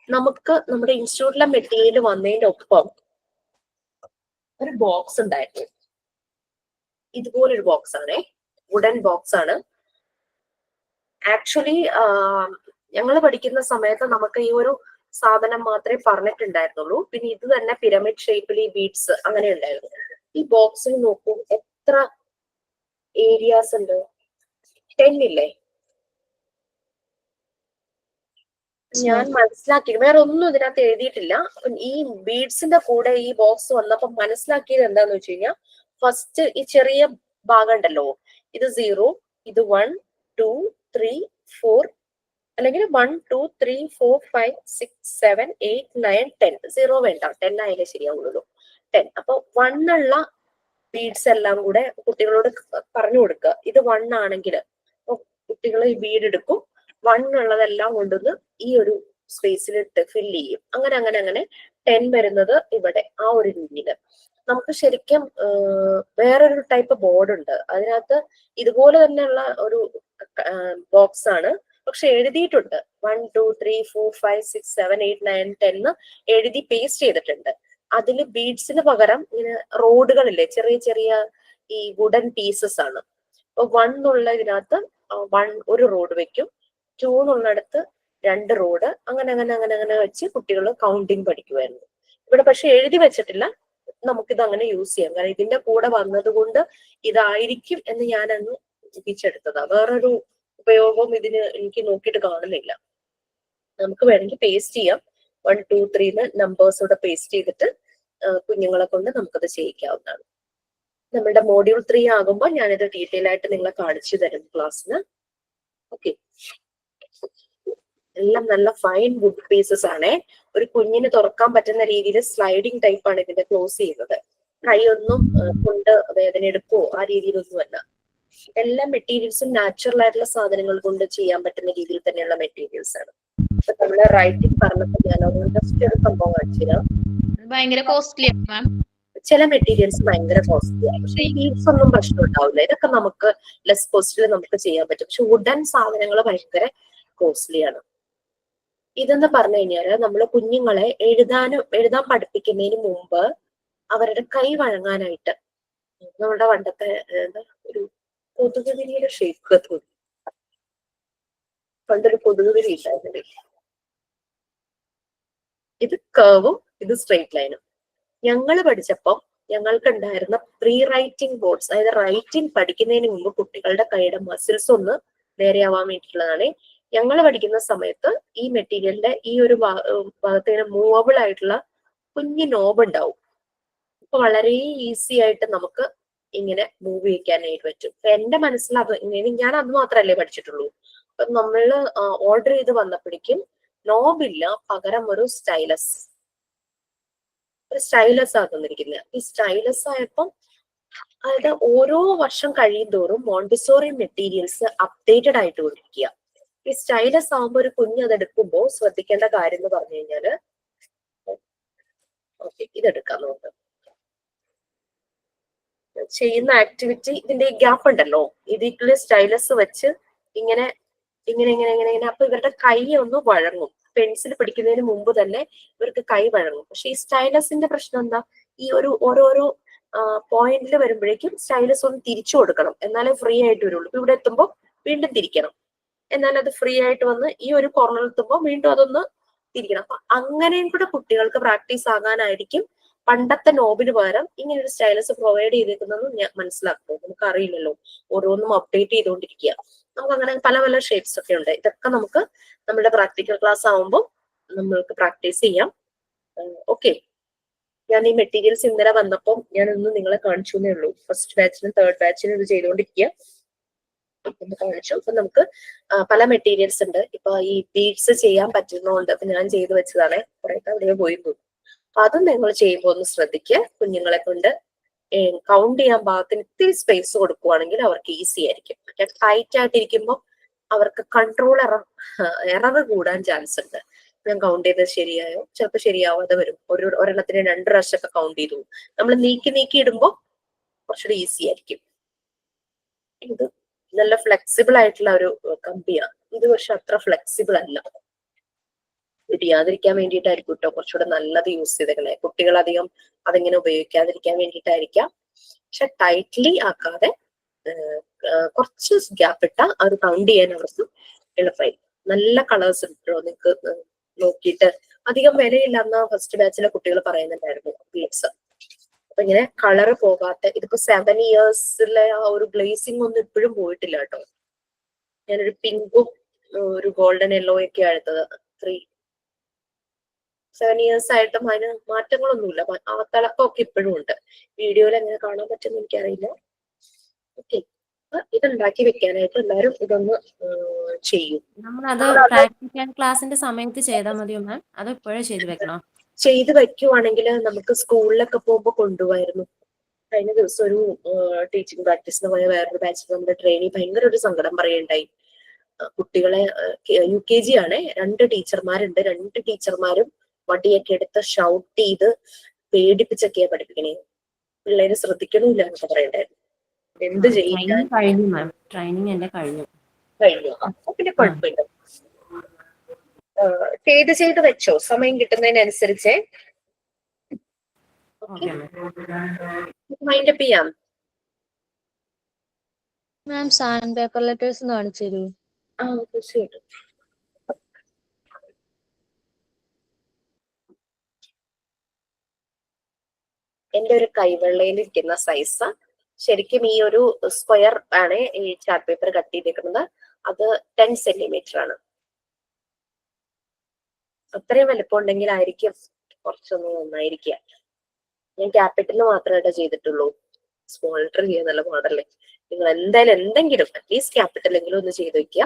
നമുക്ക് നമ്മുടെ ഇൻസ്റ്റിറ്റ്യൂട്ടിലെ മെറ്റീരിയൽ വന്നതിന്റെ ഒപ്പം ഒരു ബോക്സ് ഉണ്ടായിരുന്നു. ഇതുപോലൊരു ബോക്സ് ആണേ, വുഡൻ ബോക്സ് ആണ്. ആക്ച്വലി ഞങ്ങൾ പഠിക്കുന്ന സമയത്ത് നമുക്ക് ഈ ഒരു സാധനം മാത്രമേ പറഞ്ഞിട്ടുണ്ടായിരുന്നുള്ളൂ. പിന്നെ ഇത് തന്നെ പിരമിഡ് ഷേപ്പിൽ ഈ ബീഡ്സ് അങ്ങനെ ഉണ്ടായിരുന്നു. ഈ ബോക്സിൽ നോക്കൂ എത്ര ഏരിയാസ് ഉണ്ട്? 10 ഇല്ലേ? ഞാൻ മനസ്സിലാക്കി, വേറെ ഒന്നും ഇതിനകത്ത് എഴുതിയിട്ടില്ല. അപ്പം ഈ ബീഡ്സിന്റെ കൂടെ ഈ ബോക്സ് വന്നപ്പോ മനസ്സിലാക്കിയത് എന്താന്ന് വെച്ച് കഴിഞ്ഞാൽ, ഫസ്റ്റ് ഈ ചെറിയ ഭാഗം ഉണ്ടല്ലോ, ഇത് 0, ഇത് 1, 2, 3, 4, അല്ലെങ്കിൽ 1, 2, 3, 4, 5, 6, 7, 8, 9, 10. 0 വേണ്ട, 10 ആയാലേ ശരിയാവുള്ളൂ. 10. അപ്പൊ 1 ഉള്ള ബീഡ്സ് എല്ലാം കൂടെ കുട്ടികളോട് പറഞ്ഞു കൊടുക്കുക. ഇത് 1 ആണെങ്കിൽ കുട്ടികൾ ഈ ബീഡ് എടുക്കും, 1 ഉള്ളതെല്ലാം കൊണ്ടുവന്ന് ഈ ഒരു സ്പേസിൽ ഇട്ട് ഫില്ല് ചെയ്യും. അങ്ങനെ അങ്ങനെ അങ്ങനെ 10 വരുന്നത് ഇവിടെ ആ ഒരു രീതിയിൽ. നമുക്ക് ശരിക്കും വേറൊരു ടൈപ്പ് ബോർഡ് ഉണ്ട്, അതിനകത്ത് ഇതുപോലെ തന്നെയുള്ള ഒരു ബോക്സ് ആണ്, പക്ഷെ എഴുതിയിട്ടുണ്ട് 1, 2, 3, 4, 5, 6, 7, 8, 9, 10 എഴുതി പേസ്റ്റ് ചെയ്തിട്ടുണ്ട്. അതിൽ ബീഡ്സിന് പകരം ഇങ്ങനെ റോഡുകളില്ലേ, ചെറിയ ചെറിയ ഈ വുഡൻ പീസസ് ആണ്. അപ്പൊ 1 എന്നുള്ള ഇതിനകത്ത് ഒരു റോഡ് വെക്കും, 2 എന്നുള്ളിടത്ത് 2 റോഡ്, അങ്ങനെ അങ്ങനെ അങ്ങനെ അങ്ങനെ വെച്ച് കുട്ടികൾ കൗണ്ടിങ് പഠിക്കുമായിരുന്നു. ഇവിടെ പക്ഷെ എഴുതി വെച്ചിട്ടില്ല, നമുക്കിത് അങ്ങനെ യൂസ് ചെയ്യാം. കാരണം ഇതിന്റെ കൂടെ വന്നത് കൊണ്ട് ഇതായിരിക്കും എന്ന് ഞാൻ അങ്ങ് ഊഹിച്ചെടുത്തതാ. വേറൊരു ഉപയോഗം ഇതിന് എനിക്ക് നോക്കിയിട്ട് കാണുന്നില്ല. നമുക്ക് വേണമെങ്കിൽ പേസ്റ്റ് ചെയ്യാം, 1, 2, 3 നമ്പേഴ്സ് കൂടെ പേസ്റ്റ് ചെയ്തിട്ട് കുഞ്ഞുങ്ങളെ കൊണ്ട് നമുക്കത് ചെയ്യിക്കാവുന്നതാണ്. നമ്മളുടെ മോഡ്യൂൾ 3 ആകുമ്പോൾ ഞാനിത് ഡീറ്റെയിൽ ആയിട്ട് നിങ്ങളെ കാണിച്ചു തരും ക്ലാസ്സിന്. ഓക്കെ, എല്ലാം നല്ല ഫൈൻ വുഡ് പീസസ് ആണ്. ഒരു കുഞ്ഞിന് തുറക്കാൻ പറ്റുന്ന രീതിയിൽ സ്ലൈഡിങ് ടൈപ്പ് ആണ് ഇതിന്റെ ക്ലോസ് ചെയ്യുന്നത്. കൈയൊന്നും കൊണ്ട് വേദന എടുക്കോ ആ രീതിയിലൊന്നുമല്ല. എല്ലാ മെറ്റീരിയൽസും നാച്ചുറൽ ആയിട്ടുള്ള സാധനങ്ങൾ കൊണ്ട് ചെയ്യാൻ പറ്റുന്ന രീതിയിൽ തന്നെയുള്ള മെറ്റീരിയൽസ് ആണ്. ഇപ്പൊ നമ്മള് റൈറ്റിംഗ് പറഞ്ഞപ്പോൾ ഞാൻ ജസ്റ്റ് ഒരു സംഭവം കാണിച്ചുതരാം. ഭയങ്കര കോസ്റ്റ്ലി ആണ് മാം. ചില മെറ്റീരിയൽസ് ഭയങ്കര കോസ്റ്റ്ലി ആണ്, പക്ഷെ ഈ ബീഡ്സ് ഒന്നും പ്രശ്നം ഉണ്ടാവില്ല. ഇതൊക്കെ നമുക്ക് ലെസ് കോസ്റ്റിൽ നമുക്ക് ചെയ്യാൻ പറ്റും. പക്ഷെ വുഡൻ സാധനങ്ങൾ ഭയങ്കര കോസ്റ്റ്ലി ആണ്. ഇതെന്ന് പറഞ്ഞു കഴിഞ്ഞാല് നമ്മള് കുഞ്ഞുങ്ങളെ എഴുതാൻ പഠിപ്പിക്കുന്നതിന് മുമ്പ് അവരുടെ കൈ വഴങ്ങാനായിട്ട് നമ്മുടെ പണ്ടത്തെ ഒരു കൊതുകുതിരിയുടെ ഷേപ്പ് തോന്നി. പണ്ടൊരു കൊതുകുതിരി ഇല്ലായിരുന്നില്ലേ? ഇത് കർവും ഇത് സ്ട്രെയിറ്റ് ലൈനും. ഞങ്ങൾ പഠിച്ചപ്പോൾ ഞങ്ങൾക്ക് ഉണ്ടായിരുന്ന പ്രീ റൈറ്റിംഗ് ബോർഡ്സ്, അതായത് റൈറ്റിംഗ് പഠിക്കുന്നതിന് മുമ്പ് കുട്ടികളുടെ കൈയുടെ മസിൽസ് ഒന്ന് നേരെയാവാൻ വേണ്ടിയിട്ടുള്ളതാണ്. ഞങ്ങൾ പഠിക്കുന്ന സമയത്ത് ഈ മെറ്റീരിയലിന്റെ ഈ ഒരു ഭാഗത്തിന് മൂവബിൾ ആയിട്ടുള്ള കുഞ്ഞു നോബ് ഉണ്ടാവും. അപ്പൊ വളരെ ഈസി ആയിട്ട് നമുക്ക് ഇങ്ങനെ മൂവ് ചെയ്യിക്കാനായിട്ട് പറ്റും. എന്റെ മനസ്സിൽ ഞാൻ അത് മാത്രമല്ലേ പഠിച്ചിട്ടുള്ളൂ. അപ്പൊ നമ്മള് ഓർഡർ ചെയ്ത് വന്നപ്പോഴേക്കും നോബില്ല, പകരം ഒരു സ്റ്റൈലസ് ആ തന്നിരിക്കുന്നത്. ഈ സ്റ്റൈലസ് ആയപ്പം അതായത് ഓരോ വർഷം കഴിയും തോറും മോണ്ടിസോറി മെറ്റീരിയൽസ് അപ്ഡേറ്റഡ് ആയിട്ട് കൊണ്ടിരിക്കുക. ഈ സ്റ്റൈലസ് ആകുമ്പോൾ ഒരു കുഞ്ഞ് അതെടുക്കുമ്പോൾ ശ്രദ്ധിക്കേണ്ട കാര്യം എന്ന് പറഞ്ഞു കഴിഞ്ഞാല്, ഓക്കെ ഇതെടുക്കാം നമുക്ക്. ചെയ്യുന്ന ആക്ടിവിറ്റി, ഇതിന്റെ ഗ്യാപ്പ് ഉണ്ടല്ലോ, ഇതിൽ സ്റ്റൈലസ് വെച്ച് ഇങ്ങനെ ഇങ്ങനെ ഇങ്ങനെ ഇങ്ങനെ ഇങ്ങനെ അപ്പൊ ഇവരുടെ കൈ ഒന്ന് വഴങ്ങും. പെൻസിൽ പിടിക്കുന്നതിന് മുമ്പ് തന്നെ ഇവർക്ക് കൈ വഴങ്ങും. പക്ഷെ ഈ സ്റ്റൈലസിന്റെ പ്രശ്നം എന്താ, ഈ ഒരു ഓരോരോ പോയിന്റിൽ വരുമ്പോഴേക്കും സ്റ്റൈലസ് ഒന്ന് തിരിച്ചു കൊടുക്കണം, എന്നാലേ ഫ്രീ ആയിട്ട് വരുള്ളൂ. ഇപ്പൊ ഇവിടെ എത്തുമ്പോൾ വീണ്ടും തിരിക്കണം, എന്നാൽ അത് ഫ്രീ ആയിട്ട് വന്ന് ഈ ഒരു കോർണറിൽ എത്തുമ്പോൾ വീണ്ടും അതൊന്ന് തിരിക്കണം. അപ്പൊ അങ്ങനെയും കൂടെ കുട്ടികൾക്ക് പ്രാക്ടീസ് ആകാനായിരിക്കും പണ്ടത്തെ നോബിന് പകരം ഇങ്ങനെ ഒരു സ്റ്റൈലസ് പ്രൊവൈഡ് ചെയ്തേക്കുന്നതെന്ന് ഞാൻ മനസ്സിലാക്കുന്നു. നമുക്ക് അറിയില്ലല്ലോ, ഓരോന്നും അപ്ഡേറ്റ് ചെയ്തുകൊണ്ടിരിക്കുക. നമുക്ക് അങ്ങനെ പല പല ഷേപ്സ് ഒക്കെ ഉണ്ട്. ഇതൊക്കെ നമുക്ക് നമ്മുടെ പ്രാക്ടിക്കൽ ക്ലാസ് ആവുമ്പോൾ നമ്മൾക്ക് പ്രാക്ടീസ് ചെയ്യാം. ഓക്കെ, ഞാൻ ഈ മെറ്റീരിയൽസ് ഇന്നലെ വന്നപ്പോൾ ഞാനൊന്ന് നിങ്ങളെ കാണിച്ചു എന്നേ ഉള്ളൂ. ഫസ്റ്റ് ബാച്ചിനും തേർഡ് ബാച്ചിനും ഇത് ചെയ്തുകൊണ്ടിരിക്കുക ഒന്ന് കാണിച്ചു. അപ്പൊ നമുക്ക് പല മെറ്റീരിയൽസ് ഉണ്ട്. ഇപ്പൊ ഈ ബീഡ്സ് ചെയ്യാൻ പറ്റുന്നതുകൊണ്ട് അപ്പൊ ഞാൻ ചെയ്തു വെച്ചതാണ്, കുറെ അവിടെ പോയി പോകും. അപ്പൊ അതും നിങ്ങൾ ചെയ്യുമ്പോൾ ഒന്ന് ശ്രദ്ധിക്കുക. കുഞ്ഞുങ്ങളെ കൊണ്ട് കൗണ്ട് ചെയ്യാൻ പാകത്തിന് ഇത്തിരി സ്പേസ് കൊടുക്കുവാണെങ്കിൽ അവർക്ക് ഈസി ആയിരിക്കും. ടൈറ്റ് ആയിട്ടിരിക്കുമ്പോൾ അവർക്ക് കൺട്രോൾ എറർ കൂടാൻ ചാൻസ് ഉണ്ട്. ഞാൻ കൗണ്ട് ചെയ്തത് ശരിയായോ, ചിലപ്പോൾ ശരിയാവാതെ വരും. ഒരെണ്ണത്തിന് 2 പ്രാവശ്യമൊക്കെ കൗണ്ട് ചെയ്തു. നമ്മൾ നീക്കി ഇടുമ്പോൾ കുറച്ചുകൂടി ഈസി ആയിരിക്കും. ഇത് നല്ല ഫ്ലെക്സിബിൾ ആയിട്ടുള്ള ഒരു കമ്പിയാണ് ഇത്, പക്ഷെ അത്ര ഫ്ലെക്സിബിൾ അല്ല. ഇടിയാതിരിക്കാൻ വേണ്ടിയിട്ടായിരിക്കും കേട്ടോ കുറച്ചുകൂടെ നല്ലത് യൂസ് ചെയ്തേക്കണേ. കുട്ടികൾ അധികം അതിങ്ങനെ ഉപയോഗിക്കാതിരിക്കാൻ വേണ്ടിയിട്ടായിരിക്കാം. പക്ഷെ ടൈറ്റ്ലി ആക്കാതെ കുറച്ച് ഗ്യാപ്പ് ഇട്ടാൽ അത് കൗണ്ട് ചെയ്യാൻ അവർക്ക് എളുപ്പമായി. നല്ല കളേഴ്സ് ഉണ്ടോ നിങ്ങൾക്ക് നോക്കിയിട്ട്, അധികം വിലയില്ലെന്ന ഫസ്റ്റ് ബാച്ചിലെ കുട്ടികൾ പറയുന്നുണ്ടായിരുന്നു ബീഡ്സ്. അപ്പൊ ഇങ്ങനെ കളർ പോകാത്ത, ഇതിപ്പോ 7 ഇയേഴ്സിലെ ആ ഒരു ഗ്ലേസിംഗ് ഒന്നും ഇപ്പോഴും പോയിട്ടില്ല കേട്ടോ. ഞാനൊരു പിങ്കും ഒരു ഗോൾഡൻ യെല്ലോ ഒക്കെ എടുത്തത്. 7 ഇയേഴ്സ് ആയിട്ടും അതിന് മാറ്റങ്ങളൊന്നുമില്ല. ആ തിളക്കമൊക്കെ ഇപ്പോഴും ഉണ്ട്. വീഡിയോയിൽ എങ്ങനെ കാണാൻ പറ്റുമെന്ന് എനിക്കറിയില്ല. ഓക്കെ, ഇതുണ്ടാക്കി വെക്കാനായിട്ട് എല്ലാവരും ഇതൊന്ന് ചെയ്യും. നമ്മളത് പ്രാക്ടിക്കൽ ക്ലാസ്സിന്റെ സമയത്ത് ചെയ്താൽ മതിയോ മാം? അത് ഇപ്പോഴേ ചെയ്ത് വെക്കണോ? ചെയ്ത് വെക്കുവാണെങ്കിൽ നമുക്ക് സ്കൂളിലൊക്കെ പോകുമ്പോൾ കൊണ്ടുപോകായിരുന്നു. കഴിഞ്ഞ ദിവസം ഒരു ടീച്ചിങ് പ്രാക്ടീസിന് പോയ വേറൊരു ബാച്ചിൽ നമ്മുടെ ട്രെയിനി ഭയങ്കര ഒരു സങ്കടം പറയുണ്ടായി. കുട്ടികളെ UKG ആണ്, 2 ടീച്ചർമാരുണ്ട്. 2 ടീച്ചർമാരും വടിയൊക്കെ എടുത്ത് ഷൗട്ട് ചെയ്ത് പേടിപ്പിച്ചൊക്കെയാ പഠിപ്പിക്കണേ. പിള്ളേര് ശ്രദ്ധിക്കണില്ല എന്നൊക്കെ പറയണ്ടായിരുന്നു. എന്ത് ചെയ്യിക്കാൻ ട്രെയിനിങ് കഴിഞ്ഞു മാം, ട്രെയിനിങ് എന്റെ കഴിഞ്ഞു. അപ്പൊ പിന്നെ കുഴപ്പമില്ല. ചെയ്ത് വെച്ചോ സമയം കിട്ടുന്നതിനനുസരിച്ച്. Okay ma'am. മൈൻഡപ്പ് ചെയ്യാം. മാം സാൻഡ് പേപ്പർ ലെറ്റേഴ്സ് കാണിച്ചു തരൂ. തീർച്ചയായിട്ടും. എന്റെ ഒരു കൈവെള്ളയിൽ ഇരിക്കുന്ന സൈസ് ശരിക്കും ഈ ഒരു സ്ക്വയർ ആണ് ഈ ചാർട്ട് പേപ്പർ കട്ട് ചെയ്തേക്കുന്നത്. അത് 10 സെന്റിമീറ്റർ ആണ്. അത്രയും വലിപ്പം ഉണ്ടെങ്കിലായിരിക്കും കുറച്ചൊന്ന് നന്നായിരിക്കുക. ഞാൻ ക്യാപിറ്റൽ മാത്രമേ ചെയ്തിട്ടുള്ളൂ. സ്മോൾ ലെറ്റർ ചെയ്യാൻ നല്ല മോഡല്ലേ. നിങ്ങൾ എന്തായാലും എന്തെങ്കിലും അറ്റ്ലീസ്റ്റ് ക്യാപിറ്റലെങ്കിലും ഒന്ന് ചെയ്ത് വെക്കുക.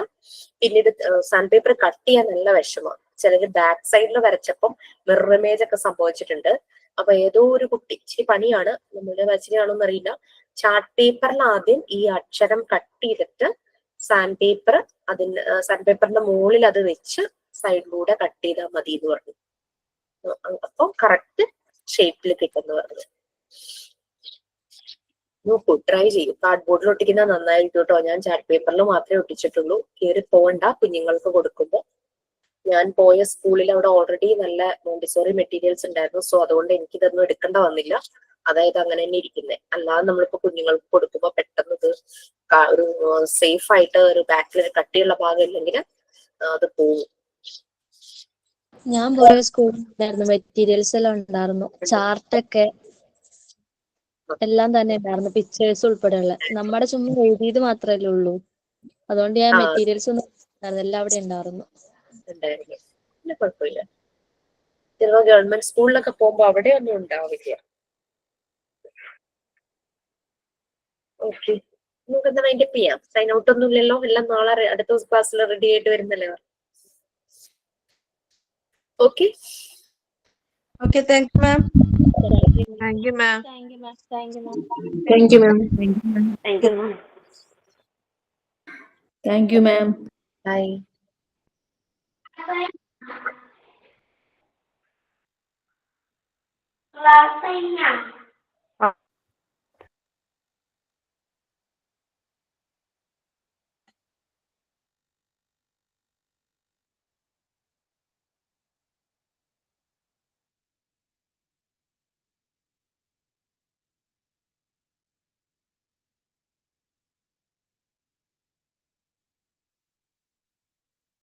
പിന്നീട് സാൻഡ് പേപ്പർ കട്ട് ചെയ്യാൻ നല്ല വിഷമമാണ്. ചിലര് ബാക്ക് സൈഡിൽ വരച്ചപ്പം മിറർ ഇമേജ് ഒക്കെ സംഭവിച്ചിട്ടുണ്ട്. അപ്പൊ ഏതോ ഒരു കുട്ടി, ഇച്ചിരി പണിയാണ്, നമ്മുടെ ബാച്ചിനാണോന്ന് അറിയില്ല, ചാർട്ട് പേപ്പറിൽ ആദ്യം ഈ അക്ഷരം കട്ട് ചെയ്തിട്ട് സാൻഡ് പേപ്പറിന്റെ മുകളിൽ അത് വെച്ച് സൈഡിലൂടെ കട്ട് ചെയ്താൽ മതി എന്ന് പറഞ്ഞു. അപ്പൊ കറക്റ്റ് ഷേപ്പിൽ കിട്ടുമെന്ന് പറഞ്ഞു. നോക്കൂ, ട്രൈ ചെയ്യും. കാർഡ് ബോർഡിൽ ഒട്ടിക്കുന്ന നന്നായിരിക്കും കേട്ടോ. ഞാൻ ചാർട്ട് പേപ്പറിൽ മാത്രമേ ഒട്ടിച്ചിട്ടുള്ളൂ. കയറി പോകണ്ട കുഞ്ഞുങ്ങൾക്ക് കൊടുക്കുമ്പോൾ. ഞാൻ പോയ സ്കൂളിൽ അവിടെ ഓൾറെഡി നല്ല മോണ്ടിസോറി മെറ്റീരിയൽസ് ഉണ്ടായിരുന്നു. സോ അതുകൊണ്ട് എനിക്കിതൊന്നും എടുക്കേണ്ട വന്നില്ല. അതായത് അങ്ങനെ തന്നെ ഇരിക്കുന്നത്. അല്ലാതെ നമ്മളിപ്പോ കുഞ്ഞുങ്ങൾക്ക് കൊടുക്കുമ്പോൾ പെട്ടെന്ന് ഇത് ഒരു സേഫ് ആയിട്ട് ഒരു ബാക്കിൽ കട്ടിയുള്ള ഭാഗം ഇല്ലെങ്കിൽ അത് പോകും. ഞാൻ പോയ സ്കൂളിൽ മെറ്റീരിയൽസ് എല്ലാം ഉണ്ടായിരുന്നു. ചാർട്ടൊക്കെ എല്ലാം തന്നെ ഉണ്ടായിരുന്നു, പിക്ചേഴ്സ് ഉൾപ്പെടെയുള്ള. നമ്മുടെ ചുമ്മാ എഴുതിയത് മാത്രമല്ലേ ഉള്ളൂ. അതുകൊണ്ട് ഞാൻ മെറ്റീരിയൽസ് ഒന്നും എല്ലാം അവിടെ ഉണ്ടായിരുന്നു. പിന്നെ കുഴപ്പമില്ല. ചിലപ്പോൾ ഗവൺമെന്റ് സ്കൂളിലൊക്കെ പോകുമ്പോ അവിടെ ഒന്നും ഉണ്ടാവില്ല. ഓക്കെ, നമുക്ക് എന്താ മൈൻഡപ്പ് ചെയ്യാം. സൈൻ ഔട്ട് ഒന്നും ഇല്ലല്ലോ. എല്ലാം നാളെ അടുത്ത ക്ലാസ്സിൽ റെഡി ആയിട്ട് വരുന്നല്ലേ. Okay okay, thank you ma'am. Thank you, ma'am. Thank you, ma'am. Thank you, ma'am. Thank you, ma'am. Thank you ma'am. Bye. Class